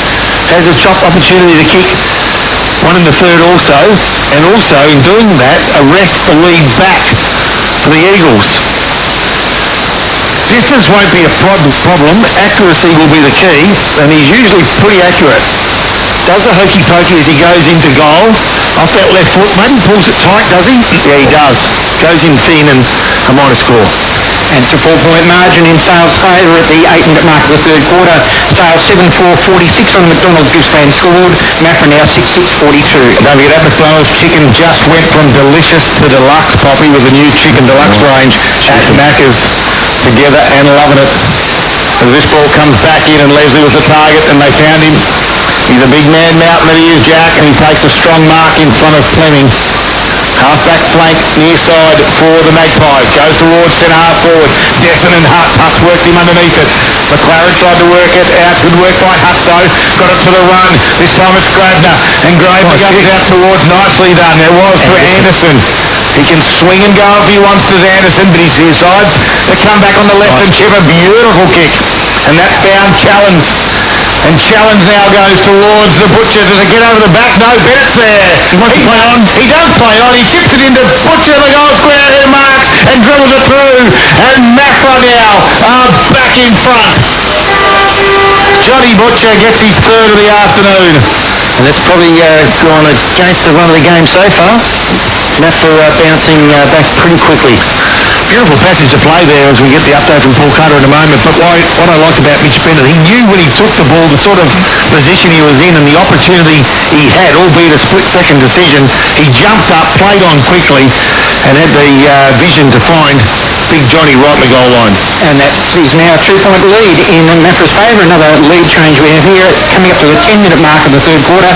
Has a chop opportunity to kick one in the third also, and also in doing that, arrest the lead back for the Eagles. Distance won't be a problem. Accuracy will be the key, and he's usually pretty accurate. Does a hokey pokey as he goes into goal off that left foot. Maybe pulls it tight, does he? Yeah, he does. Goes in thin and a minor score. And to 4-point margin in Sales' favour at the 8-minute mark of the third quarter. Sales 7-4-46 on the McDonald's Gippsland scored. Maffra now 6-6-42. Don't forget that McDonald's chicken just went from delicious to deluxe, Poppy, with the new chicken deluxe range at Macca's. Together and loving it. As this ball comes back in and Leslie was the target and they found him. He's a big man mountain that he is, Jack, and he takes a strong mark in front of Fleming. Half-back flank, near side for the Magpies. Goes towards centre-half forward. Desson and Hutz. Hutz worked him underneath it. McLaren tried to work it out. Good work by Hutz, though. Got it to the run. This time it's Grabner. And Grabner goes out towards. Nicely done. There was to Anderson. He can swing and go if he wants to Anderson, but he decides to come back on the left and chip a beautiful kick. And that found Challenge. And Challenge now goes towards the Butcher. Does it get over the back? No, Bennett's there. He wants to play on. He does play on. He chips it into Butcher, the goal square, who marks and dribbles it through. And Maffra now are back in front. Johnny Butcher gets his third of the afternoon. And that's probably gone against the run of the game so far. Maffra bouncing back pretty quickly. Beautiful passage of play there as we get the update from Paul Carter in a moment. But what I liked about Mitch Bennett, he knew when he took the ball the sort of position he was in and the opportunity he had, albeit a split-second decision. He jumped up, played on quickly, and had the vision to find Big Johnny right in the goal line. And that is now a 2-point lead in Maffra's favour. Another lead change we have here, coming up to the 10-minute mark of the third quarter.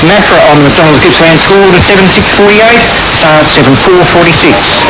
Maffra on the McDonald's Gippsland scored at 7-6-48, Sales 7-4-46.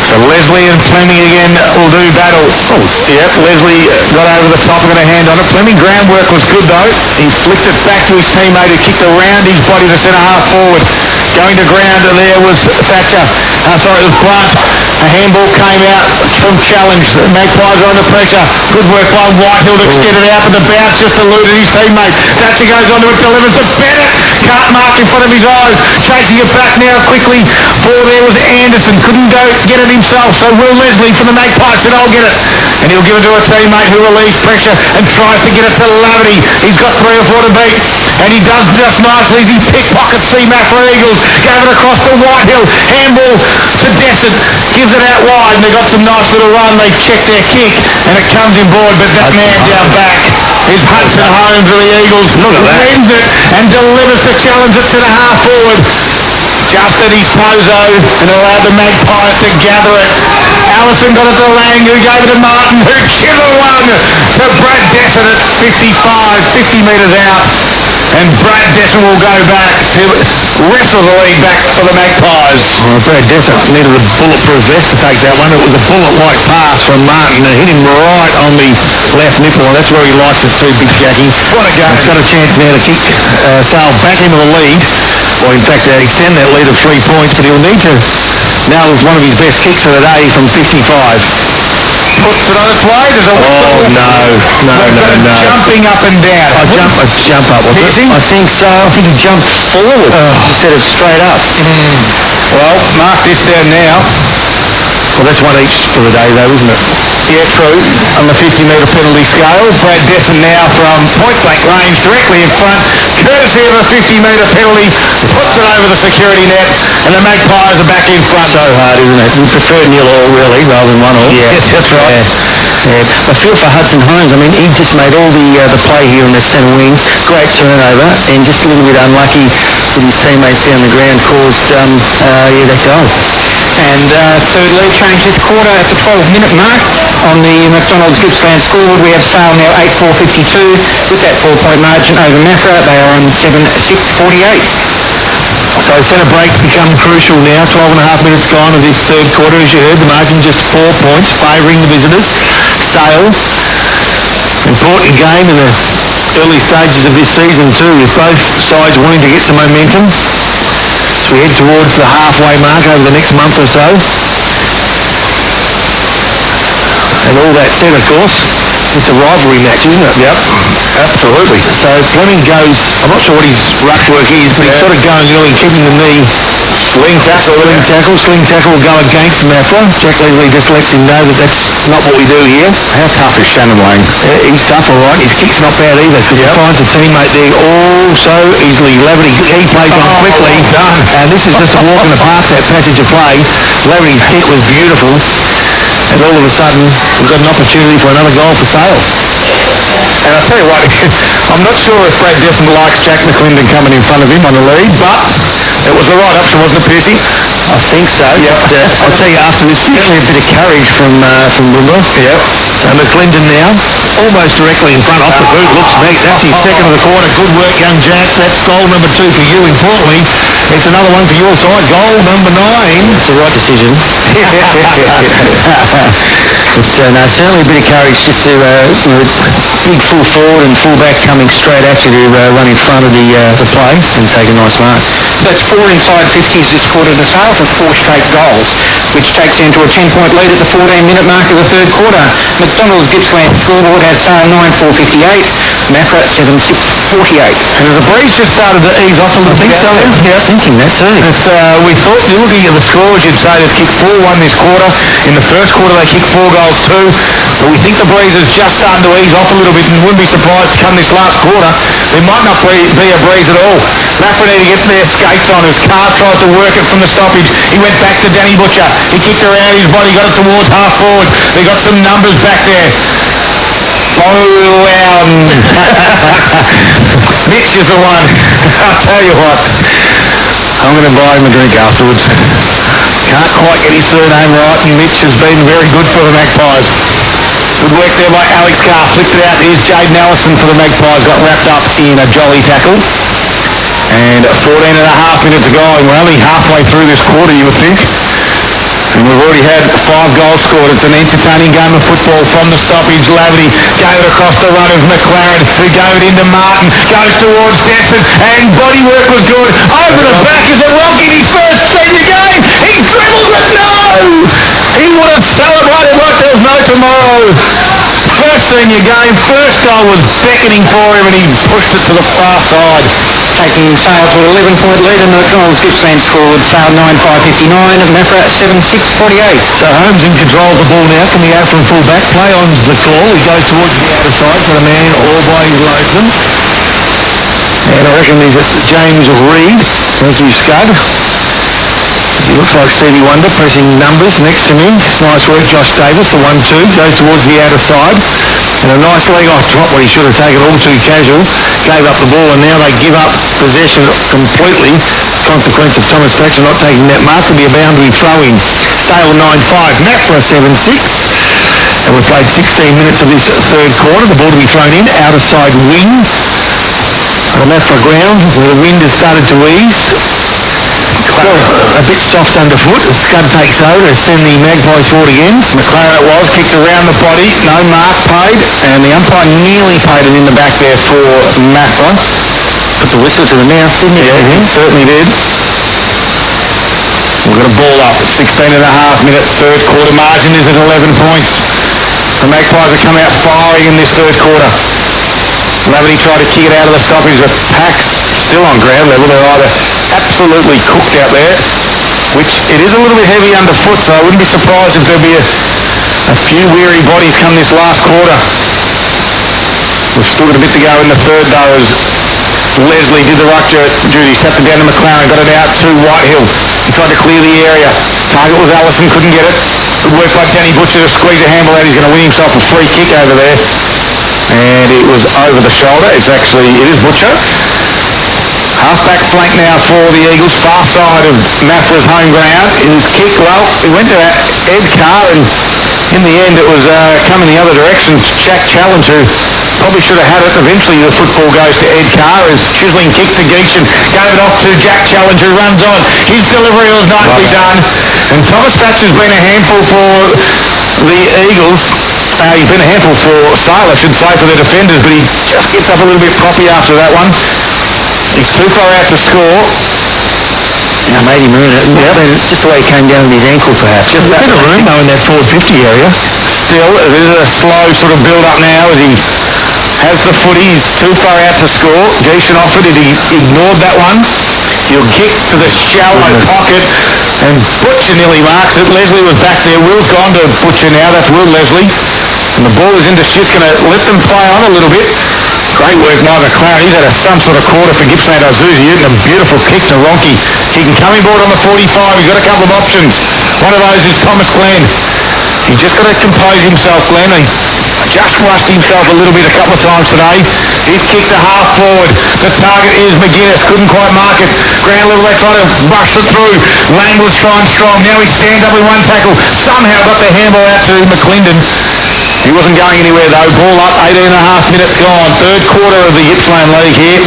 So Leslie and Fleming again will do battle. Oh, yep, Leslie got over the top, got a hand on it. Fleming groundwork was good though. He flicked it back to his teammate who kicked around his body to centre-half forward. Going to ground, and there was Thatcher. It was Blunt. A handball came out from Challenge. The Magpies are under pressure. Good work by Whitehill to get it out, but the bounce just eluded his teammate. Thatcher goes onto it, delivers to Bennett. Can't mark in front of his eyes. Chasing it back now quickly. For there was Anderson. Couldn't go get it himself. So Will Leslie from the Magpies said, I'll get it. And he'll give it to a teammate who relieves pressure and tries to get it to Lavity. He's got 3 or 4 to beat. And he does just nicely as he pickpockets the Maffra Eagles. Gave it across to Whitehill. Handball to Desson. Gives it out wide. And they got some nice little run. They check their kick. And it comes in board. But that man down back is Hudson Holmes of the Eagles. Wins it and delivers to Challenge at centre-half forward. Just at his tozo and allowed the Magpies to gather it. Allison got it to Lang, who gave it to Martin, who chiseled one to Brad Desson at 55, 50 metres out. And Brad Desson will go back to wrestle the lead back for the Magpies. Well, Brad Desson needed a bulletproof vest to take that one. It was a bullet-like pass from Martin and hit him right on the left nipple, and that's where he likes it too, Big Jackie. What a game. It's got a chance now to kick Sale back into the lead, or in fact extend that lead of 3 points, but he'll need to now with one of his best kicks of the day from 55. Puts it on its way. There's a whistle. No. Jumping up and down. Jump up. Was it? I think so. I think he jumped forward instead of straight up. Well, mark this down now. Well, that's one each for the day, though, isn't it? Yeah, true. On the 50-metre penalty scale, Brad Desson now from point-blank range, directly in front, courtesy of a 50-metre penalty, puts it over the security net, and the Magpies are back in front. So hard, isn't it? We prefer nil all, really, rather than 1 all. Yeah, that's right. Yeah. I feel for Hudson Holmes. I mean, he just made all the play here in the centre wing. Great turnover, and just a little bit unlucky with his teammates down the ground caused, that goal. And third lead change this quarter at the 12-minute mark on the McDonald's Gippsland scoreboard. We have Sale now 8-4-52 with that 4-point margin over Maffra. They are on 7-6-48. So centre break become crucial now. 12 and a half minutes gone of this third quarter. As you heard, the margin just 4 points, favouring the visitors. Sale. Important game in the early stages of this season too, with both sides wanting to get some momentum as we head towards the halfway mark over the next month or so. And all that said, of course, it's a rivalry match, isn't it? Yep, absolutely. So Fleming goes, I'm not sure what his ruck work is, but he's sort of going early, keeping the knee. Sling tackle will go against Maffra. Jack Leagley just lets him know that that's not what we do here. How tough is Shannon Lang? He's tough, all right. His kick's not bad either, because he finds a teammate there all so easily. Laverty, he plays on quickly. And this is just a walk in the park, that passage of play. Laverty's kick was beautiful. And all of a sudden, we've got an opportunity for another goal for Sale. And I'll tell you what, I'm not sure if Brad Desmond likes Jack McClendon coming in front of him on the lead, but it was the right option, wasn't it, Piercy? I think so. Yep. But, I'll tell you, after this, particularly a bit of courage from Brimble. Yep. So McClendon now, almost directly in front, off the boot, looks neat. That's his second of the quarter. Good work, young Jack. That's goal number 2 for you. Importantly, it's another one for your side. Goal number 9. It's the right decision. But no, certainly a bit of courage just to, big full forward and full back coming straight at you to run in front of the play and take a nice mark. That's 4 inside 50s this quarter to Sale for 4 straight goals, which takes you into a 10-point lead at the 14-minute mark of the third quarter. McDonald's Gippsland scoreboard has Sale 9-4-58, Maffra 7-6-48. And as the breeze just started to ease off a little bit, so Yeah, thinking that too. but we thought, you're looking at the scores, you'd say they've kicked 4-1 this quarter. In the first quarter they kicked 4 goals too, but we think the breeze is just starting to ease off a little bit, and wouldn't be surprised to come this last quarter there might not be a breeze at all. Maffra need to get their skates on. His car tried to work it from the stoppage. He went back to Danny Butcher. He kicked around his body, got it towards half forward. They got some numbers back there. Mitch is the one. I'll tell you what, I'm going to buy him a drink afterwards. Can't quite get his surname right, and Mitch has been very good for the Magpies. Good work there by Alex Carr. Flipped it out. Here's Jaden Allison for the Magpies. Got wrapped up in a jolly tackle. And 14 and a half minutes going. We're only halfway through this quarter, you would think. And we've already had 5 goals scored. It's an entertaining game of football from the stoppage. Laverty gave it across the run of McLaren, who gave it into Martin. Goes towards Desson, and body work was good. Over the back is a rock in his first senior game. He dribbles it. No! He would have celebrated like there was no tomorrow. First senior game, first goal was beckoning for him, and he pushed it to the far side. Taking Sale to an 11-point lead, and McDonald's Gippsland scored Sale 9-5-59, Maffra 7-6-48. So Holmes in control of the ball now, coming out from full back. Play on's the call. He goes towards the outer side for the man all by his lonesome. And I reckon there's James Reed. Thank you, Scud. He looks like Stevie Wonder pressing numbers next to me. Nice work, Josh Davis, the 1-2, goes towards the outer side. And a nice leg off drop where he should have taken all too casual. Gave up the ball, and now they give up possession completely. Consequence of Thomas Thatcher not taking that mark. Will be a boundary throw-in. Sale 9-5, Maffra 7-6. And we've played 16 minutes of this third quarter. The ball to be thrown in, outer side wing. On the Maffra ground, where the wind has started to ease. A bit soft underfoot. Scud takes over to send the Magpies forward again. McLaren it was, kicked around the body, no mark paid, and the umpire nearly paid it in the back there for Maffra. Put the whistle to the mouth, didn't he? Yeah, he certainly did. We've got a ball up, 16 and a half minutes, third quarter. Margin is at 11 points. The Magpies have come out firing in this third quarter. Laverty tried to kick it out of the stoppage, but Pax still on ground level. They're either absolutely cooked out there, which it is a little bit heavy underfoot, so I wouldn't be surprised if there'll be a few weary bodies come this last quarter. We've still got a bit to go in the third though, as Leslie did the ruck duties, tapped it down to McLaren, got it out to Whitehill. He tried to clear the area. Target was Allison, couldn't get it. Good work by Danny Butcher to squeeze a handball out. He's going to win himself a free kick over there. And it was over the shoulder. It is Butcher. Half-back flank now for the Eagles, far side of Maffra's home ground. His kick, well, he went to Ed Carr, and in the end it was coming the other direction. Jack Challenge, who probably should have had it. Eventually the football goes to Ed Carr as chiselling kick to Geishan. Gave it off to Jack Challenge who runs on. His delivery was nicely done. And Thomas Thatcher's been a handful for the Eagles. He's been a handful for Sale, I should say, for the defenders, but he just gets up a little bit proppy after that one. He's too far out to score. Now made him ruin it. Just the way he came down with his ankle, perhaps. Just a bit of room though in that forward 50 area. Still, it is a slow sort of build-up now as he has the footy. He's too far out to score. Geishan offered it. He ignored that one. He'll kick to the shallow pocket, and Butcher nearly marks it. Leslie was back there. Will's gone to Butcher now. That's Will Leslie. And the ball is into Shit's going to let them play on a little bit. Great work by McLaren. He's had some sort of quarter for Gippsland Azusi. And a beautiful kick to Ronke. He can come inboard on the 45. He's got a couple of options. One of those is Thomas Glenn. He's just got to compose himself, Glenn. He's just rushed himself a little bit a couple of times today. He's kicked to half forward. The target is McGuinness. Couldn't quite mark it. Ground level, they try to rush it through. Lang was trying strong. Now he stands up with one tackle. Somehow got the handball out to McClendon. He wasn't going anywhere though. Ball up, 18 and a half minutes gone. Third quarter of the Gippsland League here.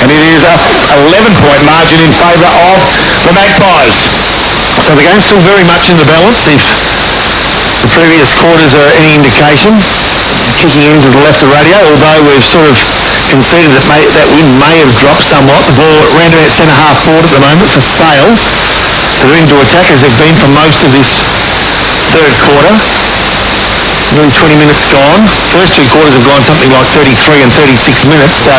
And it is a 11-point margin in favour of the Magpies. So the game's still very much in the balance. If the previous quarters are any indication, kicking into the left of radio, although we've sort of conceded that that wind may have dropped somewhat. The ball ran about centre-half forward at the moment for Sale. They're into attack as they've been for most of this third quarter. Nearly 20 minutes gone. First two quarters have gone something like 33 and 36 minutes. So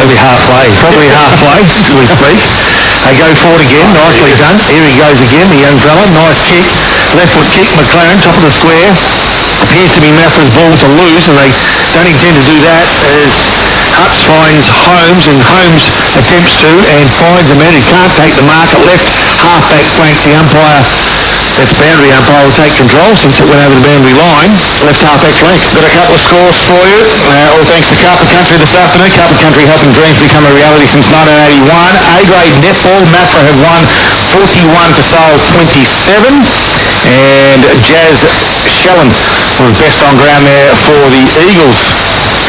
probably halfway as we speak. They go forward again. Nicely done. Here he goes again, the young fella. Nice kick. Left foot kick. McLaren, top of the square. Appears to be Maffra's ball to lose, and they don't intend to do that as Hutz finds Holmes, and Holmes attempts to and finds a man who can't take the mark at left half-back flank. The umpire, that's boundary umpire, will take control since it went over the boundary line. Left half-back flank. Got a couple of scores for you. All thanks to Carpet Country this afternoon. Carpet Country helping dreams become a reality since 1981. A-grade netball. Maffra have won 41 to Sale 27. And Jazz Shellen was best on ground there for the Eagles.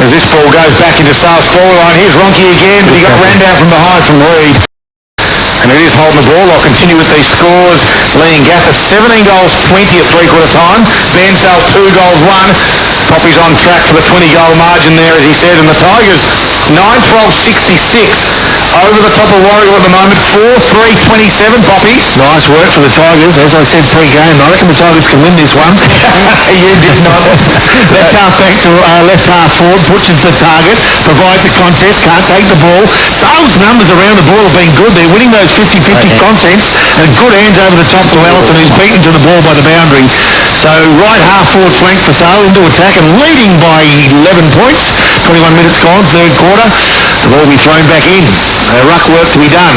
As this ball goes back into Sale's forward line. Here's Ronke again, but he got ran down from behind from Reed. And it is holding the ball. I'll continue with these scores. Lee and Gaffer, 17 goals, 20 at three-quarter time. Bairnsdale, 2 goals, 1. Poppy's on track for the 20-goal margin there, as he said. And the Tigers, 9-12-66. Over the top of Warrigal at the moment, 4-3-27, Poppy. Nice work for the Tigers. As I said pre-game, I reckon the Tigers can win this one. You did not. Left half back to left half forward, Butcher's the target, provides a contest, can't take the ball. Sale's numbers around the ball have been good. They're winning those 50-50 contests, and good hands over the top to Allison, who's beaten to the ball by the boundary. So right half forward flank for Sale into attack and leading by 11 points. 21 minutes gone, third quarter. The ball will be thrown back in. Ruck work to be done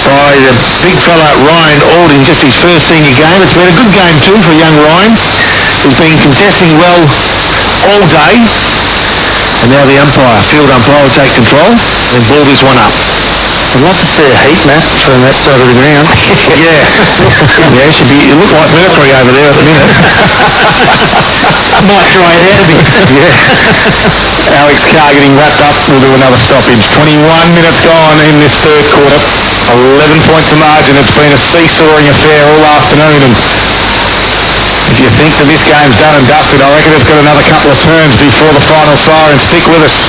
by the big fella Ryan Alding, just his first senior game. It's been a good game too for young Ryan, who's been contesting well all day. And now the field umpire will take control and ball this one up. I'd love to see a heat map from that side of the ground. Yeah. Yeah, should be. You look like Mercury over there at the minute. Might dry it out a bit. Yeah. Alex Carr getting wrapped up. We'll do another stoppage. 21 minutes gone in this third quarter. 11 points to margin. It's been a seesawing affair all afternoon. And if you think that this game's done and dusted, I reckon it's got another couple of turns before the final siren. Stick with us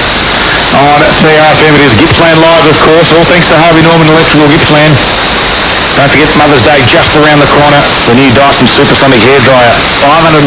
on TRFM. It is Gippsland Live, of course, all thanks to Harvey Norman Electrical Gippsland. Don't forget Mother's Day just around the corner. The new Dyson Supersonic hairdryer, $599.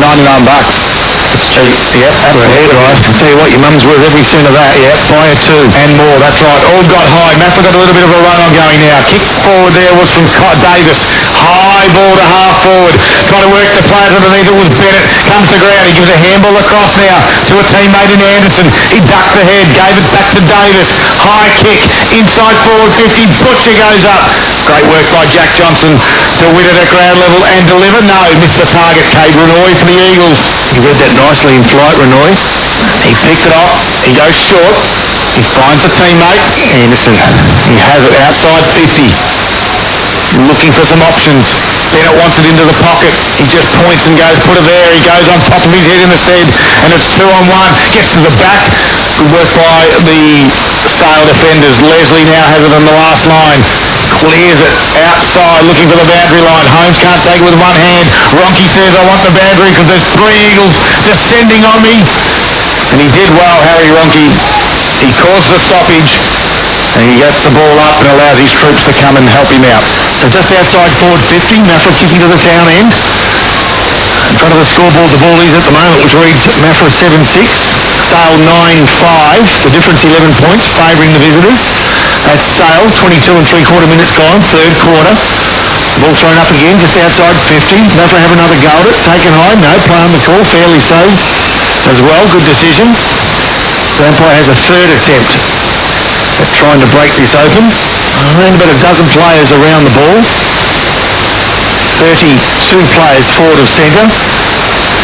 It's cheap. Yep, absolutely. I'll tell you what, your mum's worth every cent of that. Yep, buy it too. And more, that's right. All got high. Maffra got a little bit of a run on going now. Kick forward there was from Davis. High ball to half forward. Trying to work the players underneath. It was Bennett. Comes to ground. He gives a handball across now to a teammate in Anderson. He ducked the head. Gave it back to Davis. High kick. Inside forward 50. Butcher goes up. Great work by Jack Johnson to win it at ground level and deliver. No, missed the target. Cade Renoy for the Eagles. He read that nicely in flight, Renoy. He picked it off. He goes short. He finds a teammate. Anderson. He has it outside 50. Looking for some options. Bennett wants it into the pocket. He just points and goes, put it there. He goes on top of his head instead. And it's 2-on-1. Gets to the back. Good work by the Sale defenders. Leslie now has it on the last line. Clears it outside, looking for the boundary line. Holmes can't take it with one hand. Ronke says, I want the boundary because there's 3 Eagles descending on me. And he did well, Harry Ronke. He caused the stoppage. And he gets the ball up and allows his troops to come and help him out. So just outside forward 50, Maffra kicking to the town end. In front of the scoreboard, the ball is at the moment, which reads Maffra 7-6, Sale 9-5. The difference 11 points, favouring the visitors. That's Sale, 22 3/4 minutes gone, third quarter. Ball thrown up again, just outside 50. Maffra have another go at it, taken high, no, play on the call, fairly so as well, good decision. The umpire has a third attempt at trying to break this open. Around about a dozen players around the ball. 32 players forward of centre.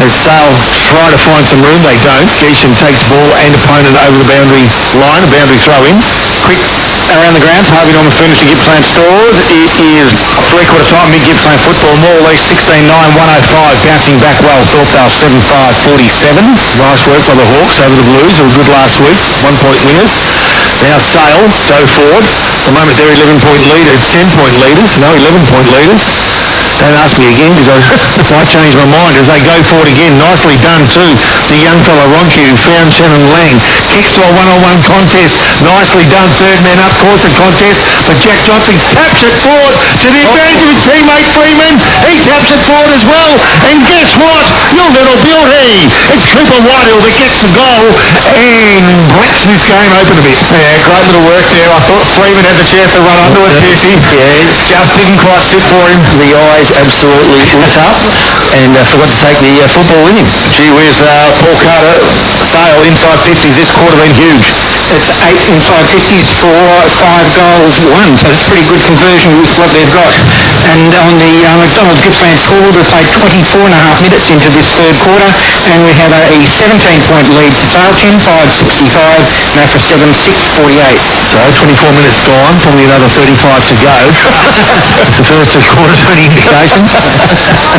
As Sale try to find some room, they don't. Geeshan takes ball and opponent over the boundary line, a boundary throw in. Quick around the grounds, Harvey Norman Furniture Gippsland Stores. It is three-quarter time, mid-Gippsland football, more or less 16-9, 105, bouncing back well. Thorpedale 7-5, 47. Nice work by the Hawks over the Blues, who were good last week, 1-point winners. Now Sale go forward. At the moment they're 11-point leaders, 10-point leaders, no, 11-point leaders. Don't ask me again because I might change my mind as they go forward again. Nicely done too. It's a young fella, Ronke, who found Shannon Lang. Kicks to a one-on-one contest. Nicely done. Third man up, course the contest. But Jack Johnson taps it forward to the advantage of his teammate Freeman. He taps it forward as well. And guess what? Your little beauty. It's Cooper Whitehill that gets the goal and breaks this game open a bit. Yeah, great little work there. I thought Freeman had the chance to run onto it, Piercy. Yeah, just didn't quite sit for him. The eyes absolutely lit up and forgot to take the football with him. Gee whiz, Paul Carter, Sale inside 50s this quarter been huge. It's 8 inside 50s for 5 goals won, so it's pretty good conversion with what they've got. And on the McDonald's Gippsland scoreboard, we've played 24 and a half minutes into this third quarter, and we have a 17-point lead to Sale, 10-5, 65, Maffra 7-6, 48. So 24 minutes gone, probably another 35 to go. The first quarter's only indication.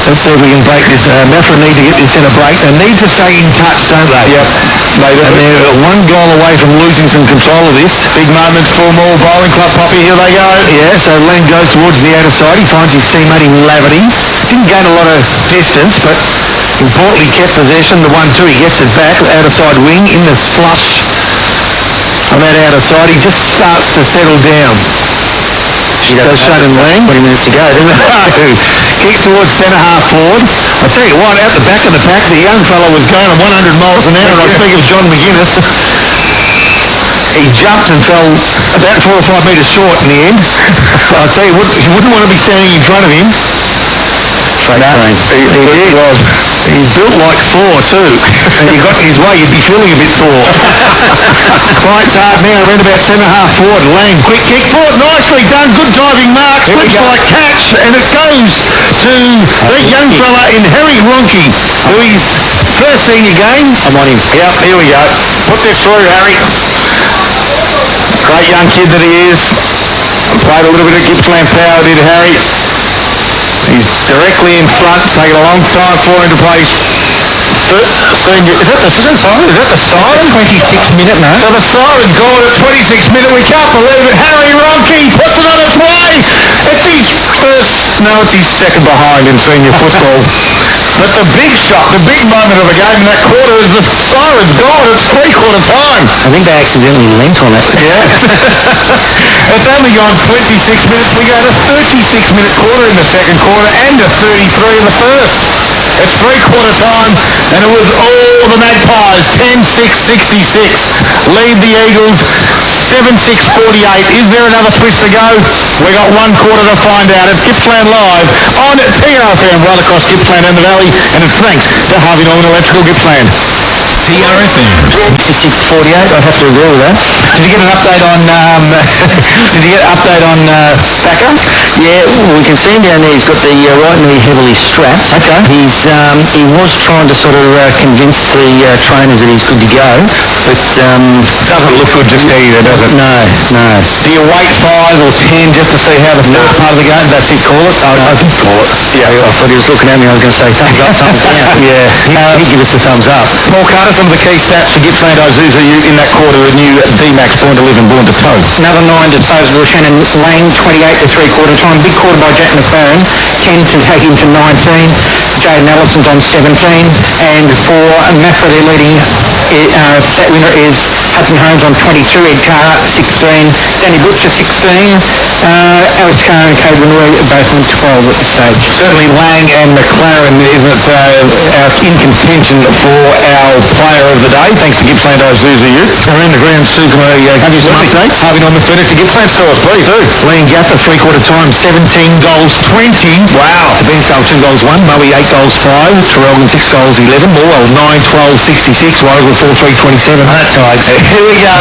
Let's see if we can break this. Maffra need to get this in a break. They need to stay in touch, don't they? Yep. And they're one goal away from losing some control of this. Big moments for Moore Bowling Club, Poppy. Here they go. Yeah, so Lang goes towards the outer side. He finds his teammate in Laverty. Didn't gain a lot of distance, but importantly kept possession. The 1-2, he gets it back. Outer side wing in the slush. On that outer side, he just starts to settle down. Does Shannon Lang. 20 minutes to go. Kicks towards centre half forward. I tell you what, out the back of the pack, the young fellow was going at 100 miles an hour. I speak of John McGuinness. He jumped and fell about 4 or 5 metres short in the end. I'll tell you what, you wouldn't want to be standing in front of him. He was. He's built like Thor too. And he got in his way, you'd be feeling a bit Thor. Fights hard now, around about centre half forward. Lang, quick kick forward, nicely done, good diving marks, looks like catch, and it goes to the young fella in Harry Ronke, who is first senior game. I'm on him. Yep, here we go. Put this through, Harry. Great young kid that he is. Played a little bit of Gippsland power, did Harry. He's directly in front. It's taken a long time for him to play. Senior, is that the siren? 26 minute, no? So the siren's gone at 26 minute. We can't believe it. Harry Ronke puts it on its way. It's his first, no, it's his second behind in senior football. But the big shot, the big moment of the game in that quarter is the siren's gone. It's three-quarter time. I think they accidentally leant on it. Yeah. It's only gone 26 minutes. We go to 36-minute quarter in the second quarter and a 33 in the first. It's three-quarter time, and it was all the Magpies, 10-6-66. Lead the Eagles, 7-6-48. Is there another twist to go? We got 1 quarter to find out. It's Gippsland Live on TRFM right across Gippsland and the Valley, and it's thanks to Harvey Norman Electrical Gippsland. TRFM. 66-48, I'd have to agree with that. Did you get an update on Thacker? Yeah, well, we can see him down there. He's got the right knee heavily strapped. Okay. He was trying to sort of convince the trainers that he's good to go, but doesn't look good just either, does it? No. Do you wait 5 or 10 just to see how the first part of the game? That's it, call it? I can call it. Yeah, I thought he was looking at me. I was going to say thumbs up, thumbs down. Yeah. He'd give us the thumbs up. Paul Carter some of the key stats for Gippsland Isuzu in that quarter? A new D-Max born to live and born to tow. Another 9 disposable. Shannon Lang, 28 to three-quarter time. Big quarter by Jack McLaren, 10 to take him to 19. Jaden Allison's on 17. And for Maffra, their leading stat winner is Hudson Holmes on 22. Ed Carr, 16. Danny Butcher, 16. Alex Carr and Cade Renoy both on 12 at this stage. Certainly Lang and McLaren isn't in contention for our player of the day, thanks to Gippsland Isuzu. Around the grounds too, can I have you some updates? Harvey Norman Furniture to Gippsland stores, please do. Liam Gaffer, three-quarter time, 17 goals, 20. Wow. Bensdale, 2 goals, 1. Murray, 8 goals, 5. Terrelgan, 6 goals, 11. Morwell, 9, 12, 66. Warrigal, 4, 3, 27. That ties. Here we go.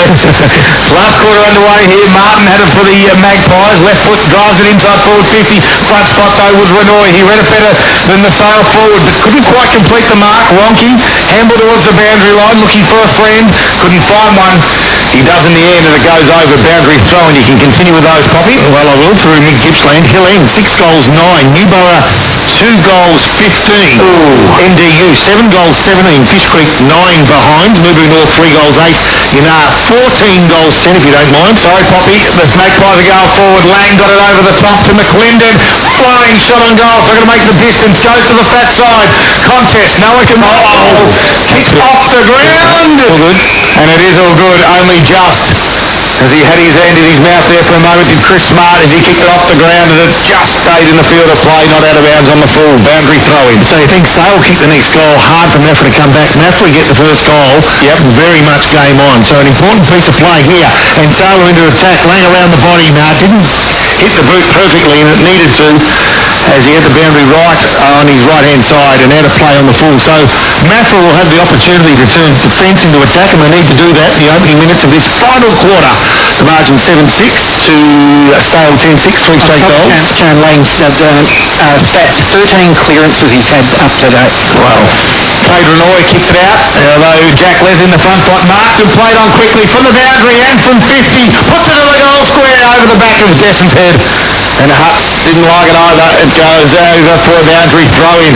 Last quarter underway here. Martin had it for the Magpies. Left foot drives it inside forward 50. Front spot though was Renoy. He read it better than the sail forward, but couldn't quite complete the mark. Ronke, handball towards the boundary line, looking for a friend. Couldn't find one. He does in the end, and it goes over. Boundary throw, and you can continue with those, Poppy. Well, I will, through Mid-Gippsland. Hill End, 6 goals, 9. Newborough, 2 goals, 15. Ooh. NDU, 7 goals, 17. Fish Creek, 9 behinds. Moving North, 3 goals, 8. Yanar, 14 goals, 10, if you don't mind. Sorry, Poppy. The Magpies are going forward. Lang got it over the top to McClendon. Flying shot on goal. So going to make the distance. Goes to the fat side. Contest. No one can... Kick off the ground. All good. And it is all good. Only just... As he had his hand in his mouth there for a moment, did Chris Smart as he kicked it off the ground, and it just stayed in the field of play, not out of bounds on the full. Boundary throw-in. So you think Sale kicked the next goal, hard for Maffra to come back. Maffra get the first goal. Yep. Very much game on. So an important piece of play here. And Sale into attack, laying around the body. Didn't hit the boot perfectly, and it needed to, as he had the boundary right on his right-hand side and out of play on the full. So Maffra will have the opportunity to turn defence into attack, and they need to do that in the opening minutes of this final quarter. The margin 7-6 to Sale 10-6, 3 straight goals. Shannon Lang's stats, 13 clearances he's had up to date. Well, Cade Renoy kicked it out, although Jack Les in the front pot marked and played on quickly from the boundary and from 50. Puts it to the goal square over the back of Desson's head. And Huts didn't like it either. It goes over for a boundary throw-in.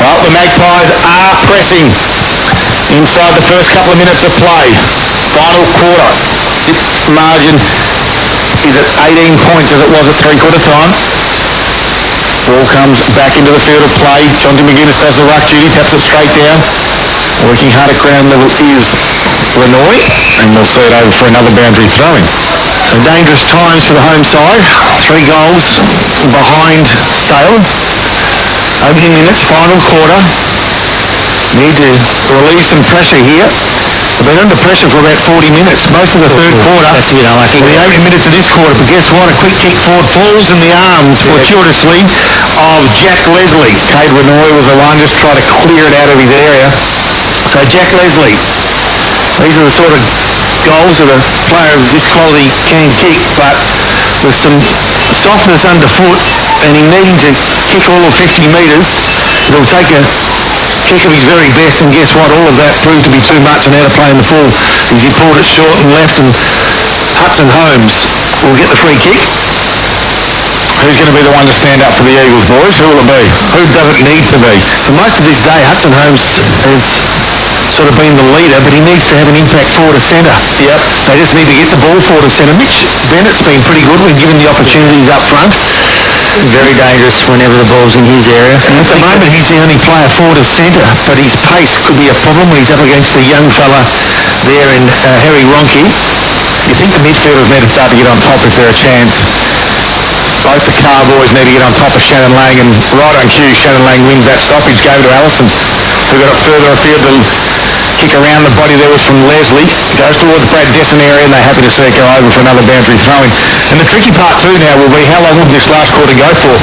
Well, the Magpies are pressing inside the first couple of minutes of play. Final quarter. Sits margin is at 18 points as it was at three-quarter time. Ball comes back into the field of play. Jonty McGuinness does the ruck duty, taps it straight down. Working hard at ground level is Renoy, and we'll see it over for another boundary throw-in. So dangerous times for the home side. 3 goals behind Sale. Opening minutes, final quarter. Need to relieve some pressure here. They've been under pressure for about 40 minutes, most of the third quarter. That's it, I think. The opening minutes of this quarter, but guess what? A quick kick forward falls in the arms, fortuitously, of Jack Leslie. Cade Renoy was the one just trying to clear it out of his area. So Jack Leslie, these are the sort of goals that a player of this quality can kick, but with some softness underfoot, and he needing to kick all of 50 metres, it'll take a kick of his very best, and guess what? All of that proved to be too much and out of play in the full as he pulled it short and left, and Hudson Holmes will get the free kick. Who's going to be the one to stand up for the Eagles, boys? Who will it be? Who does it need to be? For most of this day, Hudson Holmes has sort of been the leader, but he needs to have an impact forward to centre. Yep. They just need to get the ball forward to centre. Mitch Bennett's been pretty good when given the opportunities up front. Very dangerous whenever the ball's in his area. And at the moment, he's the only player forward of centre, but his pace could be a problem when he's up against the young fella there in Harry Ronke. You think the midfielders need to start to get on top if they're a chance. Both the Carr boys need to get on top of Shannon Lang, and right on cue, Shannon Lang wins that stoppage, gave to Allison, who got it further afield. The kick around the body there was from Leslie. Goes towards Brad Desson area, and they're happy to see it go over for another boundary throwing. And the tricky part too now will be how long will this last quarter go for?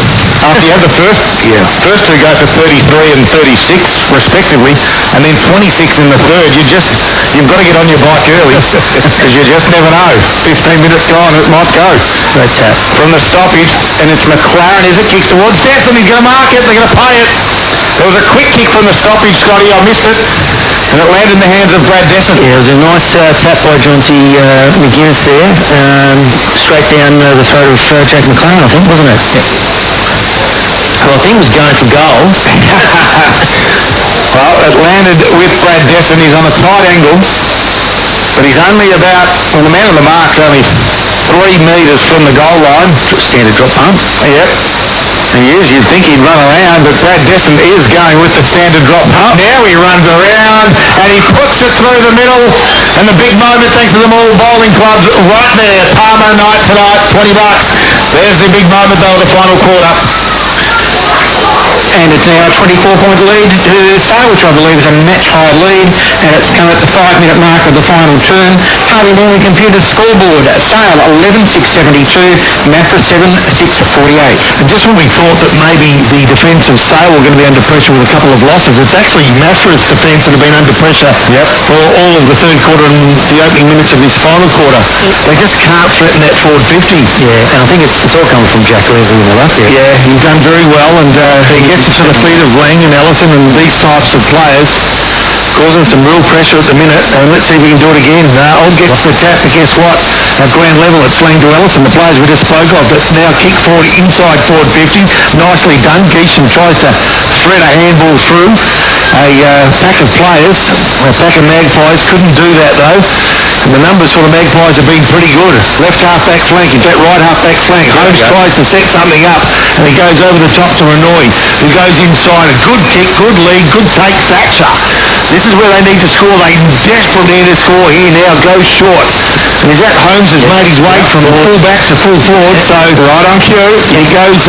After you have the first two go for 33 and 36 respectively, and then 26 in the third, you've got to get on your bike early because you just never know. 15 minutes gone, it might go. Great tap from the stoppage, and it's McLaren as it kicks towards Desson. He's going to mark it. They're going to pay it. There was a quick kick from the stoppage, Scotty. I missed it. And it landed in the hands of Brad Desson. Yeah, it was a nice tap by Jonty McGuinness there. Straight down the throat of Jack McLaren, I think, wasn't it? Yeah. Well, I think it was going for goal. Well, it landed with Brad Desson. He's on a tight angle, but he's only about, well, the man on the mark's only 3 metres from the goal line. Standard drop pump. Yep. He is. You'd think he'd run around, but Brad Desson is going with the standard drop pump. Now he runs around, and he puts it through the middle, and the big moment, thanks to the Mall Bowling Clubs, right there. Palmo night tonight, $20. There's the big moment, though, of the final quarter. And it's now a 24-point lead to Sale, which I believe is a match-high lead, and it's come at the 5-minute mark of the final term. Harvey Norman Computers scoreboard, Sale 11-6-72, Maffra 7-6-48. And just when we thought that maybe the defence of Sale were going to be under pressure with a couple of losses, it's actually Maffra's defence that have been under pressure for all of the third quarter and the opening minutes of this final quarter. They just can't threaten that forward 50. Yeah, and I think it's all coming from Jack Leslie in the lap. Yeah, he's done very well, and he gets it to the feet of Lang and Ellison and these types of players, causing some real pressure at the minute. And let's see if we can do it again. Old gets the tap, but guess what? At ground level, it's Lang to Ellison, the players we just spoke of, that now kick forward inside forward 50. Nicely done. Geeshan tries to thread a handball through. A pack of players, a pack of Magpies, couldn't do that though. And the numbers for the Magpies have been pretty good. Left half-back flank, in fact right half-back flank. Holmes tries to set something up, and he goes over the top to Renoy, who goes inside. A good kick, good lead, good take. Thatcher. This is where they need to score. They desperately need to score here now. Goes short. And is that Holmes has made his way from full back to full forward. So right on cue. He goes.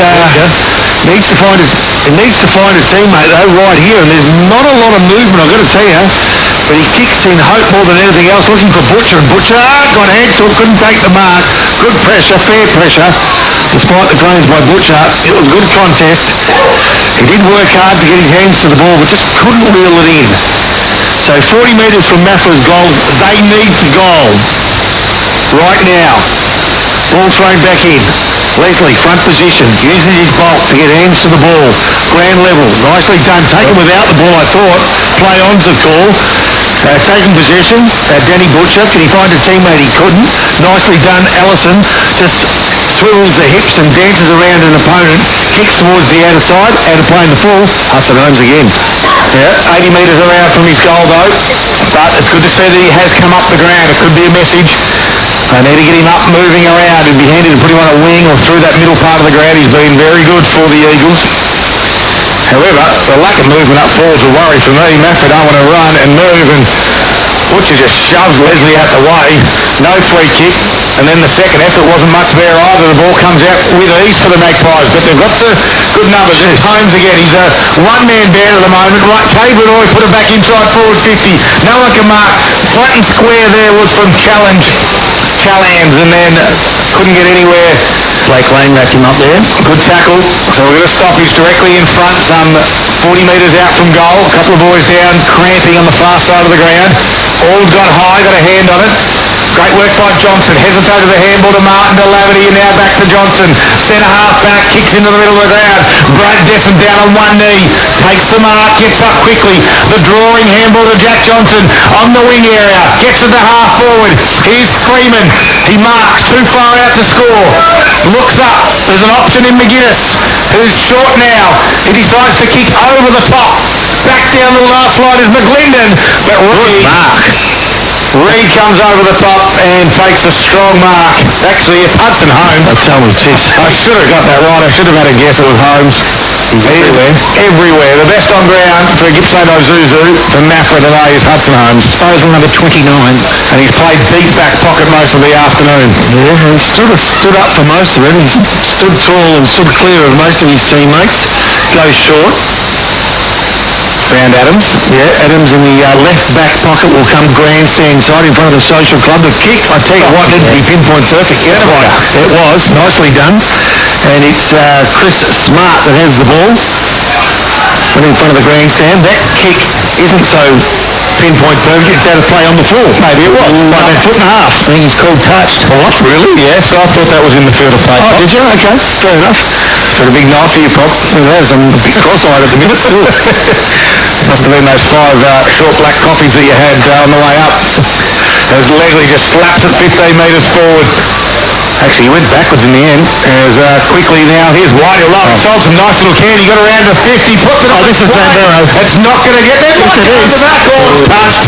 Needs to find a teammate though right here, and there's not a lot of movement, I've got to tell you. But he kicks in hope more than anything else, looking for Butcher, and Butcher got hands to it, couldn't take the mark. Good pressure, fair pressure, despite the claims by Butcher. It was a good contest. He did work hard to get his hands to the ball, but just couldn't reel it in. So 40 metres from Maffra's goal, they need to goal right now. Ball thrown back in. Leslie, front position, uses his bulk to get hands to the ball. Ground level, nicely done. Taken without the ball, I thought. Play on's the call. Taking possession, Danny Butcher. Can he find a teammate? He couldn't. Nicely done. Ellison just swivels the hips and dances around an opponent. Kicks towards the outer side. Out of play in the full. Hudson Holmes again. Yeah, 80 metres around from his goal though. But it's good to see that he has come up the ground. It could be a message. They need to get him up, moving around. It'd be handy to put him on a wing or through that middle part of the ground. He's been very good for the Eagles. However, the lack of movement up forward's a worry for me. Maffra don't want to run and move, and Butcher just shoves Leslie out the way. No free kick. And then the second effort wasn't much there either. The ball comes out with ease for the Magpies, but they've got to good numbers. There's Holmes again. He's a one-man band at the moment. Right, Cade Renoy put it back inside forward 50. No one can mark. Flat and square there was from Challenge, and then couldn't get anywhere. Blake Lane wrapped him up there. Good tackle. So we're going to stop. He's directly in front, some 40 metres out from goal. A couple of boys down, cramping on the far side of the ground. All got high, got a hand on it. Great work by Johnson. Hesitated the handball to Martin, to Lavity, and now back to Johnson. Centre half back, kicks into the middle of the ground. Brad Desson down on one knee. Takes the mark, gets up quickly. The drawing handball to Jack Johnson on the wing area. Gets it to half forward. Here's Freeman. He marks too far out to score. Looks up. There's an option in McGuinness, who's short now. He decides to kick over the top. Back down the last line is McGlendon. But Reed comes over the top and takes a strong mark. Actually, it's Hudson Holmes. Tell me, jeez. I should have got that right. I should have had a guess it was Holmes. He's everywhere. Everywhere. The best on ground for Gippsland Ozuzu for Maffra today is Hudson Holmes. Disposal number 29. And he's played deep back pocket most of the afternoon. Yeah, he stood up for most of it. He stood tall and stood clear of most of his teammates. Goes short. Found Adams. Yeah, Adams in the left back pocket will come grandstand side in front of the Social Club. The kick, I tell you what, didn't be pinpoint perfect. Guess what? It was. Nicely done. And it's Chris Smart that has the ball. But in front of the grandstand. That kick isn't so pinpoint perfect. It's out of play on the full. Maybe it was. By that foot and a half. I think he's called touched. What? Really? Yes, I thought that was in the field of play. Oh, did you? Okay, fair enough. It's got a big night for you, Pop. Well, there's some big cross-eyed at the minute still. Must have been those 5 short black coffees that you had on the way up. As Leslie just slaps it 15 metres forward. Actually, he went backwards in the end. As quickly now, here's White. He'll low. Sold some nice little candy. Got around to 50. Puts it on. This is Zambero. It's not going to get there. Yes, it is. That goal's touched.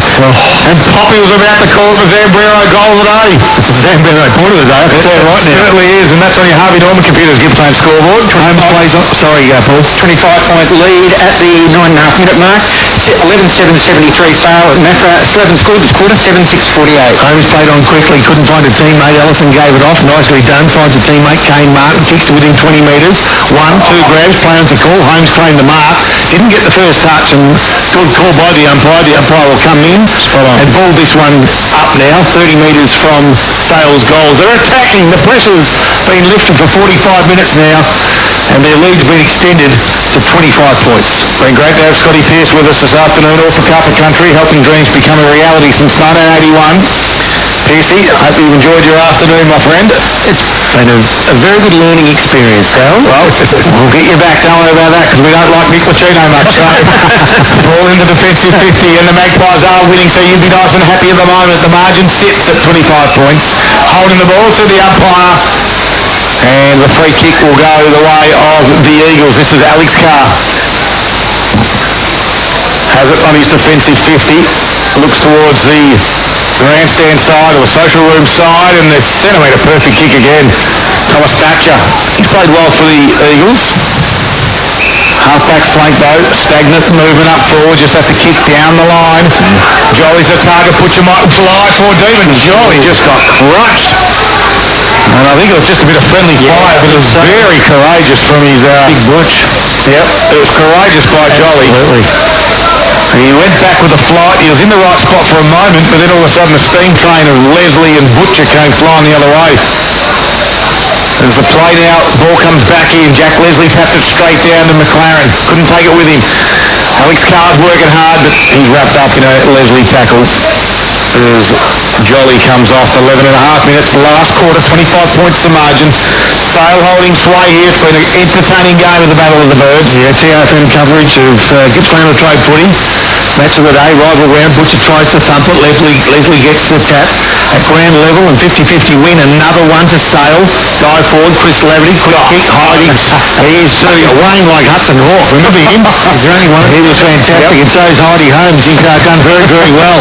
And Poppy was about to call it the Zambero goal of the day. It's the Zambero point of the day. I can tell you right now. It certainly is. And that's on your Harvey Norman computer's Gippsland scoreboard. Holmes plays on. Sorry, Paul. 25-point lead at the 9.5-minute mark. 11-7-73 Sale. Maffra still haven't scored this quarter. 7-6-48. Holmes played on quickly. Couldn't find a teammate. Ellison gave it off. Nicely done. Finds a teammate. Kane Martin kicks to within 20 metres. 1, 2 grabs. Play on to call. Holmes claimed the mark. Didn't get the first touch. And good call by the umpire. The umpire will come in and ball this one up now. 30 metres from Sale's goals. They're attacking. The pressure's been lifted for 45 minutes now. And their lead's been extended to 25 points. Been great to have Scotty Pearce with us this afternoon, all for Kappa Country, helping dreams become a reality since 1981. Pearcey, I hope you've enjoyed your afternoon, my friend. It's been a very good learning experience, Dale. Well, we'll get you back, don't worry about that, because we don't like Nick Latino much. So, ball in the defensive 50, and the Magpies are winning, so you'd be nice and happy at the moment. The margin sits at 25 points. Holding the ball to the umpire. And the free kick will go the way of the Eagles. This is Alex Carr. Has it on his defensive 50. Looks towards the grandstand side or the social room side. And the centimetre perfect kick again. Thomas Thatcher. He's played well for the Eagles. Half-back flank though, stagnant movement up forward, just have to kick down the line. Jolly's the target, Butcher might fly for Demon. Jolly just got crushed. And I think it was just a bit of friendly fire, but it was very courageous from his... Big Butch. Yep, it was courageous by Jolly. Absolutely. He went back with a flight. He was in the right spot for a moment, but then all of a sudden the steam train of Leslie and Butcher came flying the other way. There's a play now, ball comes back in. Jack Leslie tapped it straight down to McLaren. Couldn't take it with him. Alex Carr's working hard, but he's wrapped up in a Leslie tackle. As Jolly comes off, 11 and a half minutes, last quarter, 25 points the margin. Sale holding sway here. It's been an entertaining game of the Battle of the Birds. Yeah, TRFM coverage of Gippsland Trade footy. Match of the day, rival round. Butcher tries to thump it. Leslie gets the tap at ground level and 50-50 win. Another one to Sale. Dive forward. Chris Laverty, quick kick, hiding. He is turning away like Hudson Hawk. Remember him? Is there only one? He was fantastic. And so is Heidi Holmes. He's done very, very well.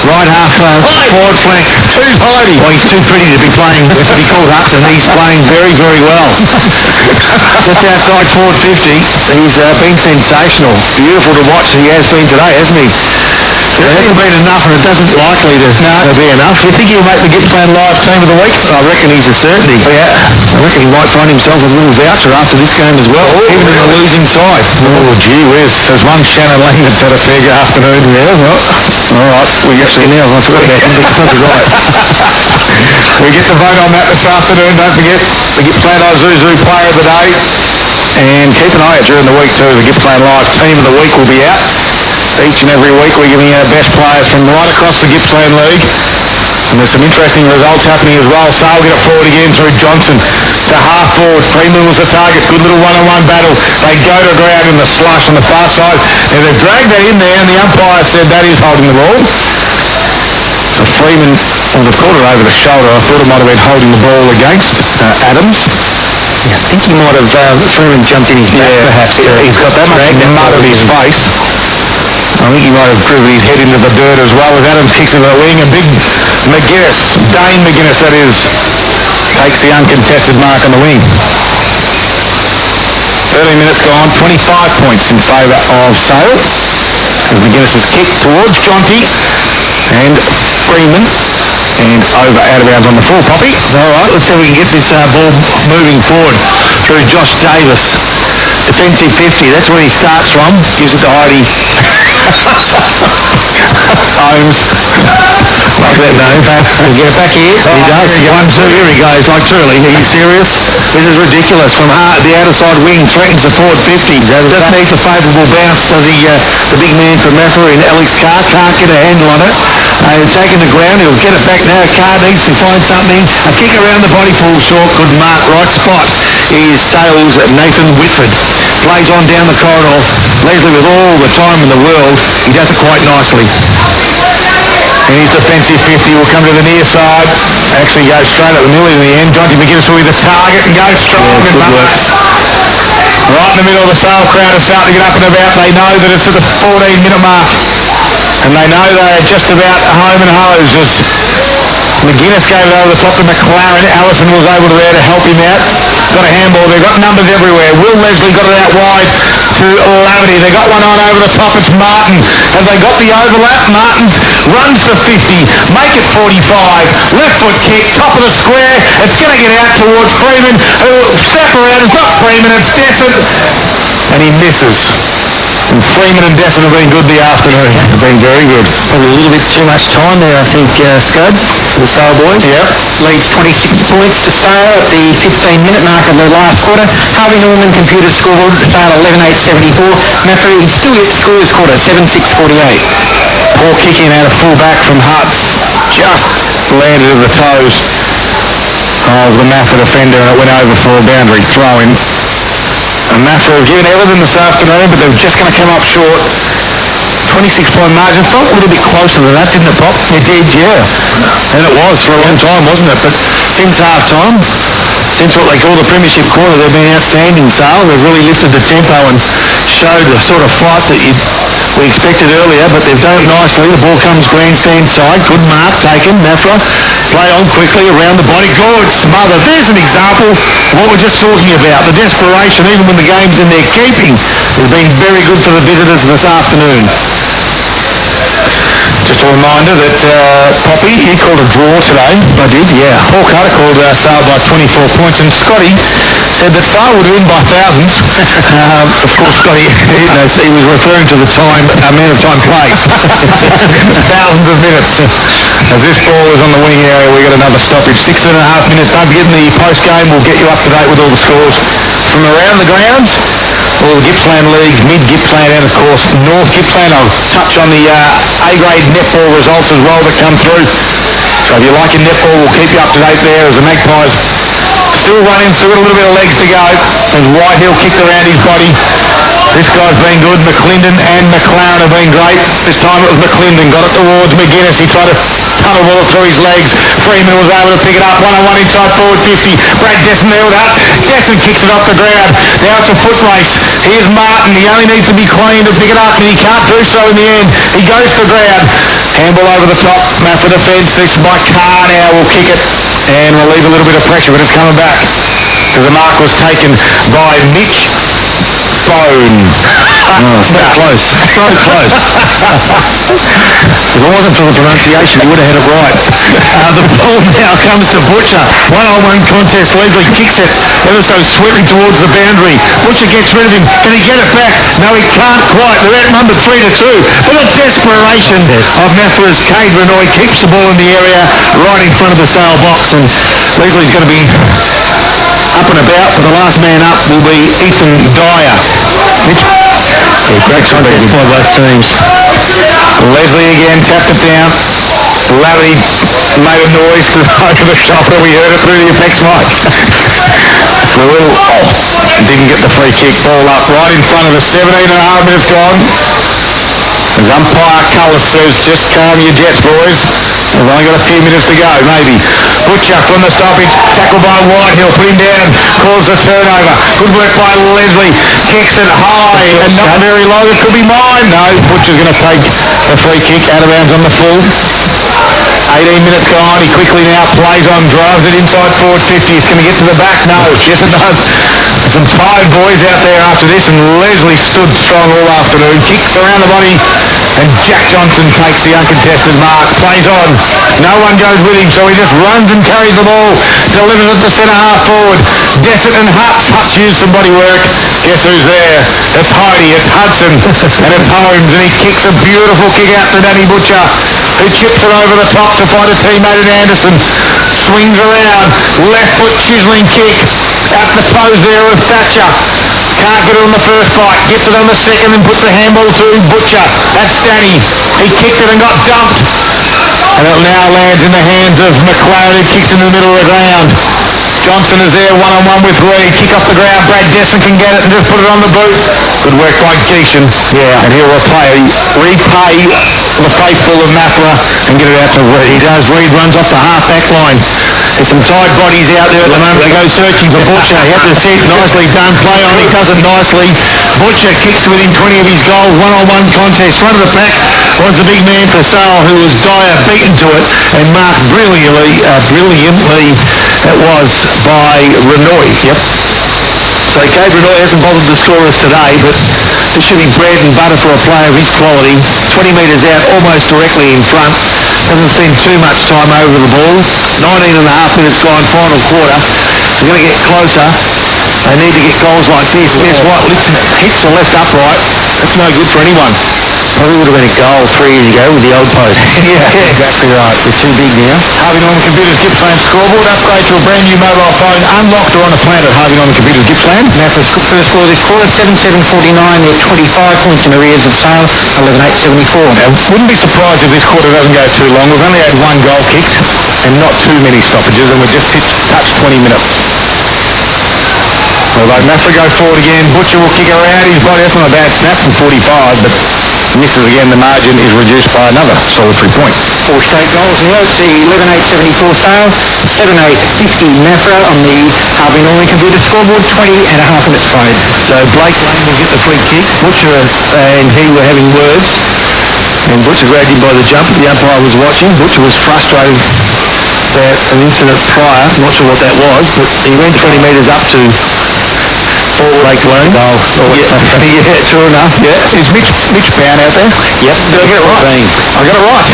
Right half forward flank. Who's Heidi? Well, he's too pretty to be playing, to be called Hudson. He's playing very, very well. Just outside forward 50. He's been sensational. Beautiful to watch. He has been today, hasn't he? There hasn't been enough, and it doesn't likely to be enough. You think he'll make the Gippsland Live Team of the Week? I reckon he's a certainty. Yeah. I reckon he might find himself a little voucher after this game as well, even in the losing side. Oh, gee whiz. There's one Shannon Lang that's had a fair afternoon. Yeah, well, all right. We actually now, I forgot about him, but it's probably right. We get the vote on that this afternoon. Don't forget the Gippsland Isuzu Player of the Day. And keep an eye out during the week too. The Gippsland Live Team of the Week will be out. Each and every week we're giving you our best players from right across the Gippsland League. And there's some interesting results happening as well. Sale get it forward again through Johnson to half forward. Freeman was the target. Good little one-on-one battle. They go to ground in the slush on the far side. And they've dragged that in there, and the umpire said that is holding the ball. So Freeman, well, they've caught it over the shoulder. I thought it might have been holding the ball against Adams. Yeah, I think he might have, Freeman jumped in his back perhaps. He's got that much mud on his face. I think he might have driven his head into the dirt as well as Adams kicks into the wing. And big McGuinness, Dane McGuinness that is, takes the uncontested mark on the wing. 30 minutes gone, 25 points in favour of Sale. As McGuinness is kicked towards Jonty and Freeman. And over out of bounds on the full, Poppy. All right, let's see if we can get this ball moving forward through Josh Davis. Defensive 50, that's where he starts from. Gives it to Heidi. Holmes. Like that name. He'll get it back here. He does. 1-2, here he goes. Like, truly, are you serious? This is ridiculous. From the outer side wing, threatens the forward 50. Just needs a favourable bounce, does he? The big man from Maffra in Alex Carr can't get a handle on it. Taking the ground, he'll get it back now. Carr needs to find something. A kick around the body, falls short. Good mark, right spot is Sales Nathan Whitford. Plays on down the corridor. Leslie with all the time in the world. He does it quite nicely. And his defensive 50 will come to the near side. actually goes straight at the middle in the end. Jonty McGuinness will be the target and goes strong. Yeah, good work. Right in the middle of the Sale crowd is starting to get up and about. They know that it's at the 14-minute mark. And they know they're just about home and hosed as McGuinness gave it over the top to McLaren. Allison was able to there to help him out. Got a handball. They've got numbers everywhere. Will Leslie got it out wide to Lavity. They got one on over the top. It's Martin. Have they got the overlap? Martin runs to 50. Make it 45. Left foot kick. Top of the square. It's going to get out towards Freeman. Who'll step around. It's not Freeman. It's Desson. And he misses. And Freeman and Desson have been good the afternoon. Have been very good. Probably a little bit too much time there, I think, Scud, for the Sale boys. Yep. Leads 26 points to Sale at the 15-minute mark of the last quarter. Harvey Norman computer scored Sale 11-8-74. Maffra still yet to score this quarter, 7-6-48. Poor kick in out of full back from Huts. Just landed at the toes of the Maffra defender and it went over for a boundary throw-in. And Maffra have given everything this afternoon, but they're just going to come up short. 26-point margin. Felt a little bit closer than that, didn't it, Pop? It did, yeah. And it was for a long time, wasn't it? But since half-time, since what they call the premiership quarter, they've been outstanding. Sale, they've really lifted the tempo and showed the sort of fight that we expected earlier, but they've done it nicely. The ball comes grandstand side. Good mark taken. Maffra play on quickly around the body. Good smother. There's an example of what we're just talking about. The desperation, even when the game's in their keeping, has been very good for the visitors this afternoon. Just a reminder that Poppy, he called a draw today. I did, yeah. Paul Carter called Sale by 24 points, and Scotty said that Sale would win by thousands. Of course, Scotty, he was referring to the amount of time played. Thousands of minutes. As this ball is on the wing area, we get another stoppage. 6.5 minutes. Don't forget in the post-game, we'll get you up to date with all the scores from around the grounds. All the Gippsland Leagues, mid-Gippsland and, of course, North Gippsland. I'll touch on the A-grade netball results as well that come through. So if you like your netball, we'll keep you up to date there as the Magpies still running, still got a little bit of legs to go. As Whitehill kicked around his body. This guy's been good. McClendon and McLaren have been great. This time it was McClendon. Got it towards McGuinness. He tried to tunnel ball through his legs. Freeman was able to pick it up. One-on-one inside forward 50. Brad Desson there with Hutt. Desson kicks it off the ground. Now it's a foot race. Here's Martin. He only needs to be clean to pick it up, and he can't do so in the end. He goes to ground. Handball over the top. Maffra defence. This by Carr now will kick it and relieve a little bit of pressure, but it's coming back because the mark was taken by Mitch Bone. Oh, so close. So close. If it wasn't for the pronunciation, he would have had it right. The ball now comes to Butcher. One-on-one contest. Leslie kicks it ever so sweetly towards the boundary. Butcher gets rid of him. Can he get it back? No, he can't quite. They're at number 3-2. But the desperation of Maffra's Cade Renoy keeps the ball in the area right in front of the Sale box. And Leslie's going to be up and about, but the last man up will be Ethan Dyer. Great contest by both teams. Leslie again tapped it down. Larry made a noise over the shoulder. We heard it through the effects mic. Didn't get the free kick. Ball up right in front of the 17.5 minutes gone. As umpire Cullis says, just calm your jets, boys. We've only got a few minutes to go, maybe. Butcher from the stoppage, tackled by Whitehill, put him down, calls the turnover. Good work by Leslie, kicks it high and not very low. It could be mine. No, Butcher's going to take the free kick out of bounds on the full. 18 minutes gone. He quickly now plays on, drives it inside forward 50. It's going to get to the back. No, yes it does. Some tired boys out there after this, and Leslie stood strong all afternoon. Kicks around the body, and Jack Johnson takes the uncontested mark. Plays on. No one goes with him, so he just runs and carries the ball. Delivers it to centre half forward. Desson and Huts. Huts used some body work. Guess who's there? It's Heidi, it's Hudson, and it's Holmes, and he kicks a beautiful kick out to Danny Butcher, who chips it over the top to find a teammate in Anderson. Swings around, left foot chiseling kick out the toes there of Thatcher. Can't get it on the first bite, gets it on the second and puts the handball to Butcher. That's Danny. He kicked it and got dumped. And it now lands in the hands of McLaren, who kicks in the middle of the ground. Johnson is there one-on-one with Reed. Kick off the ground. Brad Desson can get it and just put it on the boot. Good work by Geishan. Yeah. And he'll repay the faithful of Maffra and get it out to Reed. He does. Reed runs off the half-back line. There's some tight bodies out there at the moment. They go searching for Butcher. He had to sit. Nicely done. Play on. He does it nicely. Butcher kicks to within 20 of his goal. One-on-one contest. Front of the pack was the big man for Sale, who was Dyer beaten to it and marked brilliantly it was by Renoy. Yep. So Gabe Renoy hasn't bothered the scorers today, but this should be bread and butter for a player of his quality. 20 metres out, almost directly in front. Doesn't spend too much time over the ball. 19 and a half minutes gone, final quarter. They're going to get closer. They need to get goals like this. Guess what? Hits the left upright. That's no good for anyone. Probably would have been a goal 3 years ago with the old post. Yeah, exactly right. They're too big now. Harvey Norman Computers Gippsland scoreboard. Upgrade to a brand new mobile phone. Unlocked or on a plan at Harvey Norman Computers Gippsland. Maffra's first score this quarter, 7-7-49. They're 25 points in arrears of Sale, 11-8-74. Now, wouldn't be surprised if this quarter doesn't go too long. We've only had one goal kicked and not too many stoppages, and we're just touched 20 minutes. Although Maffra go forward again, Butcher will kick around his body. That's not a bad snap from 45, but misses again. The margin is reduced by another solitary point. 4 straight goals now. It's 11-8-74 Sale, 7-8-50 Maffra on the Harvey Norman Computer scoreboard, 20 and a half minutes played. So Blake Lane will get the free kick. Butcher and he were having words, and Butcher grabbed him by the jump. The umpire was watching. Butcher was frustrated that an incident prior, not sure what that was, but he went 20 metres up to Blake Lane. Yeah, true enough. Yeah. Is Mitch Bound out there? Yep. Did I get it right? I got it right.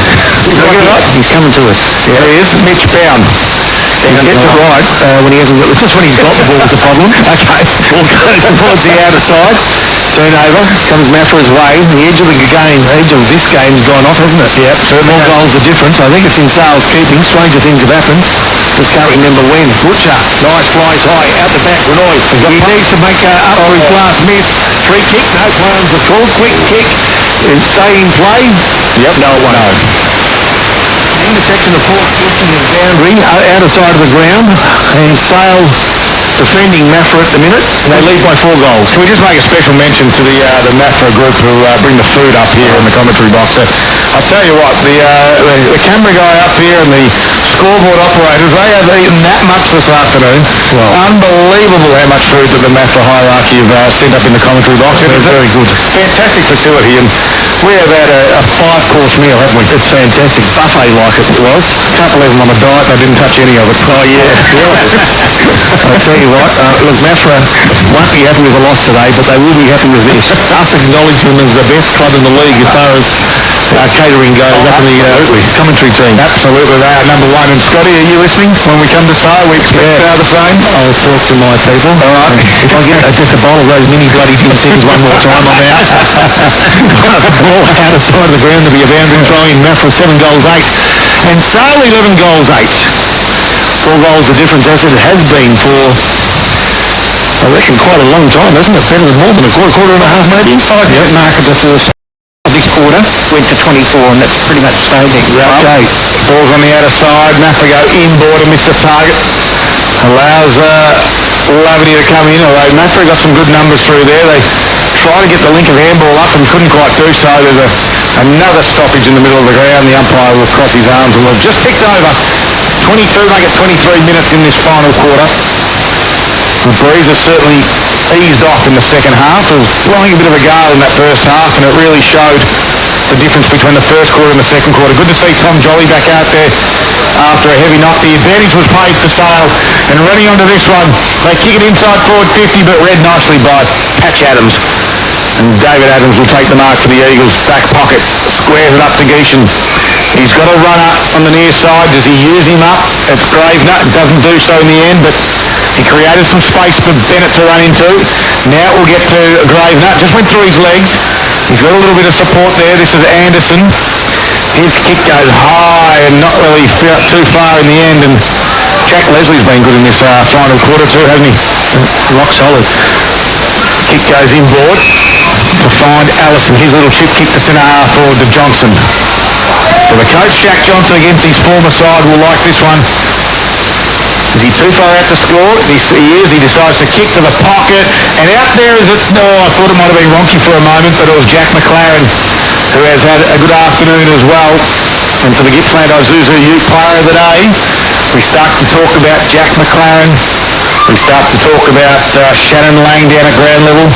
Did I get it right? He's coming to us. Yeah, he is. Mitch Bound. He gets it right when he hasn't got... Just when he's got the ball is the problem. Okay. Ball goes towards the outer side. Turnover. Comes Maffra's way. The edge of the game, this game's gone off, hasn't it? Yep. More goals the difference. I think it's in Sale's keeping. Stranger things have happened. Just can't remember when. Butcher. Nice flies high. Out the back. Renoy. He needs to make up for his last miss. Free kick. No plans at all. Quick kick. And stay in play. Yep. No, it won't. Intersection of 4th, 50 and boundary, outer side of the ground, and Sale defending Maffra at the minute. They lead by 4 goals. Can we just make a special mention to the Maffra group who bring the food up here in the commentary box? I'll tell you what, the camera guy up here and the scoreboard operators, they have eaten that much this afternoon. Wow. Unbelievable how much food that the Maffra hierarchy have sent up in the commentary box. It is very good. Fantastic facility, and we have had a 5-course meal, haven't we? It's fantastic. Buffet like it was. Can't believe I'm on a diet. I didn't touch any of it. Oh, yeah. I'll tell you what, look, Maffra won't be happy with a loss today, but they will be happy with this. Us acknowledging them as the best club in the league as far as catering goes up in the commentary team. Absolutely, they are number 1. And Scotty, are you listening when we come to Sale? We expect the same. I'll talk to my people. All right. If I get just a bowl of those mini bloody things one more time, I'm out. The ball out of side of the ground to be a boundary throw in. Maffra 7 goals 8. And Sale 11 goals 8. 4 goals the difference, as it has been for, I reckon, quite a long time, hasn't it? Better than more than a quarter and a half maybe. I think mark of the first of this quarter went to 24, and that's pretty much stayed there. Okay, ball's on the outer side. Maffra go inboard and miss the target. Allows Lavity to come in, although Maffra got some good numbers through there. They try to get the link of handball up and couldn't quite do so. There's another stoppage in the middle of the ground. The umpire will cross his arms and we've just ticked over 22, make it 23 minutes in this final quarter. The breeze has certainly eased off in the second half. It was blowing a bit of a gale in that first half, and it really showed the difference between the first quarter and the second quarter. Good to see Tom Jolly back out there after a heavy knock. The advantage was paid for Sale, and running onto this one, they kick it inside forward 50, but read nicely by Patch Adams. And David Adams will take the mark for the Eagles. Back pocket, squares it up to Geishan. He's got a runner on the near side. Does he use him up? It's Gravenut. Doesn't do so in the end, but he created some space for Bennett to run into. Now it will get to Gravenut. Just went through his legs. He's got a little bit of support there. This is Anderson. His kick goes high and not really too far in the end. And Jack Leslie's been good in this final quarter too, hasn't he? Rock solid. Kick goes inboard to find Allison. His little chip kick to centre half forward to Johnson. So the coach, Jack Johnson, against his former side, will like this one. Is he too far out to score? He is. He decides to kick to the pocket. And out there is it... No, I thought it might have been Ronke for a moment, but it was Jack McLaren, who has had a good afternoon as well. And for the Gippsland Isuzu Youth Player of the Day, we start to talk about Jack McLaren. We start to talk about Shannon Lang down at ground level.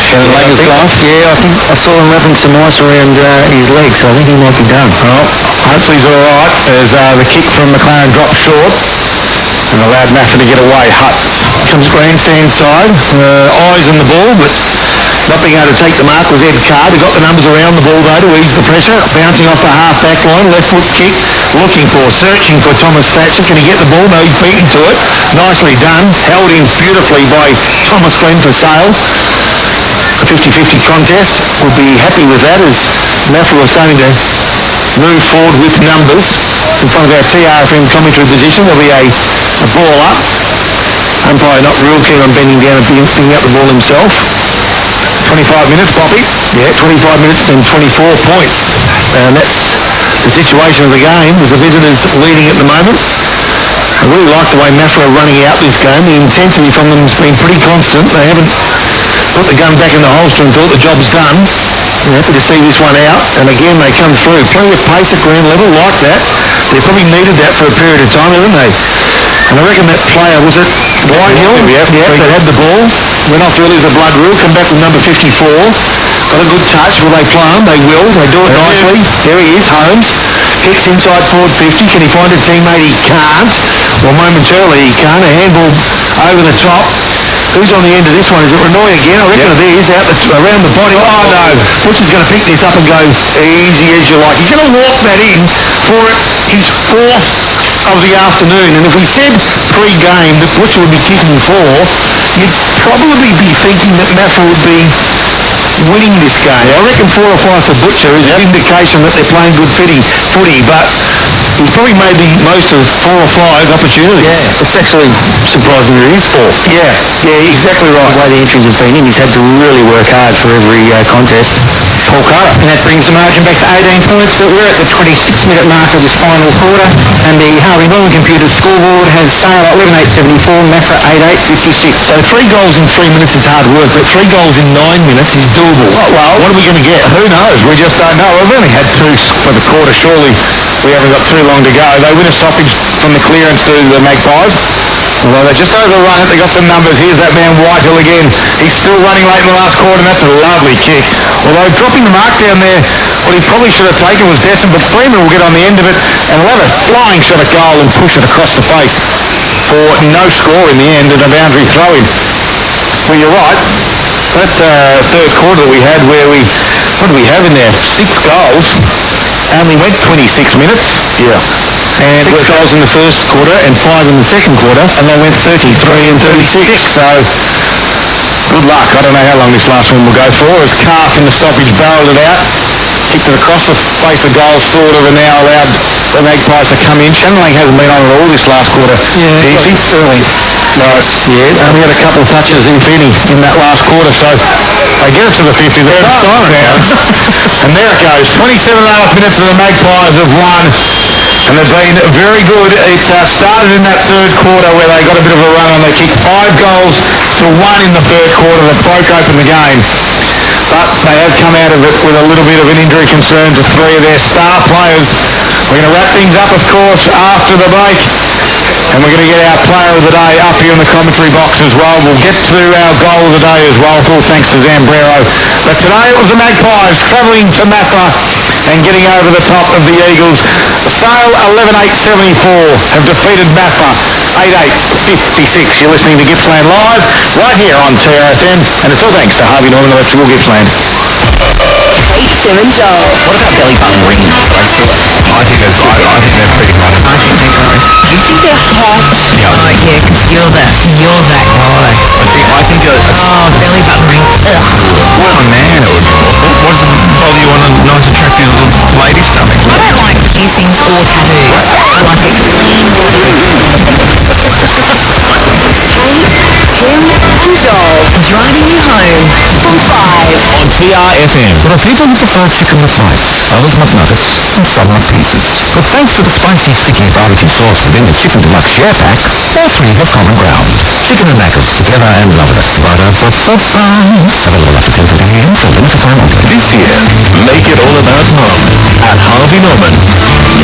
Shannon Lang is gone. Yeah, I think I saw him wrapping some ice around his legs, so I think he might be done. Well, hopefully he's all right as the kick from McLaren dropped short and allowed Maffra to get away. Hutz comes grandstand side, eyes on the ball, but not being able to take the mark was Ed Card, who got the numbers around the ball though to ease the pressure. Bouncing off the half-back line, left foot kick, searching for Thomas Thatcher. Can he get the ball? No, he's beaten to it. Nicely done. Held in beautifully by Thomas Glenn for Sale. A 50-50 contest. We'll be happy with that as Maffra was starting to move forward with numbers. In front of our TRFM commentary position, there'll be a ball up. Umpire not real keen on bending down and picking up the ball himself. 25 minutes, Poppy. Yeah, 25 minutes and 24 points. And that's the situation of the game with the visitors leading at the moment. I really like the way Maffra are running out this game. The intensity from them has been pretty constant. They haven't put the gun back in the holster and thought the job's done. We're happy to see this one out. And again, they come through. Plenty of pace at ground level, like that. They probably needed that for a period of time, haven't they? And I reckon that player, was it Whitehill? Yeah, they had the ball. Went off early as a blood rule. Come back with number 54. Got a good touch. Will they play him? They will. They do it nicely. There he is, Holmes. Kicks inside forward 50. Can he find a teammate? He can't. Well, momentarily he can't. A handball over the top. Who's on the end of this one? Is it Renoy again? I reckon it is. Around the body. Oh, no. Butcher's going to pick this up and go easy as you like. He's going to walk that in for his fourth of the afternoon. And if we said pre-game that Butcher would be kicking 4, you'd probably be thinking that Maffra would be winning this game. I reckon 4 or 5 for Butcher is an indication that they're playing good footy, but he's probably made the most of 4 or 5 opportunities. Yeah, it's actually surprising that it is 4. Yeah, exactly right. The way the entries have been in, he's had to really work hard for every contest. Paul Carter. And that brings the margin back to 18 points, but we're at the 26-minute mark of this final quarter, and the Harvey Norman Computers scoreboard has Sale at 11.874, Maffra 8.856. So 3 goals in 3 minutes is hard work, but 3 goals in 9 minutes is doable. Oh, well, what are we going to get? Who knows? We just don't know. We've only had 2 for the quarter. Surely we haven't got too long to go. They win a stoppage from the clearance to the Magpies. Although they just overrun it, they got some numbers. Here's that man Whitehill again. He's still running late in the last quarter, and that's a lovely kick. Although dropping the mark down there, what he probably should have taken was Desson, but Freeman will get on the end of it and will have a flying shot at goal and push it across the face for no score in the end and a boundary throw-in. Well, you're right. That third quarter that we had where what did we have in there? 6 goals. Only went 26 minutes. Yeah. And 6 goals in the first quarter and 5 in the second quarter, and they went 33 and 36. So, good luck. I don't know how long this last one will go for. As Calf in the stoppage barreled it out, kicked it across the face of goal, sort of, and now allowed the Magpies to come in. Shannon Lang hasn't been on at all this last quarter. Yeah, easy. Early. Nice. Yeah, only had a couple of touches, if any, in that last quarter, so they get it to the 50. The siren sounds. And there it goes. 27.5 minutes of the Magpies have won. And they've been very good. It started in that third quarter where they got a bit of a run on. They kicked 5 goals to 1 in the third quarter that broke open the game. But they have come out of it with a little bit of an injury concern to 3 of their star players. We're going to wrap things up, of course, after the break. And we're going to get our player of the day up here in the commentary box as well. We'll get to our goal of the day as well, full thanks to Zambrero. But today it was the Magpies travelling to Maffra and getting over the top of the Eagles. Sale 11.874 have defeated Maffra 8.856. You're listening to Gippsland Live right here on TRFM, and it's all thanks to Harvey Norman Electrical Gippsland. 8-7 Joel. What about belly button rings? I think they're pretty hot. I think they're gross. You think they're hot? Yeah. Oh, yeah, because you're that guy. I think Oh, belly button rings. Ugh. well, man, what does it bother you on a nice attractive little lady stomach? I don't like piercings or tattoos. I like a clean body. Kate, Tim and Joel driving you home from 5. TRFM. There are people who prefer chicken McBites, others McNuggets, and some McPieces. But thanks to the spicy, sticky barbecue sauce within the Chicken Deluxe Share Pack, all three have common ground. Chicken and Maccas, together and loving it. Ba-da-ba-ba-ba. Available after 10:30 a.m. for a limited time only. This year, make it all about Mum at Harvey Norman.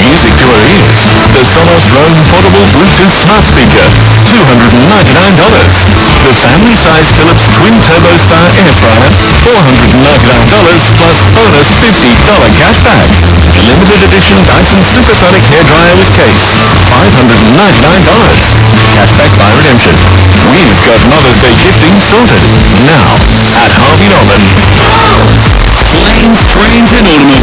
Music to her ears. The Sonos Roam Portable Bluetooth Smart Speaker, $299. The family-size Philips Twin Turbo Star Air Fryer, $499 plus bonus $50 cashback. Limited edition Dyson Supersonic Hairdryer with case, $599. Cashback by redemption. We've got Mother's Day gifting sorted. Now, at Harvey Norman. Planes, trains and automobiles.